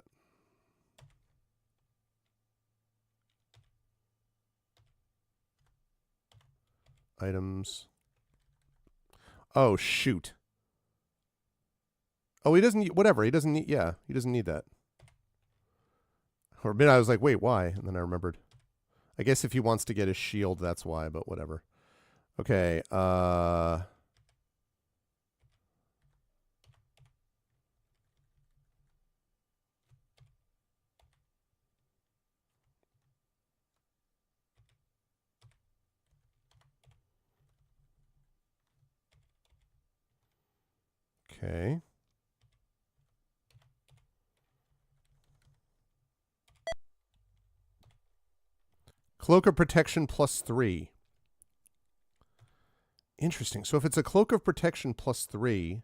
Items. Oh, shoot. Oh, he doesn't need, whatever. He doesn't need, yeah, he doesn't need that. Or I was like, wait, why? And then I remembered. I guess if he wants to get his shield, that's why, but whatever. Okay, okay. Cloak of Protection +3. Interesting. So if it's a Cloak of Protection +3...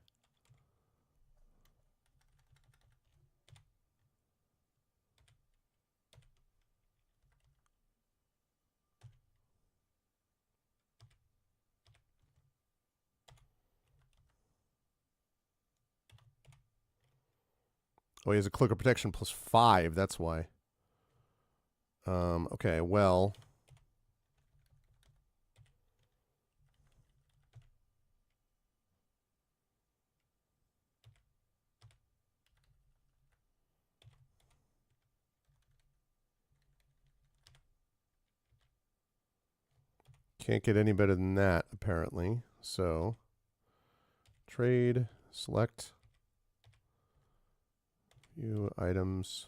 Oh, he has a Cloak of Protection +5. That's why. Okay, well... Can't get any better than that, apparently. So, trade, select, view items.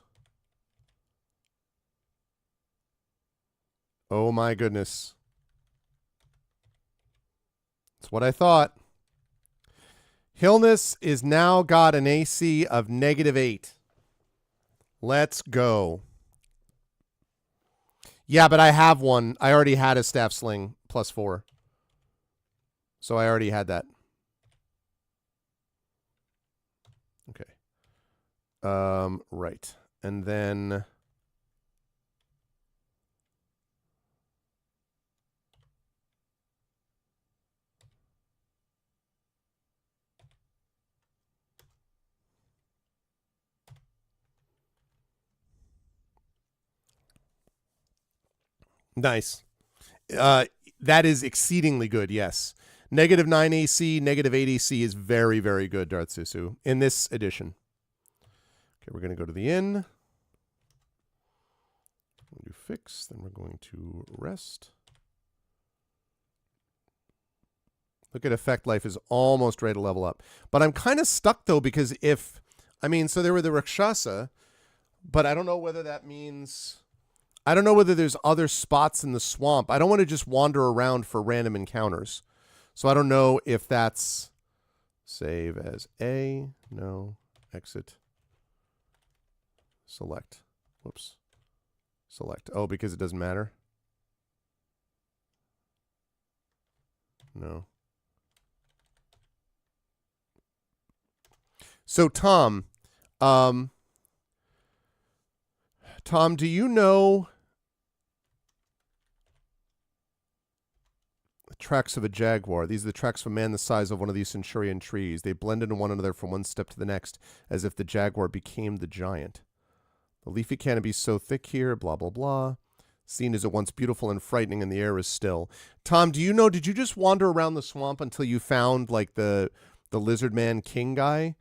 Oh my goodness. That's what I thought. Hillness is now got an AC of -8. Let's go. Yeah, but I have one. I already had a staff sling +4. So I already had that. Okay. Right. And then... Nice. That is exceedingly good, yes. -9 AC, -8 AC is very, very good, Darth Susu, in this edition. Okay, we're going to go to the inn. We'll do fix, then we're going to rest. Look at effect life is almost ready to level up. But I'm kind of stuck, though, because if... I mean, so there were the Rakshasa, but I don't know whether that means... I don't know whether there's other spots in the swamp. I don't want to just wander around for random encounters. So I don't know if that's save as A. No. Exit. Select. Whoops. Select. Oh, because it doesn't matter? No. So Tom, Tom, do you know the tracks of a jaguar? These are the tracks of a man the size of one of these centurion trees. They blend into one another from one step to the next, as if the jaguar became the giant. The leafy canopy is so thick here, blah, blah, blah. Scene is at once beautiful and frightening, and the air is still. Tom, do you know, did you just wander around the swamp until you found, like, the lizard man king guy?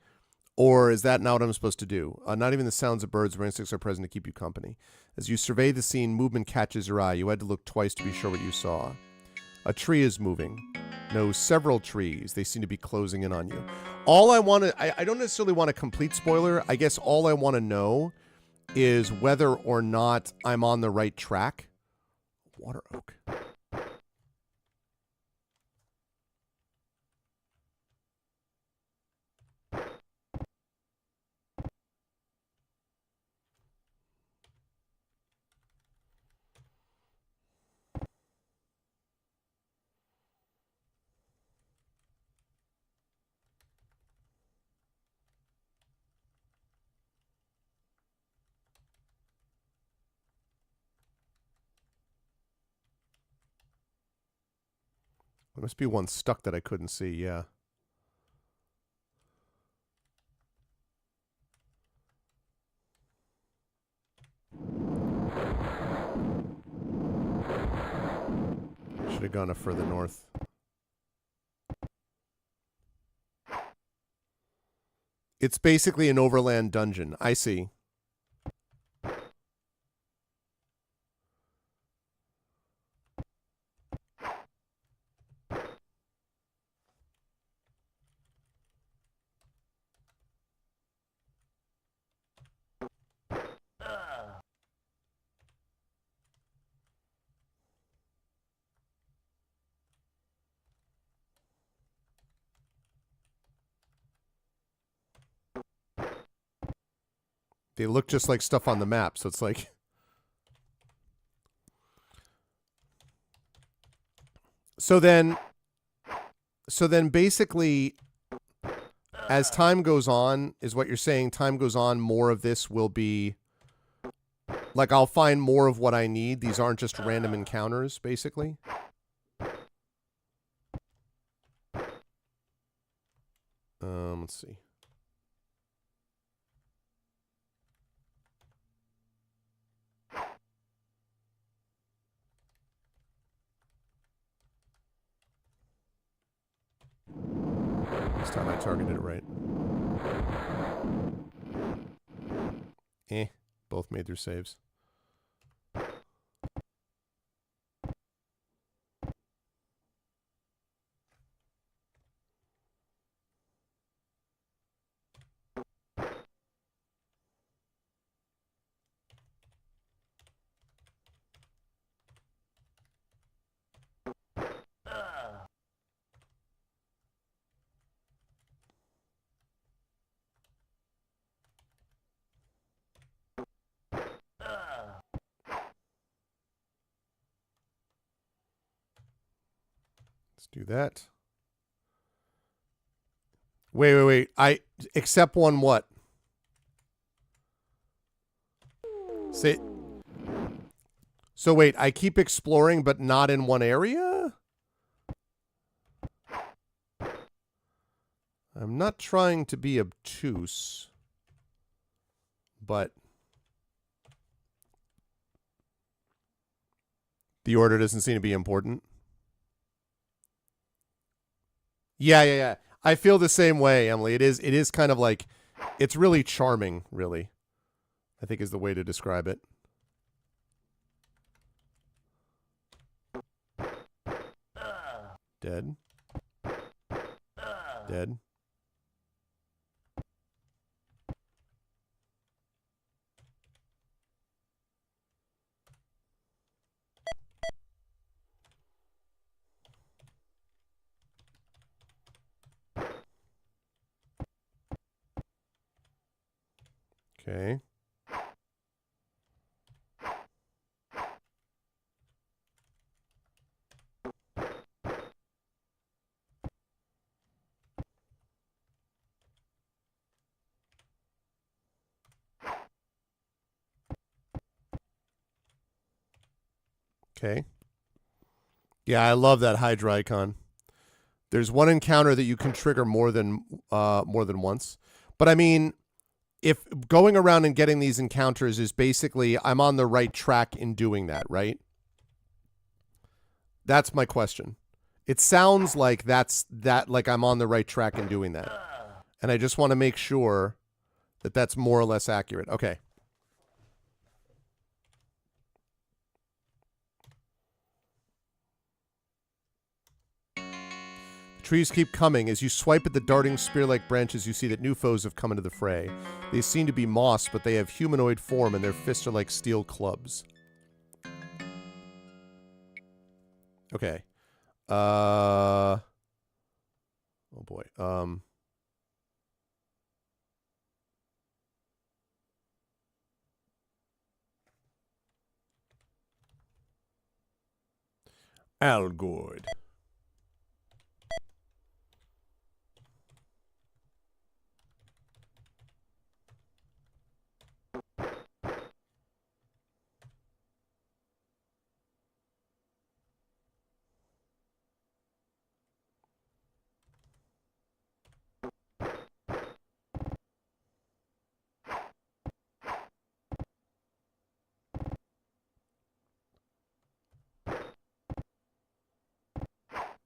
Or is that not what I'm supposed to do? Not even the sounds of birds or insects are present to keep you company. As you survey the scene, movement catches your eye. You had to look twice to be sure what you saw. A tree is moving. No, several trees. They seem to be closing in on you. All I want to... I don't necessarily want a complete spoiler. I guess all I want to know is whether or not I'm on the right track. Water oak. There must be one stuck that I couldn't see, yeah. Should have gone further north. It's basically an overland dungeon. I see. They look just like stuff on the map, so it's like... So then basically, as time goes on, is what you're saying, time goes on, more of this will be... Like, I'll find more of what I need. These aren't just random encounters, basically. Let's see. This time I targeted it right. Both made their saves. Let's do that. Wait. I accept one what? Say. So wait, I keep exploring but not in one area? I'm not trying to be obtuse, but the order doesn't seem to be important. Yeah. I feel the same way, Emily. It is kind of like, it's really charming, really, I think is the way to describe it. Dead. Dead. Okay. Okay. Yeah, I love that Hydra icon. There's one encounter that you can trigger more than once. But I mean, if going around and getting these encounters is basically I'm on the right track in doing that, right? That's my question. It sounds like like I'm on the right track in doing that. And I just want to make sure that that's more or less accurate. Okay. Trees keep coming. As you swipe at the darting spear-like branches, you see that new foes have come into the fray. They seem to be moss, but they have humanoid form, and their fists are like steel clubs. Okay. Oh boy. Algoid.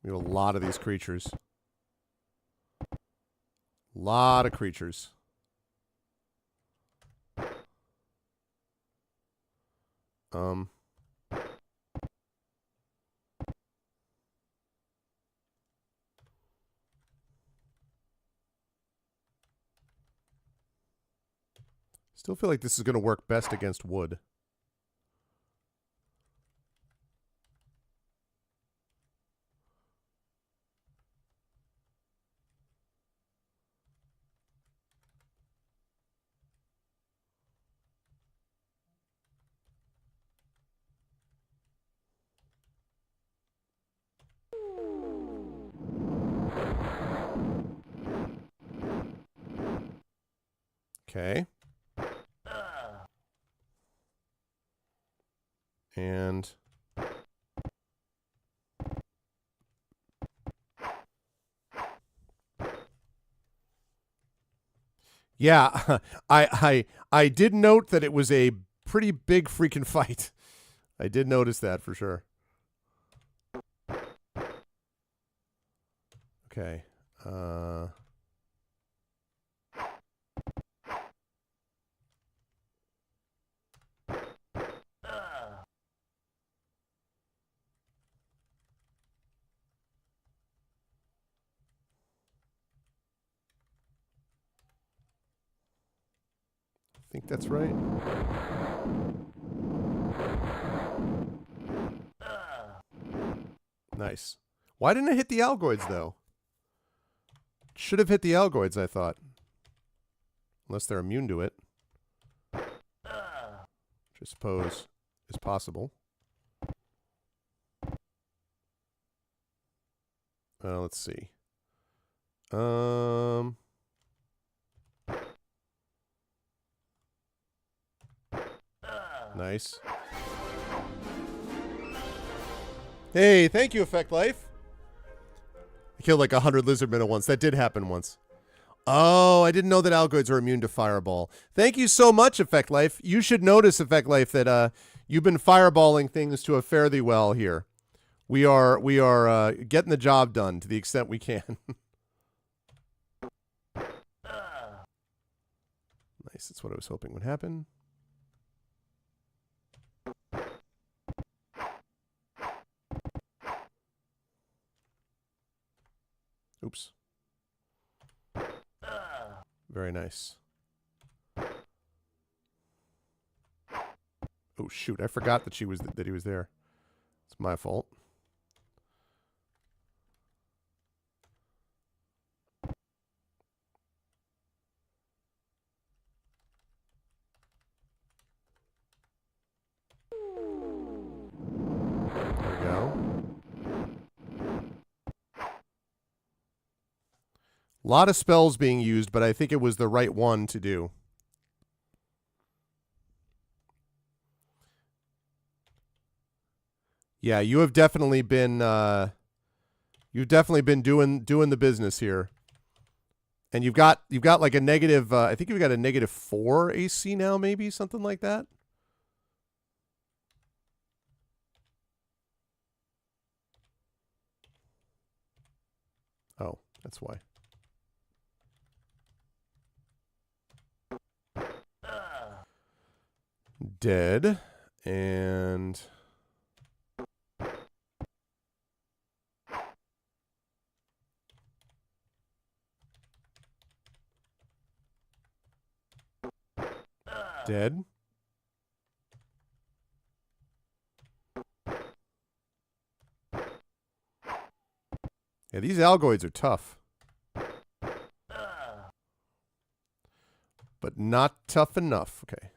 We have a lot of these creatures. A lot of creatures. Still feel like this is going to work best against wood. Okay. And yeah, I did note that it was a pretty big freaking fight. I did notice that for sure. Okay. I think that's right. Nice. Why didn't it hit the Algoids, though? Should have hit the Algoids, I thought. Unless they're immune to it. Which I suppose is possible. Let's see. Nice. Hey, thank you, Effect Life. I killed like 100 lizardmen at once. That did happen once. Oh, I didn't know that Algoids are immune to Fireball. Thank you so much, Effect Life. You should notice, Effect Life, that you've been fireballing things to a fairly well here. We are getting the job done to the extent we can. Nice. That's what I was hoping would happen. Oops. Very nice. Oh shoot! I forgot that he was there. It's my fault. A lot of spells being used, but I think it was the right one to do. Yeah, you have definitely been doing the business here. And you've got like a negative I think you've got a -4 AC now, maybe something like that. Oh, that's why. Dead. And dead. Yeah, these algoids are tough. But not tough enough. Okay.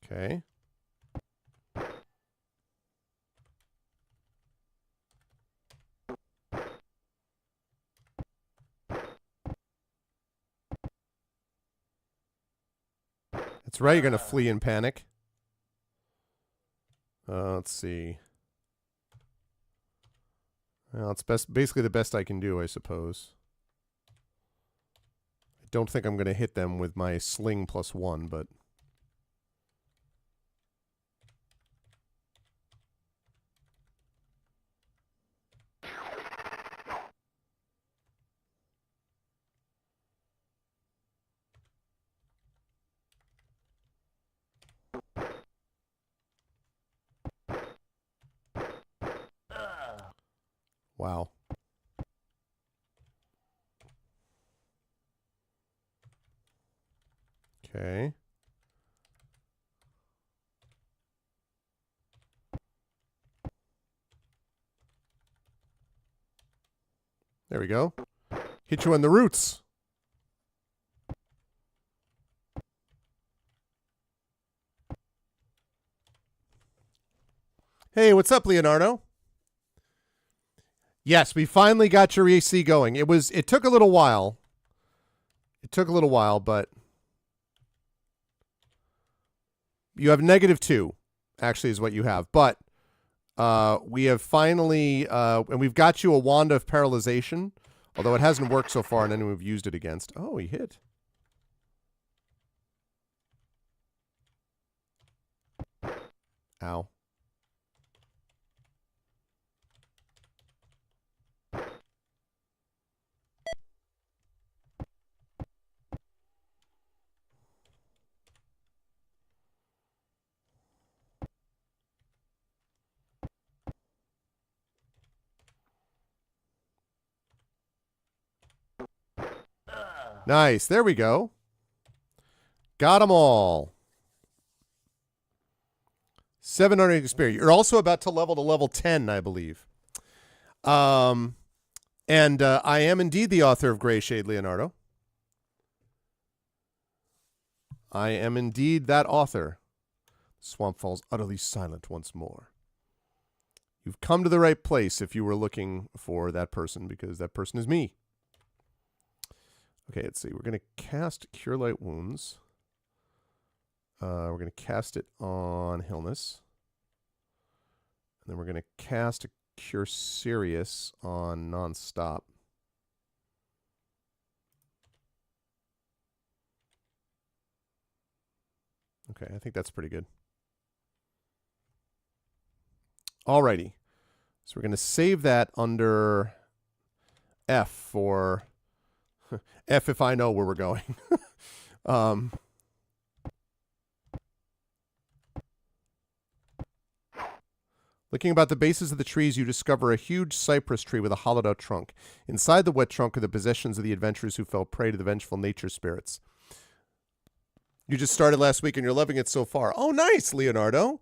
Okay. That's right, you're going to flee in panic. Let's see. Well, it's basically the best I can do, I suppose. I don't think I'm going to hit them with my sling +1, but... Wow. Okay. There we go. Hit you on the roots. Hey, what's up, Leonardo? Yes, we finally got your AC going. It took a little while. But you have -2, actually, is what you have. But we have finally, and we've got you a Wand of Paralyzation, although it hasn't worked so far on anyone we've used it against. Oh, he hit. Ow. Nice. There we go. Got them all. 700 experience. You're also about to level 10, I believe. And I am indeed the author of Gray Shade, Leonardo. I am indeed that author. Swamp falls utterly silent once more. You've come to the right place if you were looking for that person, because that person is me. Okay, let's see. We're going to cast Cure Light Wounds. We're going to cast it on Hillness. And then we're going to cast a Cure Serious on Nonstop. Okay, I think that's pretty good. Alrighty. So we're going to save that under F for... F if I know where we're going. Looking about the bases of the trees, you discover a huge cypress tree with a hollowed-out trunk. Inside the wet trunk are the possessions of the adventurers who fell prey to the vengeful nature spirits. You just started last week and you're loving it so far. Oh, nice, Leonardo.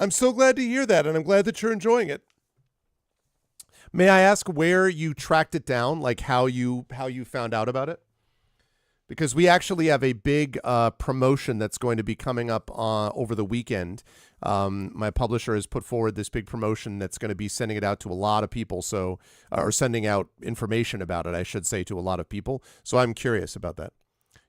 I'm so glad to hear that, and I'm glad that you're enjoying it. May I ask where you tracked it down, like how you found out about it? Because we actually have a big promotion that's going to be coming up over the weekend. My publisher has put forward this big promotion that's going to be sending it out to a lot of people. So, or sending out information about it, I should say, to a lot of people. So I'm curious about that.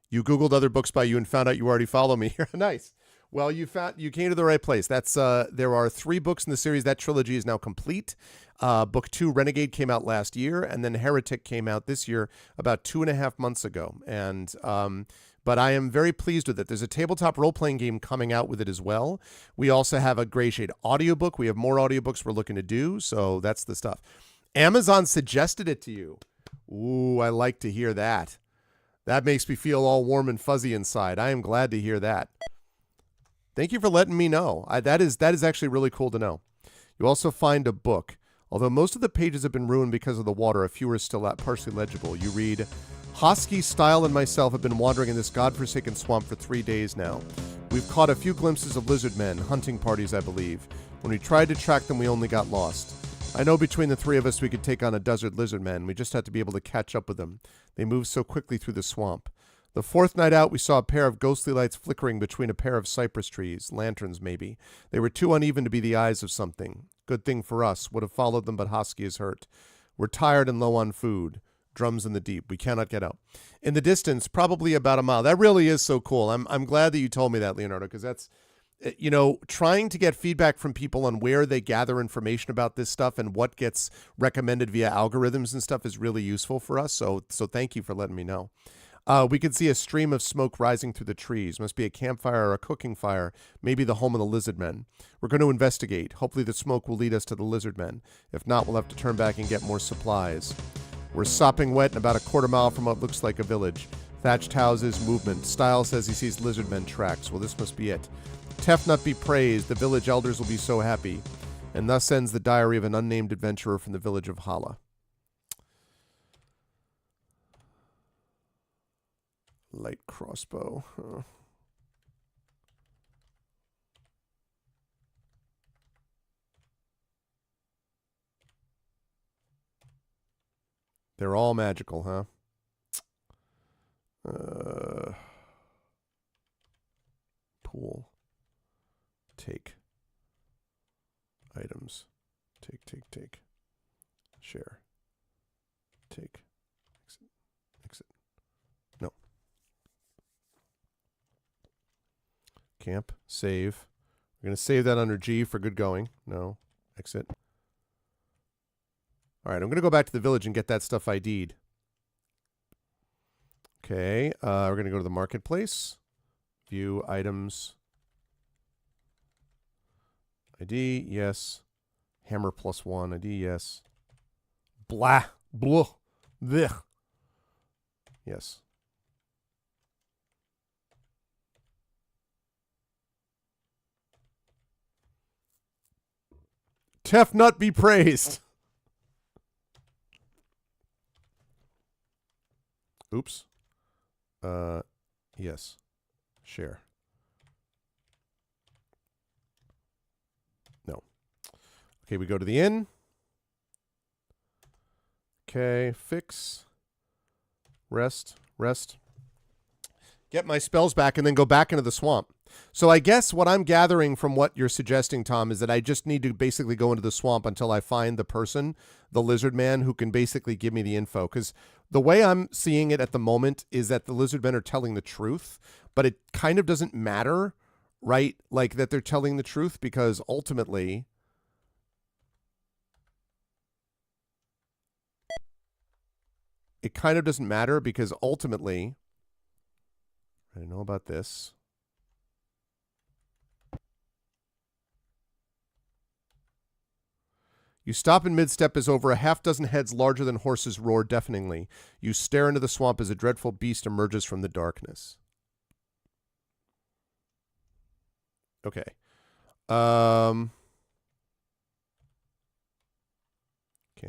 You Googled other books by you and found out you already follow me. Nice. Well, you came to the right place. That's there are 3 books in the series. That trilogy is now complete. Book 2, Renegade, came out last year, and then Heretic came out this year about 2.5 months ago. And but I am very pleased with it. There's a tabletop role-playing game coming out with it as well. We also have a Gray Shade audiobook. We have more audiobooks we're looking to do, so that's the stuff. Amazon suggested it to you. Ooh, I like to hear that. That makes me feel all warm and fuzzy inside. I am glad to hear that. Thank you for letting me know. That is actually really cool to know. You also find a book. Although most of the pages have been ruined because of the water, a few are still partially legible. You read, Hosky, Style, and myself have been wandering in this godforsaken swamp for 3 days now. We've caught a few glimpses of lizard men, hunting parties, I believe. When we tried to track them, we only got lost. I know between the 3 of us we could take on a desert lizard men. We just had to be able to catch up with them. They move so quickly through the swamp. The 4th night out, we saw a pair of ghostly lights flickering between a pair of cypress trees, lanterns maybe. They were too uneven to be the eyes of something. Good thing for us. Would have followed them, but Hosky is hurt. We're tired and low on food. Drums in the deep. We cannot get out. In the distance, probably about a mile. That really is so cool. I'm glad that you told me that, Leonardo, because that's, you know, trying to get feedback from people on where they gather information about this stuff and what gets recommended via algorithms and stuff is really useful for us. So thank you for letting me know. We could see a stream of smoke rising through the trees. Must be a campfire or a cooking fire. Maybe the home of the lizard men. We're going to investigate. Hopefully the smoke will lead us to the lizard men. If not, we'll have to turn back and get more supplies. We're sopping wet and about a quarter mile from what looks like a village. Thatched houses, movement. Style says he sees lizard men tracks. Well, this must be it. Tefnut be praised. The village elders will be so happy. And thus ends the diary of an unnamed adventurer from the village of Hala. Light crossbow. Huh. They're all magical, huh? Pool. Take. Items. Take. Share. Take. Exit. No. Camp. Save. We're going to save that under G for good going. No. Exit. All right, I'm going to go back to the village and get that stuff ID'd. Okay, we're going to go to the marketplace. View items. ID, yes. Hammer +1, ID, yes. Blah, blah, bleh. Yes. Tefnut be praised. Oops. Yes. Share. No. Okay, we go to the inn. Okay, fix. Rest. Get my spells back and then go back into the swamp. So I guess what I'm gathering from what you're suggesting, Tom, is that I just need to basically go into the swamp until I find the person, the lizard man, who can basically give me the info. Because the way I'm seeing it at the moment is that the lizard men are telling the truth, but it kind of doesn't matter, right? Like that they're telling the truth, because ultimately it kind of doesn't matter because ultimately, I don't know about this. You stop in mid-step as over a half-dozen heads larger than horses roar deafeningly. You stare into the swamp as a dreadful beast emerges from the darkness. Okay. Can't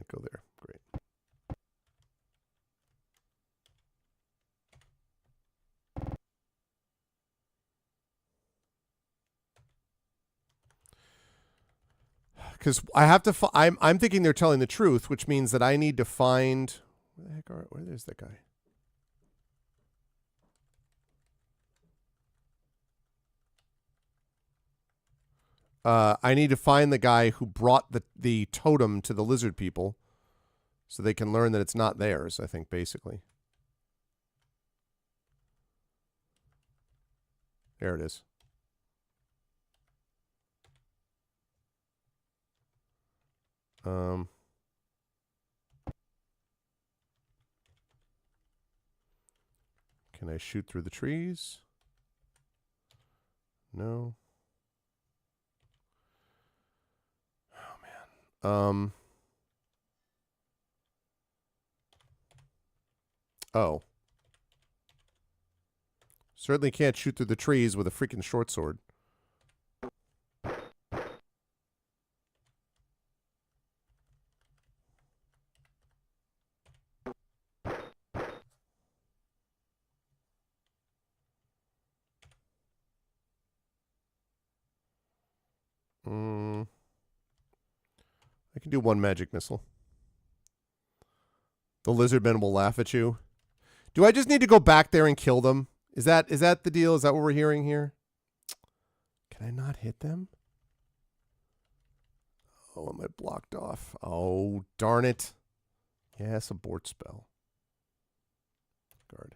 go there. Great. Because I have to. I'm thinking they're telling the truth, which means that I need to find. Where the heck are? Where is that guy? I need to find the guy who brought the totem to the lizard people, so they can learn that it's not theirs. I think basically. There it is. Can I shoot through the trees? No. Oh, man. Oh. Certainly can't shoot through the trees with a freaking short sword. I can do one magic missile. The lizardmen will laugh at you. Do I just need to go back there and kill them? Is that the deal? Is that what we're hearing here? Can I not hit them? Oh, am I blocked off? Oh, darn it. Yes, abort spell. Guard.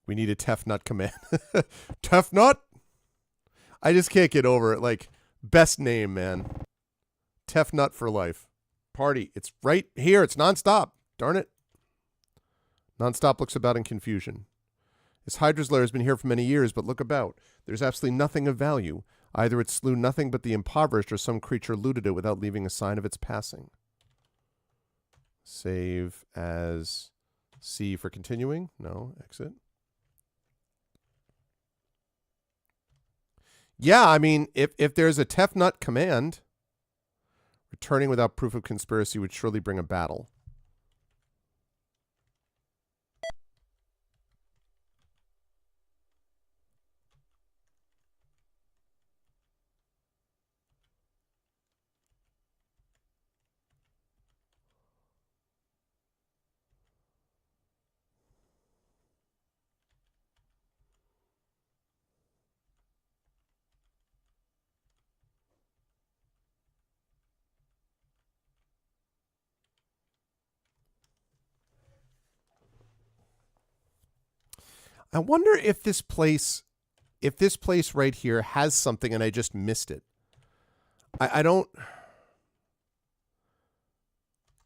We need a Tefnut command. Tefnut? I just can't get over it. Like, best name, man. Tefnut for life. Party. It's right here. It's nonstop. Darn it. Nonstop looks about in confusion. This Hydra's lair has been here for many years, but look about. There's absolutely nothing of value. Either it slew nothing but the impoverished, or some creature looted it without leaving a sign of its passing. Save as C for continuing. No, exit. Yeah, I mean, if there's a Tefnut command, returning without proof of conspiracy would surely bring a battle. I wonder if this place right here has something and I just missed it. I don't,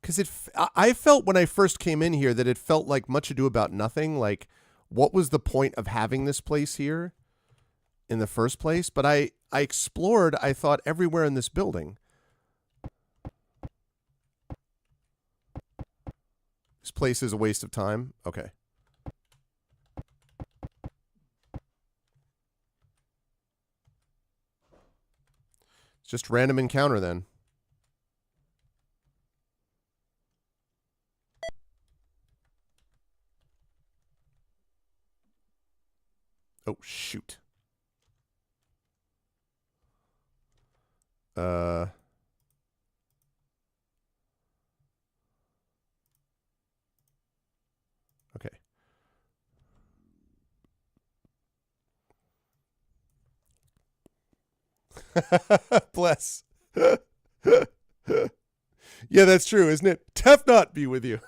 because I felt when I first came in here that it felt like Much Ado About Nothing. Like, what was the point of having this place here in the first place? But I explored, I thought, everywhere in this building. This place is a waste of time. Okay. Just random encounter then. Oh, shoot. Okay. Bless. Yeah, that's true, isn't it? Tefnut be with you.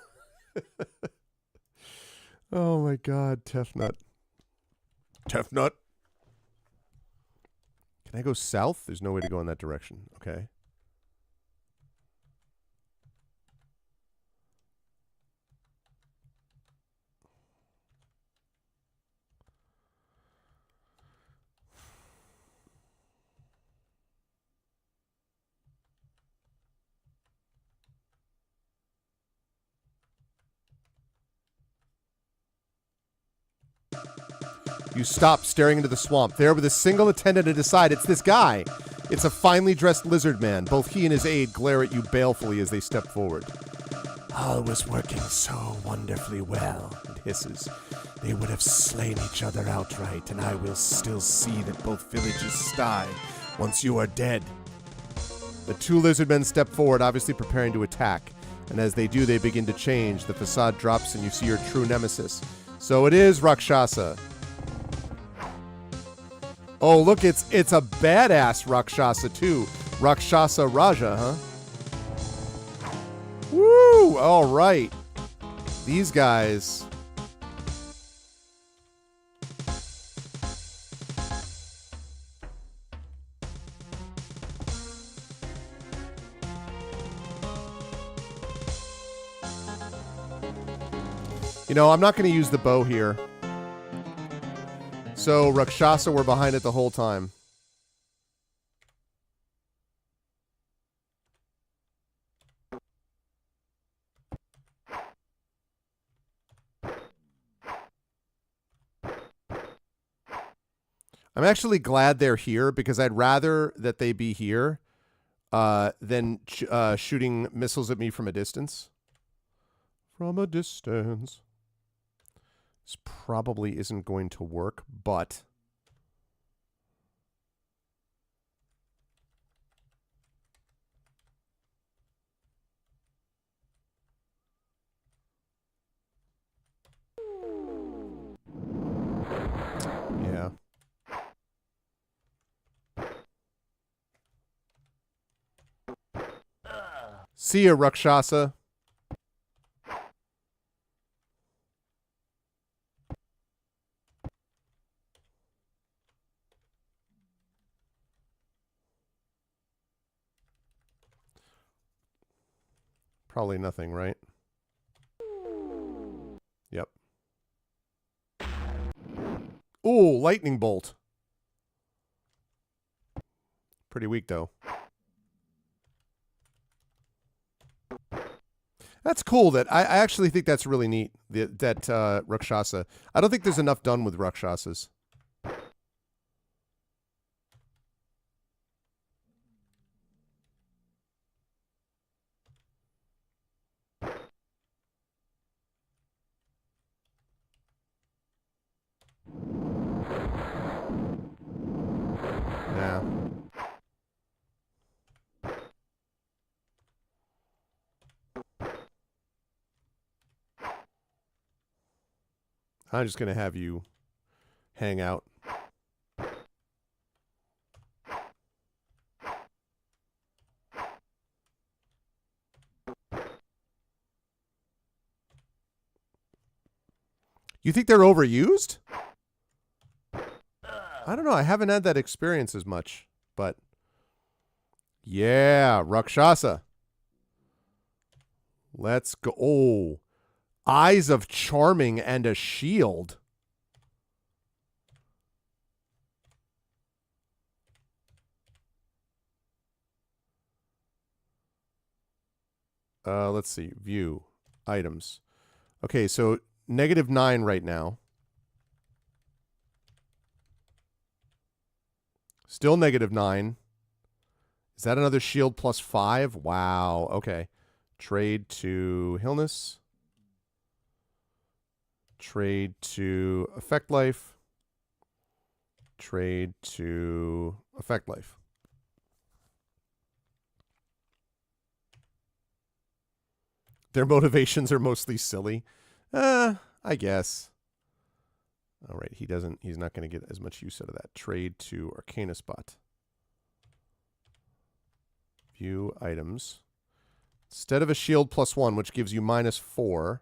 Oh my God, Tefnut. Tefnut. Can I go south? There's no way to go in that direction. Okay. You stop staring into the swamp. There with a single attendant at his side, it's this guy. It's a finely dressed lizard man. Both he and his aide glare at you balefully as they step forward. All was working so wonderfully well, it hisses. They would have slain each other outright, and I will still see that both villages die once you are dead. The two lizard men step forward, obviously preparing to attack. And as they do, they begin to change. The facade drops and you see your true nemesis. So it is Rakshasa. Oh, look, it's a badass Rakshasa, too. Rakshasa Raja, huh? Woo! All right. These guys. You know, I'm not going to use the bow here. So, Rakshasa were behind it the whole time. I'm actually glad they're here because I'd rather that they be here than shooting missiles at me from a distance. From a distance. This probably isn't going to work, but... yeah. See ya, Rakshasa. Probably nothing, right? Yep. Ooh, lightning bolt. Pretty weak, though. That's cool. That I actually think that's really neat. That Rakshasa. I don't think there's enough done with Rakshasas. Yeah. I'm just going to have you hang out. You think they're overused? I don't know. I haven't had that experience as much, but yeah, Rakshasa. Let's go. Oh, Eyes of Charming and a shield. Let's see. View. Items. Okay, so -9 right now. Still -9. Is that another shield +5? Wow. Okay. Trade to Hillness. Trade to Effect Life. Trade to Effect Life. Their motivations are mostly silly. I guess. All right, he's not going to get as much use out of that. Trade to Arcana Spot. View items. Instead of a shield +1, which gives you -4.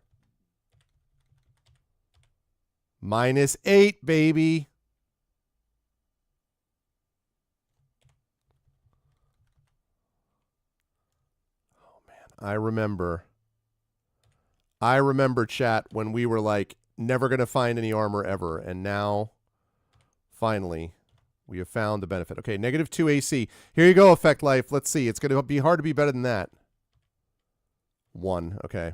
-8, baby. Oh, man. I remember, chat, when we were like, never going to find any armor ever. And now, finally, we have found the benefit. Okay, -2 AC. Here you go, Effect Life. Let's see. It's going to be hard to be better than that. 1. Okay.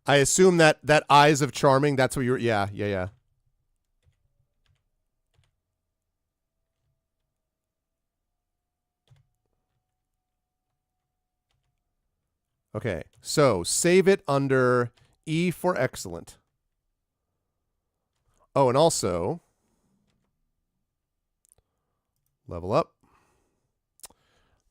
I assume that Eyes of Charming, that's what you're... Yeah. Okay, so save it under E for excellent. Oh, and also level up.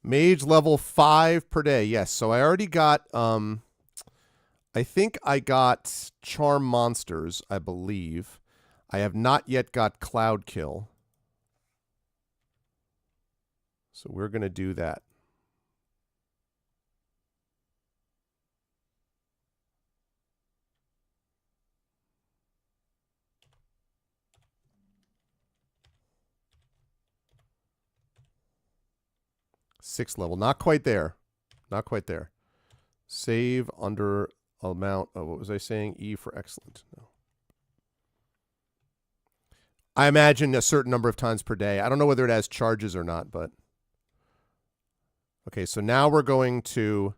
Mage level 5 per day. Yes, so I already got I think I got Charm Monsters, I believe. I have not yet got Cloud Kill. So we're going to do that. Sixth level. Not quite there. Not quite there. Save under amount. Oh, what was I saying? E for excellent. No. I imagine a certain number of times per day. I don't know whether it has charges or not, but... Okay, so now we're going to...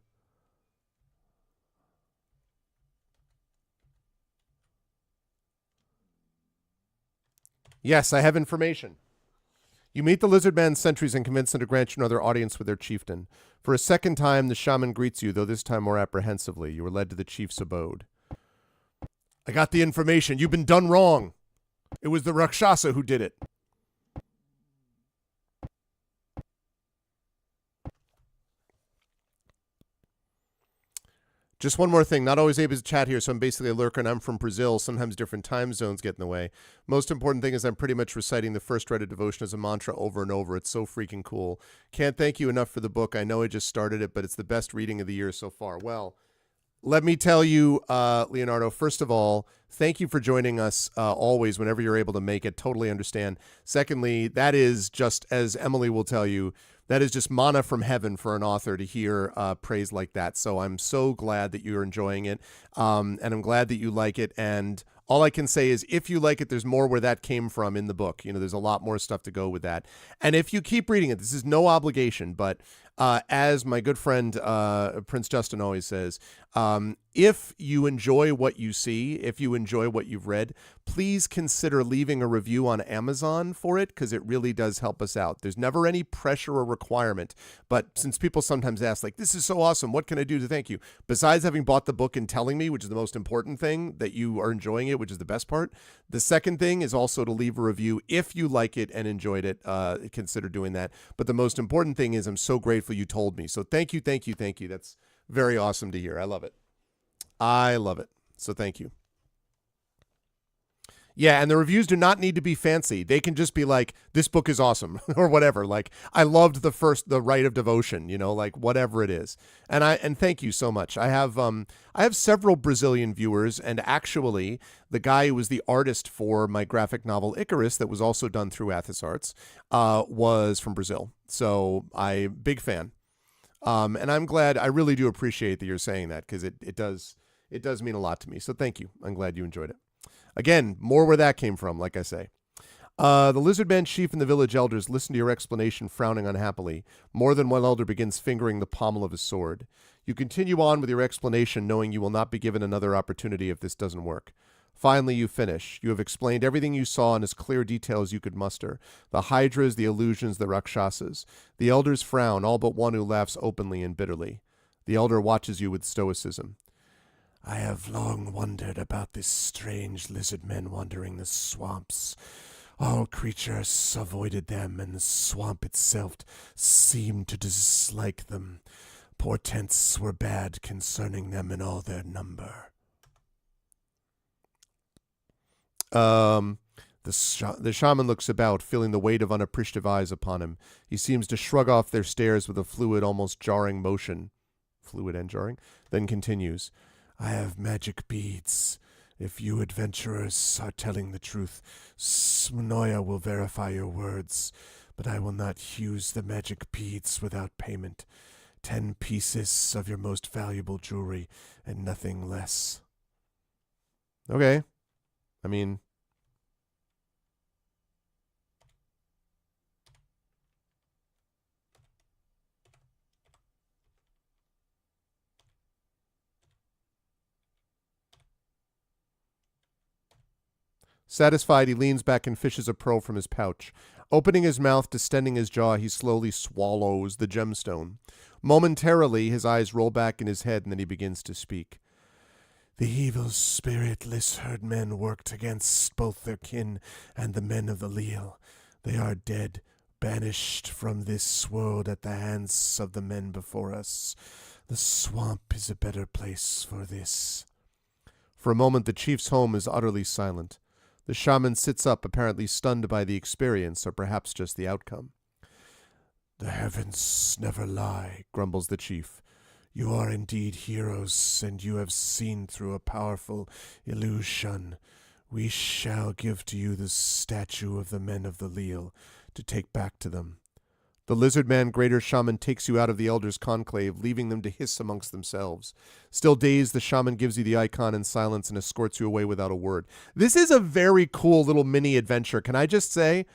Yes, I have information. You meet the Lizardman sentries and convince them to grant you another audience with their chieftain. For a second time, the shaman greets you, though this time more apprehensively. You are led to the chief's abode. I got the information. You've been done wrong. It was the Rakshasa who did it. Just one more thing. Not always able to chat here, so I'm basically a lurker, and I'm from Brazil. Sometimes different time zones get in the way. Most important thing is I'm pretty much reciting the first rite of devotion as a mantra over and over. It's so freaking cool. Can't thank you enough for the book. I know I just started it, but it's the best reading of the year so far. Well, let me tell you, Leonardo, first of all, thank you for joining us always whenever you're able to make it. Totally understand. Secondly, that is just, as Emily will tell you, that is just manna from heaven for an author to hear praise like that. So I'm so glad that you're enjoying it, and I'm glad that you like it. And all I can say is if you like it, there's more where that came from in the book. You know, there's a lot more stuff to go with that. And if you keep reading it, this is no obligation, but as my good friend Prince Justin always says, if you enjoy what you see, if you enjoy what you've read, please consider leaving a review on Amazon for it, because it really does help us out. There's never any pressure or requirement, but since people sometimes ask, like, this is so awesome, what can I do to thank you? Besides having bought the book and telling me, which is the most important thing, that you are enjoying it, which is the best part, the second thing is also to leave a review. If you like it and enjoyed it, consider doing that. But the most important thing is I'm so grateful you told me. So thank you. That's very awesome to hear. I love it. So thank you. Yeah, and the reviews do not need to be fancy. They can just be like, this book is awesome, or whatever. Like, I loved the Rite of Devotion, you know, like whatever it is. And thank you so much. I have several Brazilian viewers, and actually the guy who was the artist for my graphic novel Icarus that was also done through Athos Arts was from Brazil. So big fan. And I'm glad, I really do appreciate that you're saying that, because it does mean a lot to me. So thank you. I'm glad you enjoyed it. Again, more where that came from, like I say. The Lizardman chief and the village elders listen to your explanation, frowning unhappily. More than one elder begins fingering the pommel of his sword. You continue on with your explanation, knowing you will not be given another opportunity if this doesn't work. Finally, you finish. You have explained everything you saw in as clear detail as you could muster. The hydras, the illusions, the rakshasas. The elders frown, all but one who laughs openly and bitterly. The elder watches you with stoicism. I have long wondered about this strange lizard men wandering the swamps. All creatures avoided them, and the swamp itself seemed to dislike them. Portents were bad concerning them in all their number. The shaman looks about, feeling the weight of unappreciative eyes upon him. He seems to shrug off their stares with a fluid, almost jarring motion. Fluid and jarring? Then continues. I have magic beads. If you adventurers are telling the truth, Smnoya will verify your words, but I will not use the magic beads without payment. 10 pieces of your most valuable jewelry, and nothing less. Okay. I mean... Satisfied, he leans back and fishes a pearl from his pouch. Opening his mouth, distending his jaw, he slowly swallows the gemstone. Momentarily, his eyes roll back in his head, and then he begins to speak. The evil spiritless herdmen worked against both their kin and the men of the Leal. They are dead, banished from this world at the hands of the men before us. The swamp is a better place for this. For a moment, the chief's home is utterly silent. The shaman sits up, apparently stunned by the experience, or perhaps just the outcome. The heavens never lie, grumbles the chief. You are indeed heroes, and you have seen through a powerful illusion. We shall give to you the statue of the men of the Leal to take back to them. The lizard man greater shaman takes you out of the elders' conclave, leaving them to hiss amongst themselves. Still dazed, the shaman gives you the icon in silence and escorts you away without a word. This is a very cool little mini adventure. Can I just say,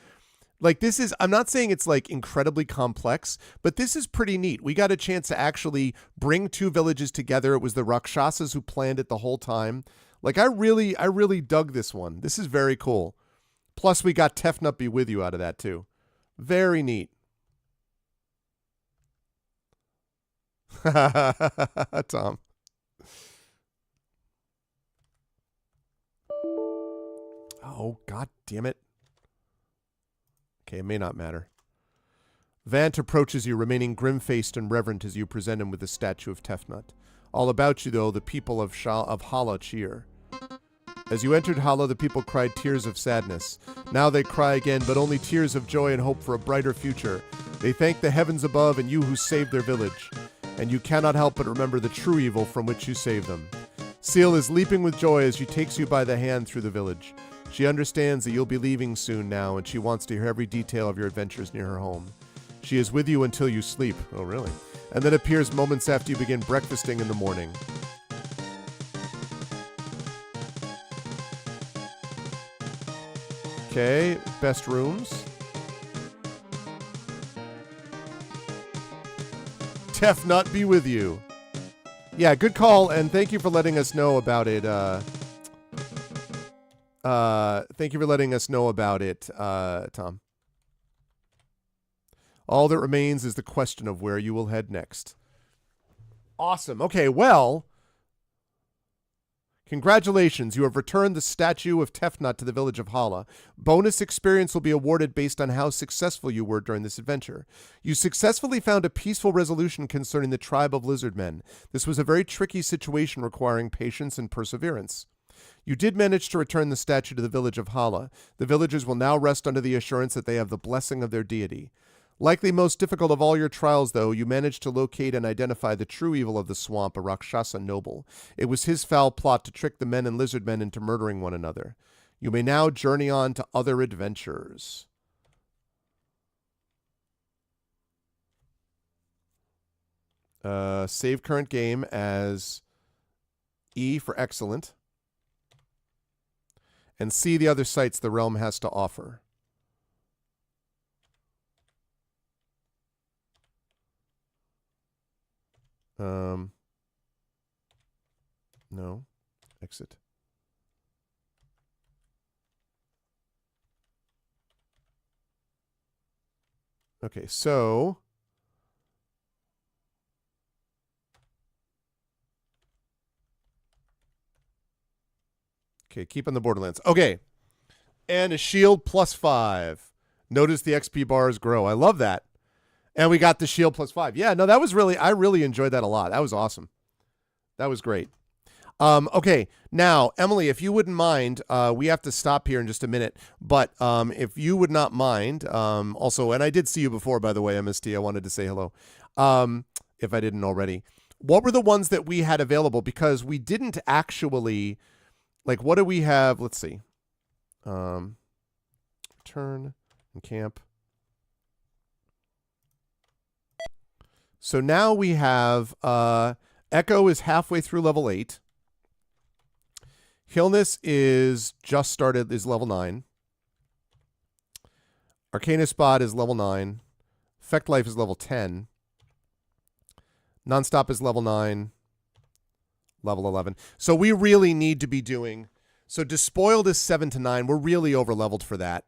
like, this is, I'm not saying it's like incredibly complex, but this is pretty neat. We got a chance to actually bring two villages together. It was the Rakshasas who planned it the whole time. Like, I really dug this one. This is very cool. Plus, we got Tefnut be with you out of that too. Very neat. Tom. Oh, god damn it. Okay, it may not matter. Vant approaches you, remaining grim-faced and reverent as you present him with the statue of Tefnut. All about you, though, the people of Hala cheer. As you entered Hala, the people cried tears of sadness. Now they cry again, but only tears of joy and hope for a brighter future. They thank the heavens above and you who saved their village. And you cannot help but remember the true evil from which you saved them. Seal is leaping with joy as she takes you by the hand through the village. She understands that you'll be leaving soon now, and she wants to hear every detail of your adventures near her home. She is with you until you sleep. Oh, really? And then appears moments after you begin breakfasting in the morning. Okay, best rooms. Tefnut be with you. Yeah, good call, and thank you for letting us know about it. Thank you for letting us know about it, Tom. All that remains is the question of where you will head next. Awesome. Okay, well, congratulations. You have returned the statue of Tefnut to the village of Hala. Bonus experience will be awarded based on how successful you were during this adventure. You successfully found a peaceful resolution concerning the tribe of lizardmen. This was a very tricky situation requiring patience and perseverance. You did manage to return the statue to the village of Hala. The villagers will now rest under the assurance that they have the blessing of their deity. Likely most difficult of all your trials, though, you managed to locate and identify the true evil of the swamp, a Rakshasa noble. It was his foul plot to trick the men and lizardmen into murdering one another. You may now journey on to other adventures. Save current game as E for excellent. And see the other sites the realm has to offer. No. Exit. Okay, so okay, keep on the Borderlands. Okay. And a shield +5. Notice the XP bars grow. I love that. And we got the shield +5. Yeah, no, that was really, I really enjoyed that a lot. That was awesome. That was great. Okay, now, Emily, if you wouldn't mind, we have to stop here in just a minute, but if you would not mind, also, and I did see you before, by the way, MST, I wanted to say hello, if I didn't already. What were the ones that we had available? Because we didn't actually, like, what do we have? Let's see. Turn and camp. So now we have Echo is halfway through level 8. Hillness is just started, is level 9. Arcana Spot is level 9. Effect Life is level 10. Nonstop is level 9. Level 11. So we really need to be doing So Despoiled is 7 to 9. We're really over leveled for that.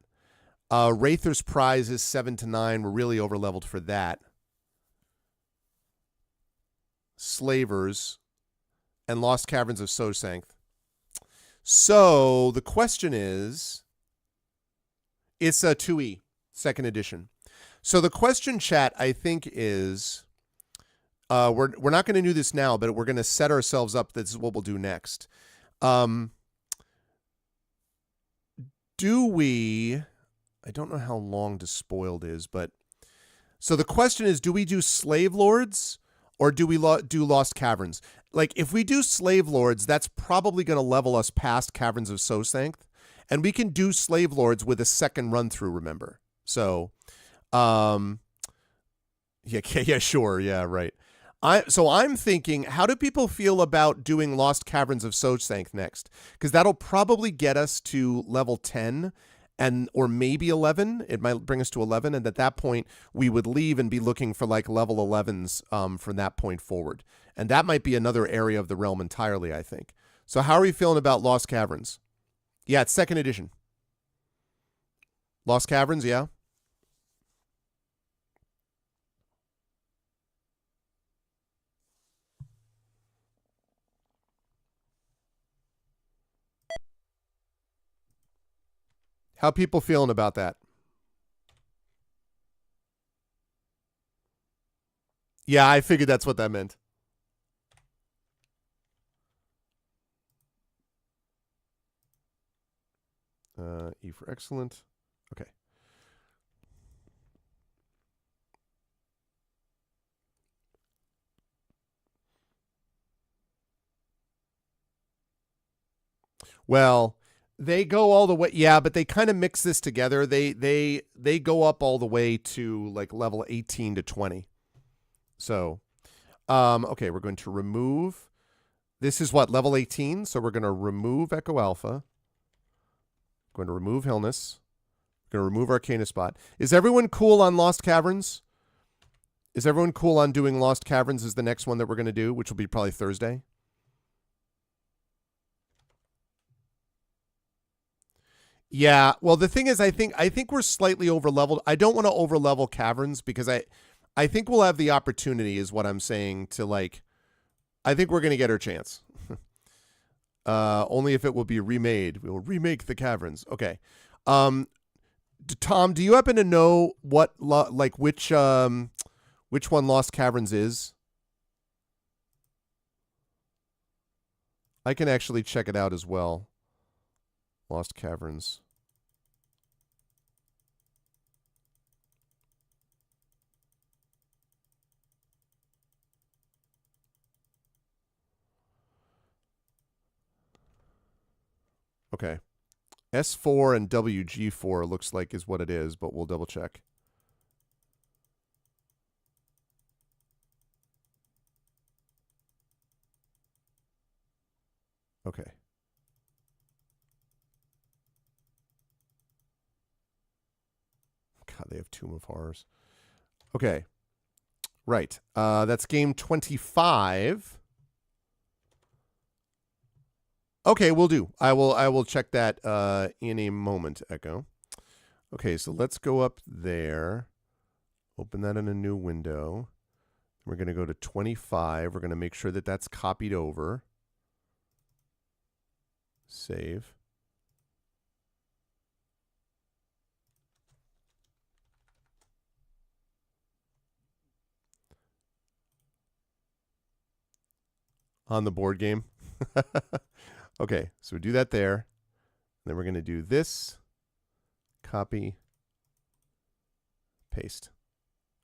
Wraither's Prize is 7 to 9. We're really over leveled for that. Slavers and Lost Caverns of Sosankth. So the question is, it's a 2E, second edition. So the question, chat, I think is, we're not going to do this now, but we're going to set ourselves up. This is what we'll do next. Do we? I don't know how long Despoiled is, but so the question is, do we do Slave Lords or do we do Lost Caverns? Like, if we do Slave Lords, that's probably going to level us past Caverns of Sosankth, and we can do Slave Lords with a second run through. Remember, so, yeah, sure, yeah, right. I'm thinking, how do people feel about doing Lost Caverns of Sosankth next? Because that'll probably get us to level 10 or maybe 11. It might bring us to 11, and at that point we would leave and be looking for like level 11s from that point forward. And that might be another area of the realm entirely, I think. So how are we feeling about Lost Caverns? Yeah, it's second edition. Lost Caverns, yeah. How people feeling about that? Yeah, I figured that's what that meant. E for excellent. Okay. Well, they go all the way. Yeah, but they kind of mix this together. They go up all the way to like level 18 to 20. So, okay, we're going to remove. This is what, level 18? So we're going to remove Echo Alpha. Going to remove Hillness. Going to remove Arcana Spot. Is everyone cool on Lost Caverns? Is everyone cool on doing Lost Caverns as the next one that we're going to do, which will be probably Thursday? Yeah, well, the thing is, I think we're slightly over leveled. I don't want to over level Caverns because I think we'll have the opportunity, is what I'm saying, to like. I think we're gonna get our chance. Only if it will be remade. We will remake the Caverns. Okay. Tom, do you happen to know what which one Lost Caverns is? I can actually check it out as well. Lost Caverns. Okay. S4 and WG4 looks like is what it is, but we'll double check. Okay. God, they have Tomb of Horrors. Okay. Right. That's game 25. Okay, we'll do. I will check that in a moment, Echo. Okay, so let's go up there. Open that in a new window. We're going to go to 25. We're going to make sure that that's copied over. Save. On the board game. Okay, so we do that there. Then we're going to do this. Copy. Paste.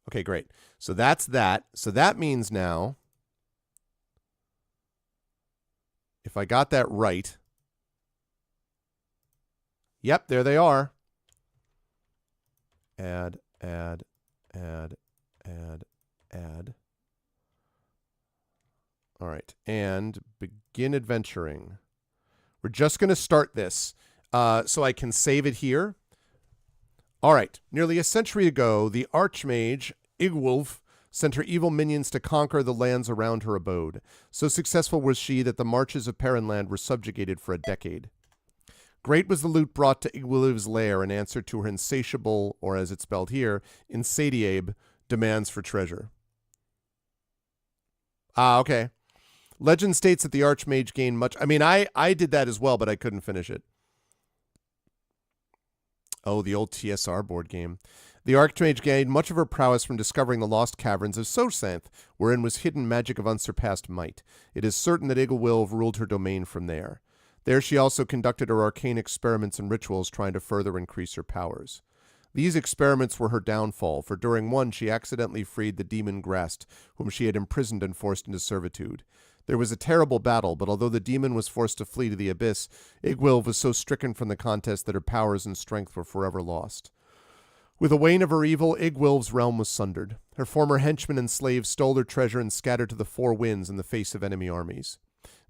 Okay, great. So that's that. So that means now, if I got that right, yep, there they are. Add, add, add, add, add. All right, and begin adventuring. We're just going to start this so I can save it here. All right, nearly a century ago, the Archmage, Igwulf, sent her evil minions to conquer the lands around her abode. So successful was she that the marches of Perrinland were subjugated for a decade. Great was the loot brought to Igwilv's lair in answer to her insatiable, or as it's spelled here, insatiable demands for treasure. Ah, okay. Legend states that the Archmage gained much. I mean, I did that as well, but I couldn't finish it. Oh, the old TSR board game. The Archmage gained much of her prowess from discovering the lost caverns of Sosanth, wherein was hidden magic of unsurpassed might. It is certain that Igwilv ruled her domain from there. There she also conducted her arcane experiments and rituals trying to further increase her powers. These experiments were her downfall, for during one she accidentally freed the demon Grast, whom she had imprisoned and forced into servitude. There was a terrible battle, but although the demon was forced to flee to the abyss, Igwilv was so stricken from the contest that her powers and strength were forever lost. With the wane of her evil, Igwilv's realm was sundered. Her former henchmen and slaves stole her treasure and scattered to the four winds in the face of enemy armies.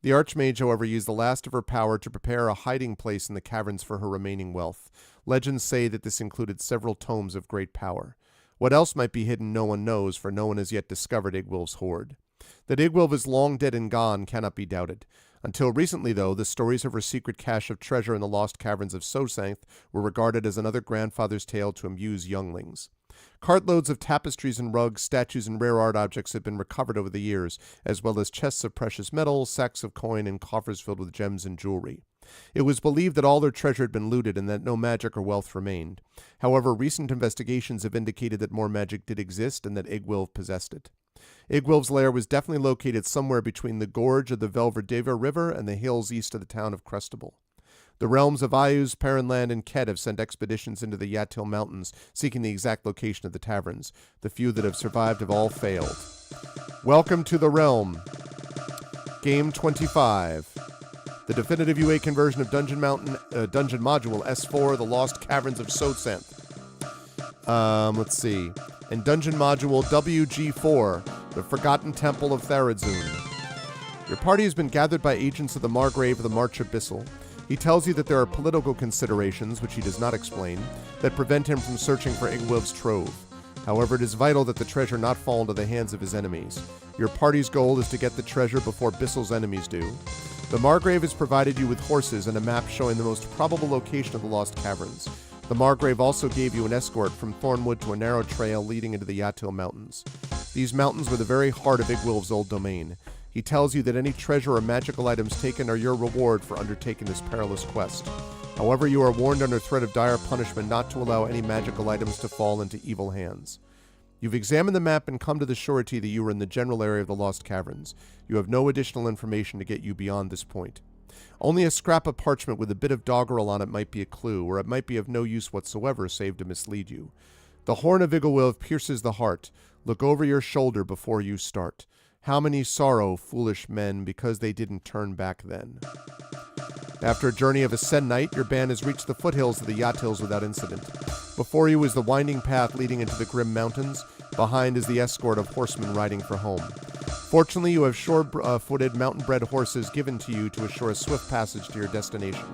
The Archmage, however, used the last of her power to prepare a hiding place in the caverns for her remaining wealth. Legends say that this included several tomes of great power. What else might be hidden no one knows, for no one has yet discovered Igwilv's hoard. That Igwilv is long dead and gone cannot be doubted. Until recently, though, the stories of her secret cache of treasure in the lost caverns of Sosanth were regarded as another grandfather's tale to amuse younglings. Cartloads of tapestries and rugs, statues, and rare art objects have been recovered over the years, as well as chests of precious metals, sacks of coin, and coffers filled with gems and jewelry. It was believed that all their treasure had been looted and that no magic or wealth remained. However, recent investigations have indicated that more magic did exist and that Igwilv possessed it. Igwilv's lair was definitely located somewhere between the gorge of the Velverdeva River and the hills east of the town of Crestable. The realms of Ayuz, Perrinland, and Ket have sent expeditions into the Yatil Mountains seeking the exact location of the taverns. The few that have survived have all failed. Welcome to the realm. Game 25. The definitive UA conversion of Dungeon Module S4, The Lost Caverns of Sosanth. Let's see. And Dungeon Module WG4, The Forgotten Temple of Tharadzun. Your party has been gathered by agents of the Margrave of the March Abyssal. He tells you that there are political considerations, which he does not explain, that prevent him from searching for Igwilv's trove. However, it is vital that the treasure not fall into the hands of his enemies. Your party's goal is to get the treasure before Bissel's enemies do. The Margrave has provided you with horses and a map showing the most probable location of the lost caverns. The Margrave also gave you an escort from Thornwood to a narrow trail leading into the Yatil Mountains. These mountains were the very heart of Igwilv's old domain. He tells you that any treasure or magical items taken are your reward for undertaking this perilous quest. However, you are warned under threat of dire punishment not to allow any magical items to fall into evil hands. You've examined the map and come to the surety that you are in the general area of the Lost Caverns. You have no additional information to get you beyond this point. Only a scrap of parchment with a bit of doggerel on it might be a clue, or it might be of no use whatsoever save to mislead you. The horn of Igwilv pierces the heart. Look over your shoulder before you start. How many sorrow, foolish men, because they didn't turn back then. After a journey of a se'nnight, your band has reached the foothills of the Yatils without incident. Before you is the winding path leading into the grim mountains. Behind is the escort of horsemen riding for home. Fortunately, you have sure-footed, mountain-bred horses given to you to assure a swift passage to your destination.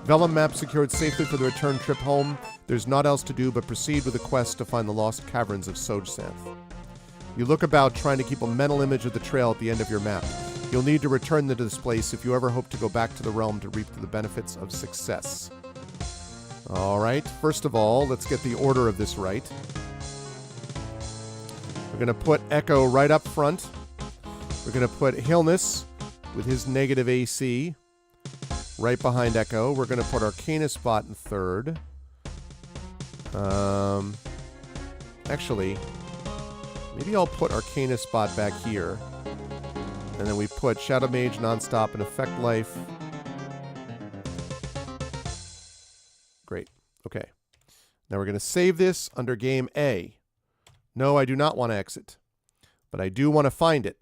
Vellum map secured safely for the return trip home. There's naught else to do but proceed with the quest to find the lost caverns of Sosanth. You look about, trying to keep a mental image of the trail at the end of your map. You'll need to return to this place if you ever hope to go back to the realm to reap the benefits of success. Alright, first of all, let's get the order of this right. We're going to put Echo right up front. We're going to put Hilness with his negative AC right behind Echo. We're going to put Arcana Spot in third. Actually, maybe I'll put Arcana Spot back here. And then we put Shadow Mage, Nonstop, and Effect Life. Great. Okay. Now we're going to save this under Game A. No, I do not want to exit. But I do want to find it.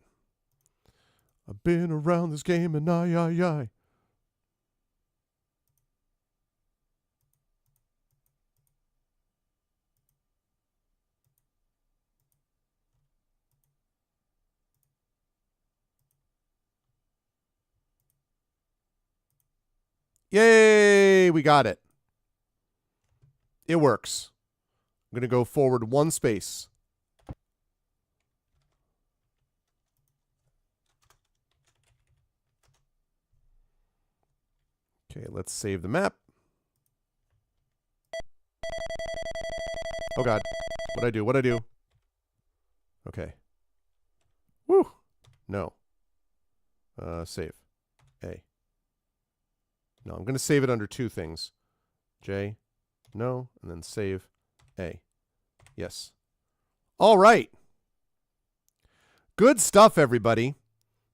I've been around this game and I. Yay! We got it. It works. I'm going to go forward one space. Okay, let's save the map. Oh, God. What'd I do? What'd I do? Okay. Woo. No. Save. A. No, I'm going to save it under two things. J. No. And then save. A. Yes. All right. Good stuff, everybody.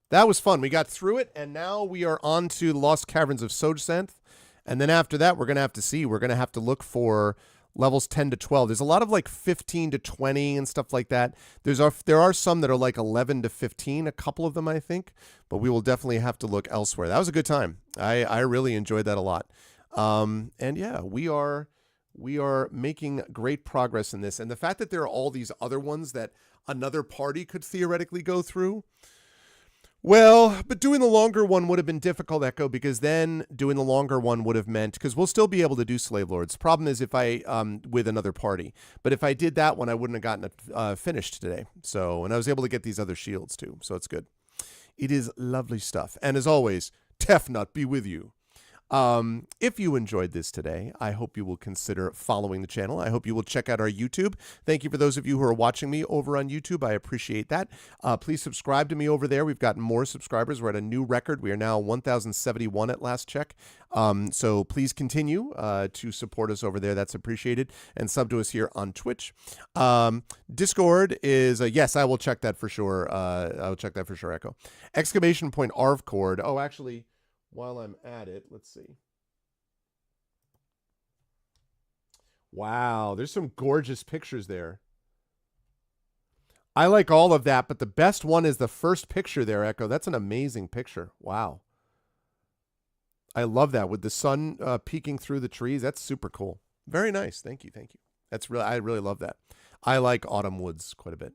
That was fun. We got through it, and now we are on to Lost Caverns of Sojsanth. And then after that, we're going to have to see. We're going to have to look for levels 10 to 12. There's a lot of like 15 to 20 and stuff like that. There are some that are like 11 to 15, a couple of them, I think. But we will definitely have to look elsewhere. That was a good time. I really enjoyed that a lot. And yeah, we are making great progress in this. And the fact that there are all these other ones that another party could theoretically go through. Well, but doing the longer one would have been difficult, Echo, because then doing the longer one would have meant, because we'll still be able to do Slave Lords. Problem is if I, with another party. But if I did that one, I wouldn't have gotten it finished today. So, and I was able to get these other shields too. So it's good. It is lovely stuff. And as always, Tefnut be with you. If you enjoyed this today, I hope you will consider following the channel. I hope you will check out our YouTube. Thank you for those of you who are watching me over on YouTube. I appreciate that. Please subscribe to me over there. We've gotten more subscribers. We're at a new record. We are now 1,071 at last check. So please continue to support us over there. That's appreciated. And sub to us here on Twitch. Discord is, yes, I will check that for sure. I will check that for sure, Echo. Exclamation point ARVCord. Oh, actually, while I'm at it, let's see. Wow, there's some gorgeous pictures there. I like all of that, but the best one is the first picture there, Echo. That's an amazing picture. Wow. I love that with the sun peeking through the trees. That's super cool. Very nice. Thank you. Thank you. That's really, I really love that. I like autumn woods quite a bit.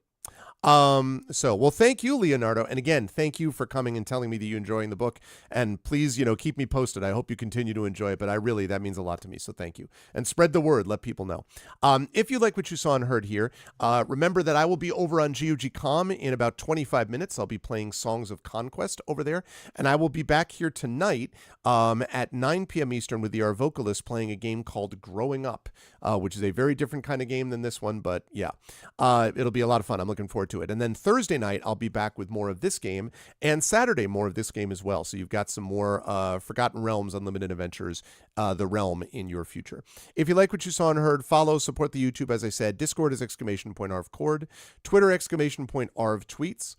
Well, thank you, Leonardo. And again, thank you for coming and telling me that you're enjoying the book. And please, keep me posted. I hope you continue to enjoy it, but that means a lot to me. So thank you. And spread the word. Let people know. If you like what you saw and heard here, remember that I will be over on GOG.com in about 25 minutes. I'll be playing Songs of Conquest over there. And I will be back here tonight at 9 p.m. Eastern with the Arvocalist playing a game called Growing Up, which is a very different kind of game than this one. But yeah, it'll be a lot of fun. I'm looking forward to it. And then Thursday night, I'll be back with more of this game, and Saturday, more of this game as well. So you've got some more Forgotten Realms, Unlimited Adventures, The Realm in your future. If you like what you saw and heard, follow, support the YouTube, as I said. Discord is !ArvCord. Twitter, !ArvTweets.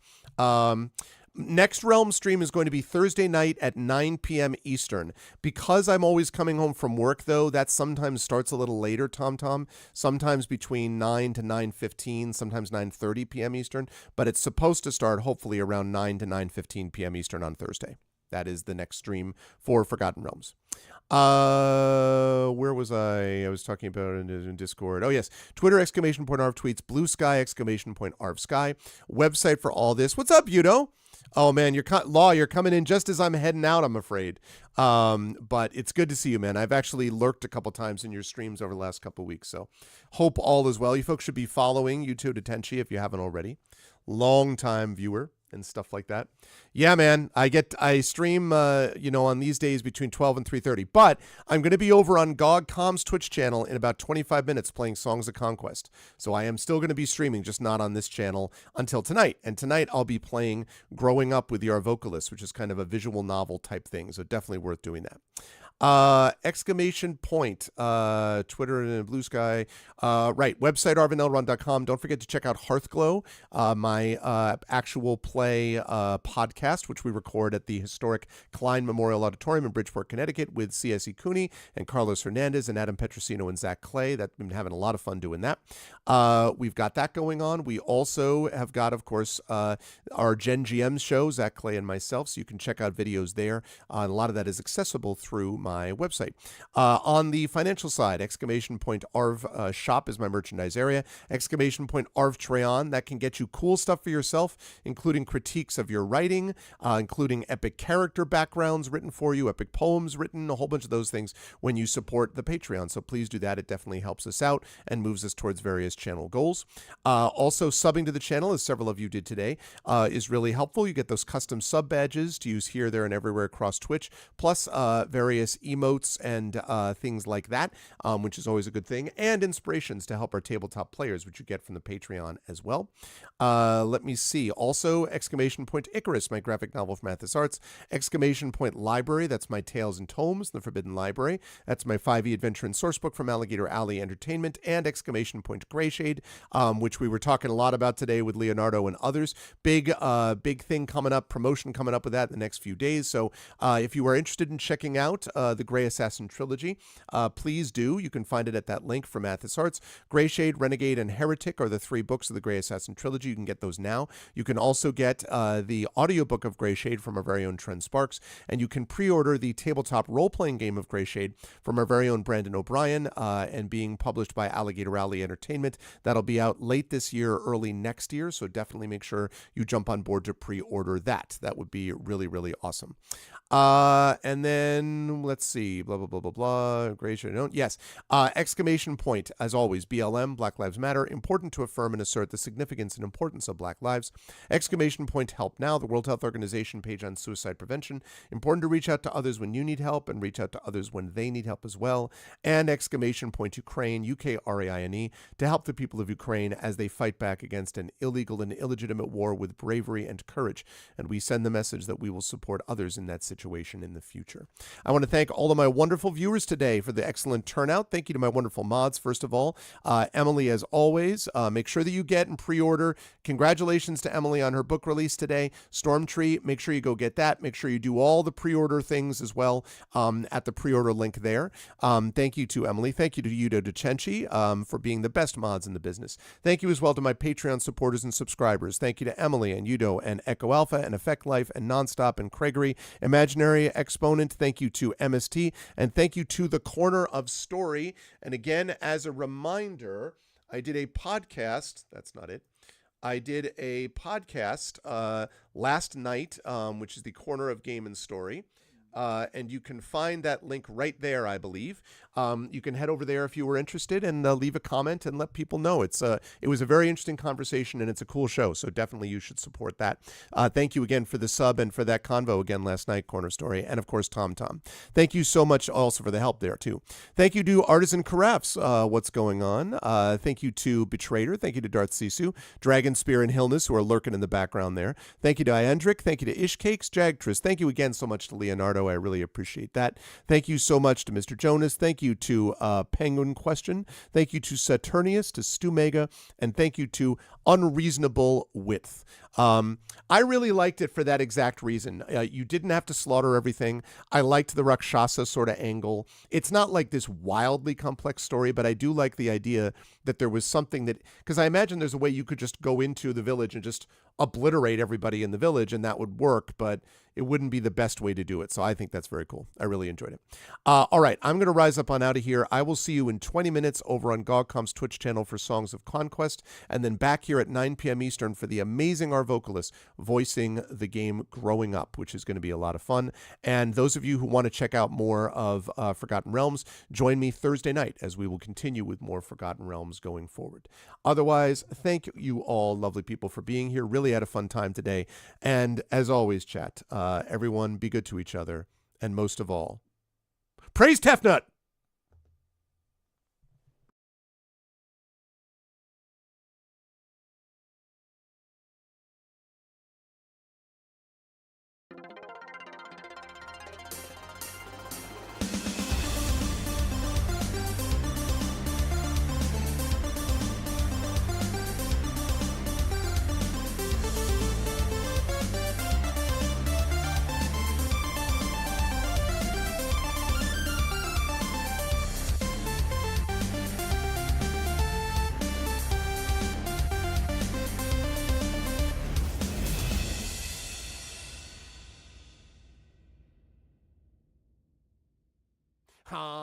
Next Realm stream is going to be Thursday night at 9 p.m. Eastern. Because I'm always coming home from work, though, that sometimes starts a little later, Tom. Sometimes between 9 to 9:15, sometimes 9:30 p.m. Eastern. But it's supposed to start, hopefully, around 9 to 9:15 p.m. Eastern on Thursday. That is the next stream for Forgotten Realms. Where was I? I was talking about it in Discord. Oh, yes. Twitter, !ArvTweets. Blue Sky, !ArvSky. Website for all this. What's up, Yudo? Oh, man, you're coming in just as I'm heading out, I'm afraid. But it's good to see you, man. I've actually lurked a couple times in your streams over the last couple weeks, so hope all is well. You folks should be following Yuto Tenchi if you haven't already. Long-time viewer and stuff like that. Yeah, man, I stream, on these days between 12 and 3:30, but I'm going to be over on GOG.com's Twitch channel in about 25 minutes playing Songs of Conquest. So I am still going to be streaming, just not on this channel until tonight. And tonight I'll be playing Growing Up with the Arvocalist, which is kind of a visual novel type thing. So definitely worth doing that. Exclamation point, Twitter and Blue Sky. Right. Website, arvinelrun.com. Don't forget to check out Hearthglow, my actual play podcast, which we record at the historic Klein Memorial Auditorium in Bridgeport, Connecticut with C.S.E. Cooney and Carlos Hernandez and Adam Petrosino and Zach Clay. We've been having a lot of fun doing that. We've got that going on. We also have got, of course, our Gen GM show, Zach Clay and myself, so you can check out videos there. A lot of that is accessible through my website. On the financial side, !Arv shop is my merchandise area. !Arv Treon, that can get you cool stuff for yourself, including critiques of your writing, including epic character backgrounds written for you, epic poems written, a whole bunch of those things when you support the Patreon. So please do that. It definitely helps us out and moves us towards various channel goals. Also, subbing to the channel, as several of you did today, is really helpful. You get those custom sub badges to use here, there, and everywhere across Twitch, plus various stickers, emotes, and things like that, which is always a good thing, and inspirations to help our tabletop players, which you get from the Patreon as well. Let me see. Also, Exclamation Point Icarus, my graphic novel from Athos Arts. Exclamation Point Library, that's my Tales and Tomes, The Forbidden Library. That's my 5e adventure and sourcebook from Alligator Alley Entertainment. And Exclamation Point Greyshade, which we were talking a lot about today with Leonardo and others. Big thing coming up, promotion coming up with that in the next few days. So if you are interested in checking out the Grey Assassin trilogy, please do. You can find it at that link from Athos Arts. Greyshade, Renegade, and Heretic are the 3 books of the Grey Assassin trilogy. You can get those now. You can also get the audiobook of Greyshade from our very own Trent Sparks, and you can pre-order the tabletop role-playing game of Greyshade from our very own Brandon O'Brien, and being published by Alligator Alley Entertainment. That'll be out late this year, early next year, so definitely make sure you jump on board to pre-order that. That would be really, really awesome. And then, let's see, blah, blah, blah, blah, blah, Greyshade, yes, Exclamation Point, as always, BLM, Black Lives Matter, important to affirm and assert the significance and importance of Black lives. Exclamation Point Help Now, the World Health Organization page on suicide prevention, important to reach out to others when you need help and reach out to others when they need help as well. And Exclamation Point Ukraine, UKRAINE, to help the people of Ukraine as they fight back against an illegal and illegitimate war with bravery and courage. And we send the message that we will support others in that situation in the future. I want to thank all of my wonderful viewers today for the excellent turnout. Thank you to my wonderful mods, first of all. Emily, as always, make sure that you get and pre-order. Congratulations to Emily on her book release today. Stormtree, make sure you go get that. Make sure you do all the pre-order things as well at the pre-order link there. Thank you to Emily. Thank you to Yudo DeCenci for being the best mods in the business. Thank you as well to my Patreon supporters and subscribers. Thank you to Emily and Yudo and Echo Alpha and Effect Life and Nonstop and Craigery, Imaginary Exponent. Thank you to MST, and thank you to The Corner of Story. And again, as a reminder, I did a podcast. That's not it. I did a podcast last night, which is The Corner of Game and Story. And you can find that link right there, I believe. You can head over there if you were interested and leave a comment and let people know. It was a very interesting conversation, and it's a cool show, so definitely you should support that. Thank you again for the sub and for that convo again last night, Corner Story, and of course, Tom. Thank you so much also for the help there, too. Thank you to Artisan Carafes, what's going on. Thank you to Betrayer. Thank you to Darth Sisu, Dragon Spear, and Hillness, who are lurking in the background there. Thank you to Iendric. Thank you to Ishcakes, Jagtress. Thank you again so much to Leonardo. I really appreciate that. Thank you so much to Mr. Jonas. Thank you to Penguin Question. Thank you to Saturnius, to Stu Mega, and thank you to Unreasonable Width. I really liked it for that exact reason. You didn't have to slaughter everything. I liked the Rakshasa sort of angle. It's not like this wildly complex story, but I do like the idea that there was something that, because I imagine there's a way you could just go into the village and just obliterate everybody in the village, and that would work, but it wouldn't be the best way to do it. So I think that's very cool. I really enjoyed it. All right, I'm going to rise up on out of here. I will see you in 20 minutes over on GogComm's Twitch channel for Songs of Conquest, and then back here at 9 p.m. Eastern for the amazing our vocalist voicing the game Growing Up, which is going to be a lot of fun. And those of you who want to check out more of Forgotten Realms, join me Thursday night as we will continue with more Forgotten Realms going forward. Otherwise, thank you all, lovely people, for being here. Really had a fun time today. And as always, chat, everyone be good to each other. And most of all, praise Tefnut! Huh?